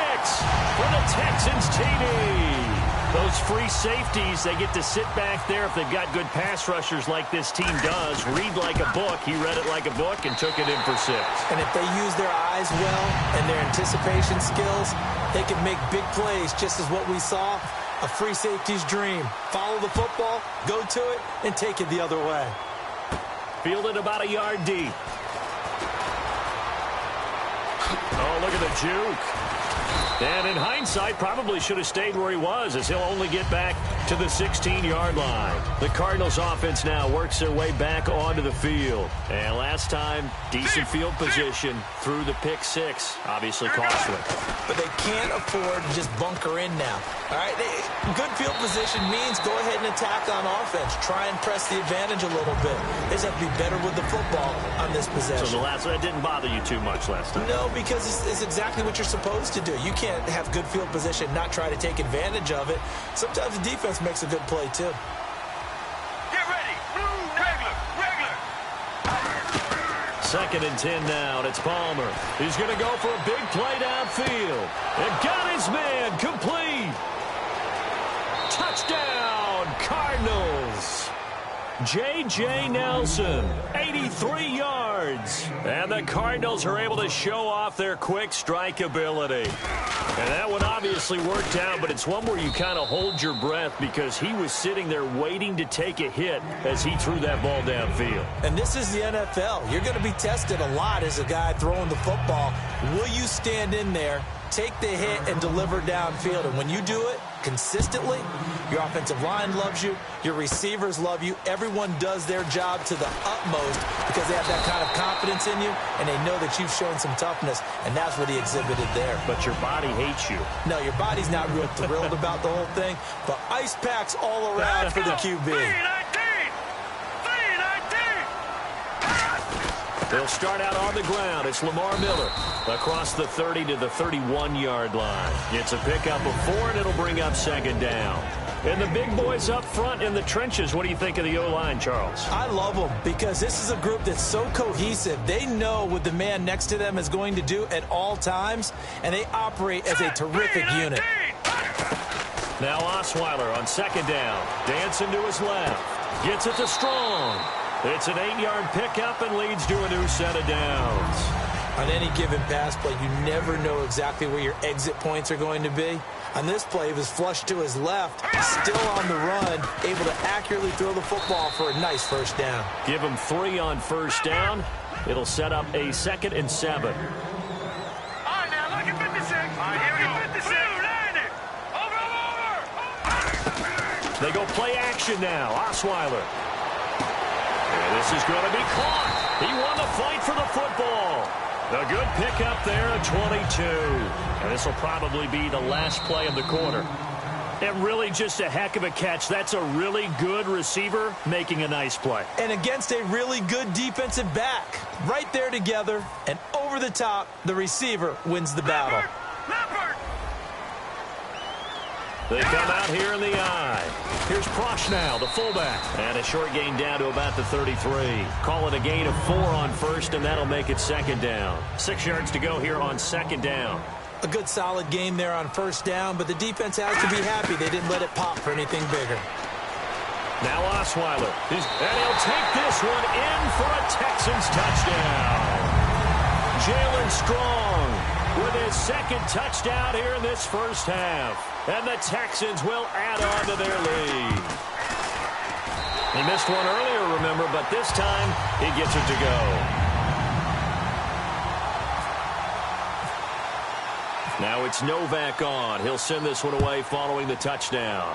Speaker 7: for the Texans TD. Those free safeties, they get to sit back there if they've got good pass rushers like this team does. Read like a book. He read it like a book and took it in for 6.
Speaker 8: And if they use their eyes well and their anticipation skills, they can make big plays, just as what we saw. A free safety's dream. Follow the football, go to it, and take it the other way.
Speaker 7: Fielded about a yard deep. Oh, look at the juke. And in hindsight, probably should have stayed where he was, as he'll only get back to the 16-yard line. The Cardinals offense now works their way back onto the field. And last time, decent field position through the pick 6. Obviously costly.
Speaker 8: But they can't afford to just bunker in now. All right, good field position means go ahead and attack on offense. Try and press the advantage a little bit. They just have to be better with the football on this possession.
Speaker 7: So that didn't bother you too much last time?
Speaker 8: No, because it's exactly what you're supposed to do. You can't have good field position, not try to take advantage of it. Sometimes the defense makes a good play, too.
Speaker 2: Get ready. Regular.
Speaker 7: 2nd and 10 now, and it's Palmer. He's going to go for a big play downfield. And got his man complete. Touchdown, Cardinals. J.J. Nelson, 83 yards. And the Cardinals are able to show off their quick strike ability. And that one obviously worked out, but it's one where you kind of hold your breath because he was sitting there waiting to take a hit as he threw that ball downfield.
Speaker 8: And this is the NFL. You're going to be tested a lot as a guy throwing the football. Will you stand in there, take the hit, and deliver downfield? And when you do it consistently, your offensive line loves you, your receivers love you, everyone does their job to the utmost because they have that kind of confidence in you, and they know that you've shown some toughness, and that's what he exhibited there.
Speaker 7: But your body hates you.
Speaker 8: No, your body's not real thrilled about the whole thing, but ice packs all around for the QB.
Speaker 7: They'll start out on the ground. It's Lamar Miller across the 30 to the 31-yard line. It's a pickup of 4, and it'll bring up 2nd down. And the big boys up front in the trenches, what do you think of the O-line, Charles?
Speaker 8: I love them because this is a group that's so cohesive. They know what the man next to them is going to do at all times, and they operate as a terrific unit.
Speaker 7: Now Osweiler on 2nd down. Dancing to his left. Gets it to Strong. It's an 8-yard pickup and leads to a new set of downs.
Speaker 8: On any given pass play, you never know exactly where your exit points are going to be. On this play, he was flushed to his left, still on the run, able to accurately throw the football for a nice 1st down.
Speaker 7: Give him 3 on 1st down. It'll set up a 2nd and 7.
Speaker 2: All right, now look at 56. All right, here we go. 56. Over.
Speaker 7: They go play action now. Osweiler. And this is going to be caught. He won the fight for the football. A good pickup there at 22. And this will probably be the last play of the quarter. And really just a heck of a catch. That's a really good receiver making a nice play.
Speaker 8: And against a really good defensive back. Right there together and over the top, the receiver wins the battle.
Speaker 7: They come out here in the eye. Here's Prochnow, the fullback. And a short gain down to about the 33. Call it a gain of 4 on 1st, and that'll make it 2nd down. 6 yards to go here on 2nd down.
Speaker 8: A good solid game there on 1st down, but the defense has to be happy they didn't let it pop for anything bigger.
Speaker 7: Now Osweiler. And he'll take this one in for a Texans touchdown. Jalen Strong with his 2nd touchdown here in this 1st half. And the Texans will add on to their lead. He missed one earlier, remember, but this time he gets it to go. Now it's Novak on. He'll send this one away following the touchdown.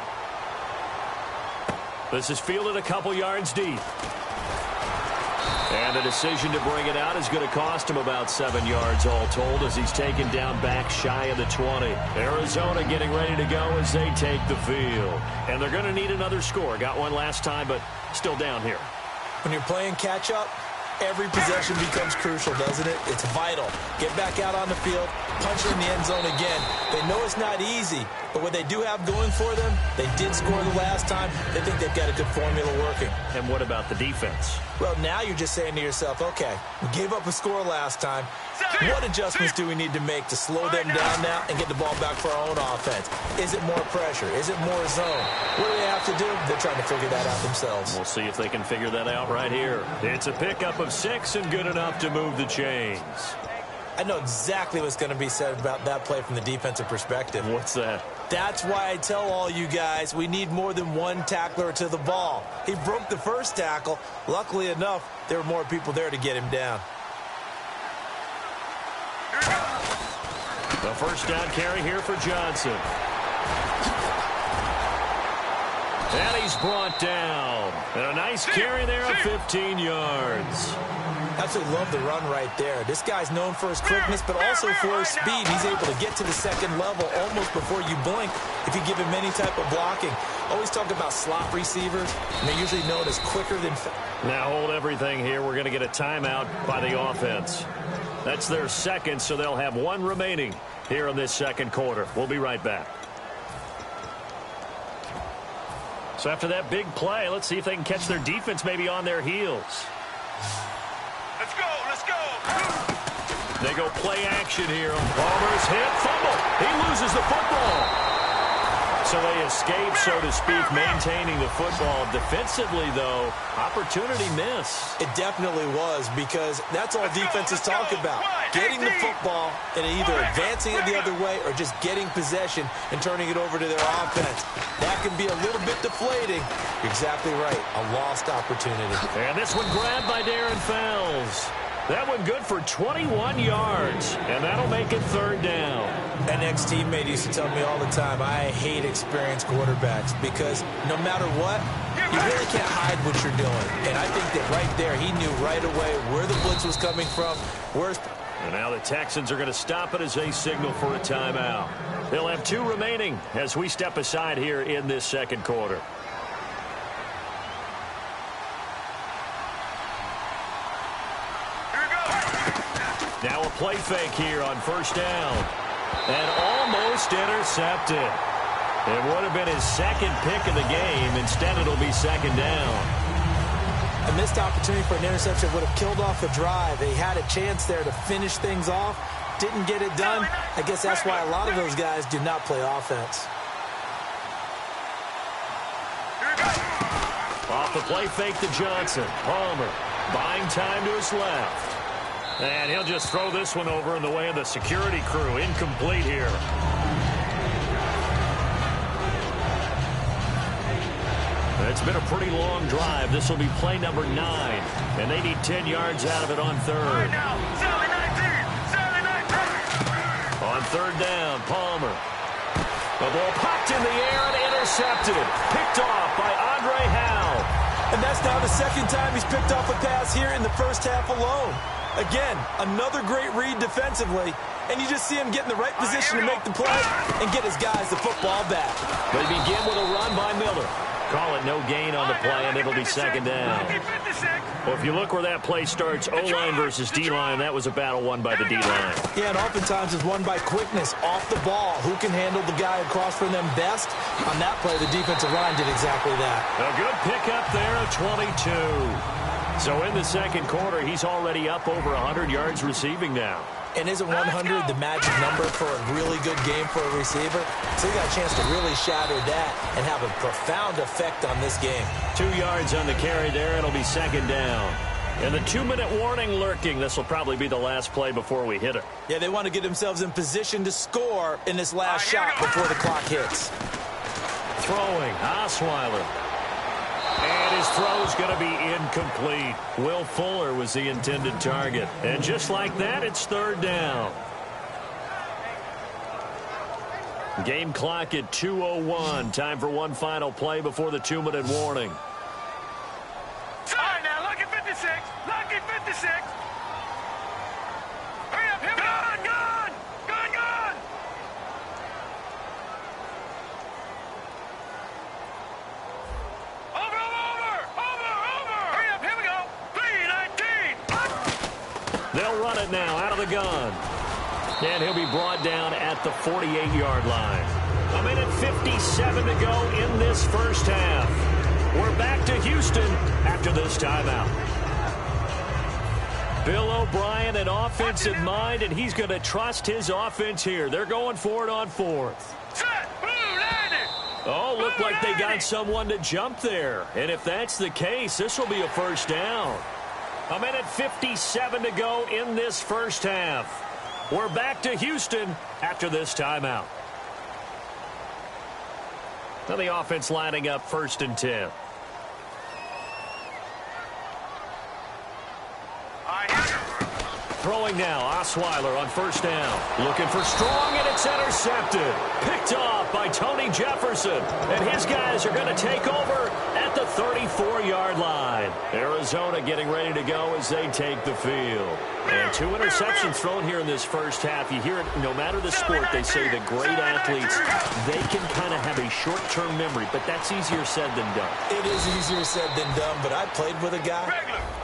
Speaker 7: This is fielded a couple yards deep. And the decision to bring it out is going to cost him about 7 yards all told as he's taken down back shy of the 20. Arizona getting ready to go as they take the field. And they're going to need another score. Got one last time, but still down here.
Speaker 8: When you're playing catch-up, Every possession becomes crucial, doesn't it? It's vital. Get back out on the field, punch it in the end zone again. They know it's not easy, but what they do have going for them, they did score the last time. They think they've got a good formula working.
Speaker 7: And what about the defense?
Speaker 8: Well, now you're just saying to yourself, okay, we gave up a score last time. What adjustments do we need to make to slow them down now and get the ball back for our own offense? Is it more pressure? Is it more zone? What do they have to do? They're trying to figure that out themselves.
Speaker 7: We'll see if they can figure that out right here. It's a pickup of 6 and good enough to move the chains.
Speaker 8: I know exactly what's going to be said about that play from the defensive perspective.
Speaker 7: What's that?
Speaker 8: That's why I tell all you guys we need more than one tackler to the ball. He broke the first tackle. Luckily enough, there were more people there to get him down.
Speaker 7: The first down carry here for Johnson. And he's brought down. And a nice carry there of 15 yards.
Speaker 8: Absolutely love the run right there. This guy's known for his quickness, but also for his speed. He's able to get to the second level almost before you blink if you give him any type of blocking. Always talk about slot receivers, and they're usually known as quicker than fast.
Speaker 7: Now hold everything here. We're going to get a timeout by the offense. That's their second, so they'll have one remaining here in this second quarter. We'll be right back. So after that big play, let's see if they can catch their defense maybe on their heels.
Speaker 2: Let's go, let's go.
Speaker 7: They go play action here. Palmer's hit, fumble. He loses the football. So they escape, so to speak, maintaining the football. Defensively, though, opportunity miss.
Speaker 8: It definitely was, because that's all defenses talk about. Getting the football and either advancing it the other way or just getting possession and turning it over to their offense. That can be a little bit deflating. You're exactly right. A lost opportunity.
Speaker 7: And this one grabbed by Darren Fells. That one good for 21 yards, and that'll make it third down.
Speaker 8: An ex-teammate used to tell me all the time, I hate experienced quarterbacks because no matter what, you really can't hide what you're doing. And I think that right there, he knew right away where the blitz was coming from.
Speaker 7: And now the Texans are going to stop it as they signal for a timeout. They'll have 2 remaining as we step aside here in this second quarter. Now a play fake here on first down. And almost intercepted. It would have been his second pick of the game. Instead, it'll be second down.
Speaker 8: A missed opportunity for an interception would have killed off the drive. They had a chance there to finish things off. Didn't get it done. I guess that's why a lot of those guys do not play offense.
Speaker 7: Off the play fake to Johnson. Palmer buying time to his left. And he'll just throw this one over in the way of the security crew. Incomplete here. It's been a pretty long drive. This will be play number 9. And they need 10 yards out of it on third. On third down, Palmer. The ball popped in the air and intercepted. Picked off by Andre Howe.
Speaker 8: And that's now the second time he's picked off a pass here in the first half alone. Again, another great read defensively, and you just see him get in the right position to make the play and get his guys the football back.
Speaker 7: They begin with a run by Miller. Call it no gain on the play, and it'll be second down. Well, if you look where that play starts, O-line versus D-line, that was a battle won by the D-line.
Speaker 8: Yeah, and oftentimes it's won by quickness, off the ball. Who can handle the guy across from them best? On that play, the defensive line did exactly that.
Speaker 7: A good pickup there of 22. So in the second quarter, he's already up over 100 yards receiving now.
Speaker 8: And isn't 100 the magic number for a really good game for a receiver? So he got a chance to really shatter that and have a profound effect on this game.
Speaker 7: 2 yards on the carry there. It'll be second down. And the 2-minute warning lurking. This will probably be the last play before we hit it.
Speaker 8: Yeah, they want to get themselves in position to score in this last shot before the clock hits.
Speaker 7: Throwing, Osweiler. And his throw's going to be incomplete. Will Fuller was the intended target. And just like that, it's third down. Game clock at 2:01. Time for one final play before the 2-minute warning.
Speaker 2: All right, now, lucky 56. Lucky 56. Hurry up, hit me. Gone, gone. Gone, gone. Over. Hurry up, here we go. 319.
Speaker 7: They'll run it now out of the gun. And he'll be brought down at the 48-yard line. 1:57 to go in this first half. We're back to Houston after this timeout. Bill O'Brien, an offensive mind, and he's going to trust his offense here. They're going for it on fourth. Oh, looked like they got someone to jump there. And if that's the case, this will be a first down. 1:57 to go in this first half. We're back to Houston after this timeout. Now the offense lining up 1st and 10. Throwing now, Osweiler on 1st down. Looking for Strong, and it's intercepted. Picked off by Tony Jefferson. And his guys are going to take over at the 34-yard line. Arizona getting ready to go as they take the field. And 2 interceptions thrown here in this first half. You hear it, no matter the sport, they say that great athletes, they can kind of have a short-term memory, but that's easier said than done.
Speaker 8: It is easier said than done, but I played with a guy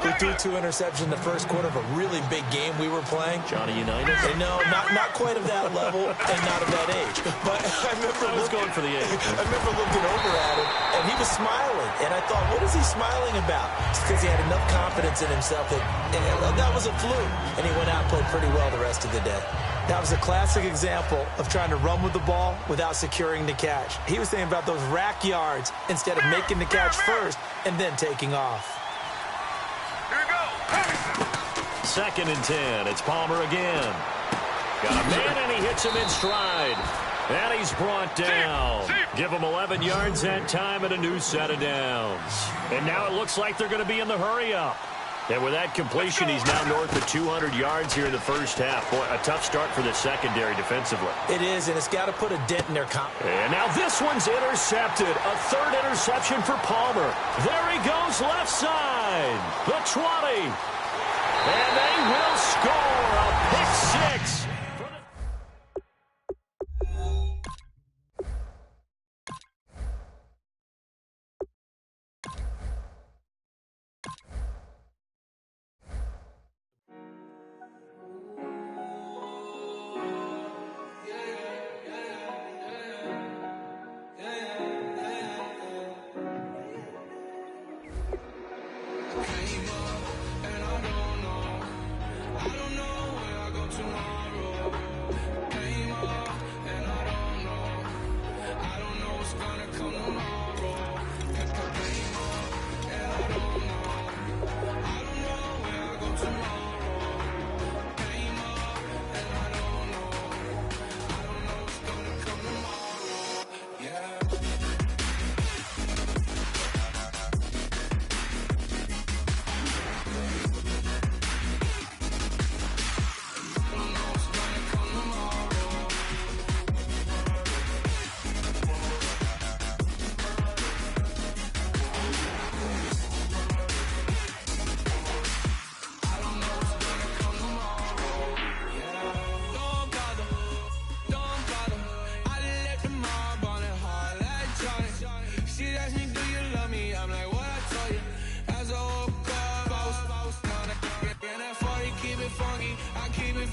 Speaker 8: who threw 2 interceptions in the first quarter of a really big game we were playing.
Speaker 7: Johnny Unitas?
Speaker 8: No, not quite of that level and not of that age. But I remember
Speaker 7: going for the age.
Speaker 8: I remember looking over at him, and he was smiling. And I thought, what is he smiling about? It's because he had enough confidence in himself that was a fluke. And he went out and played pretty well the rest of the day. That was a classic example of trying to run with the ball without securing the catch. He was thinking about those rack yards instead of making the catch first and then taking off.
Speaker 2: Here we go.
Speaker 7: 2nd and 10. It's Palmer again. Got a man, and he hits him in stride. And he's brought down. Give him 11 yards that time and a new set of downs. And now it looks like they're going to be in the hurry-up. And with that completion, he's now north of 200 yards here in the first half. Boy, a tough start for the secondary defensively.
Speaker 8: It is, and it's got to put a dent in their confidence.
Speaker 7: And now this one's intercepted. A 3rd interception for Palmer. There he goes, left side. The 20. And they will score a pick 6.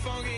Speaker 2: Funky,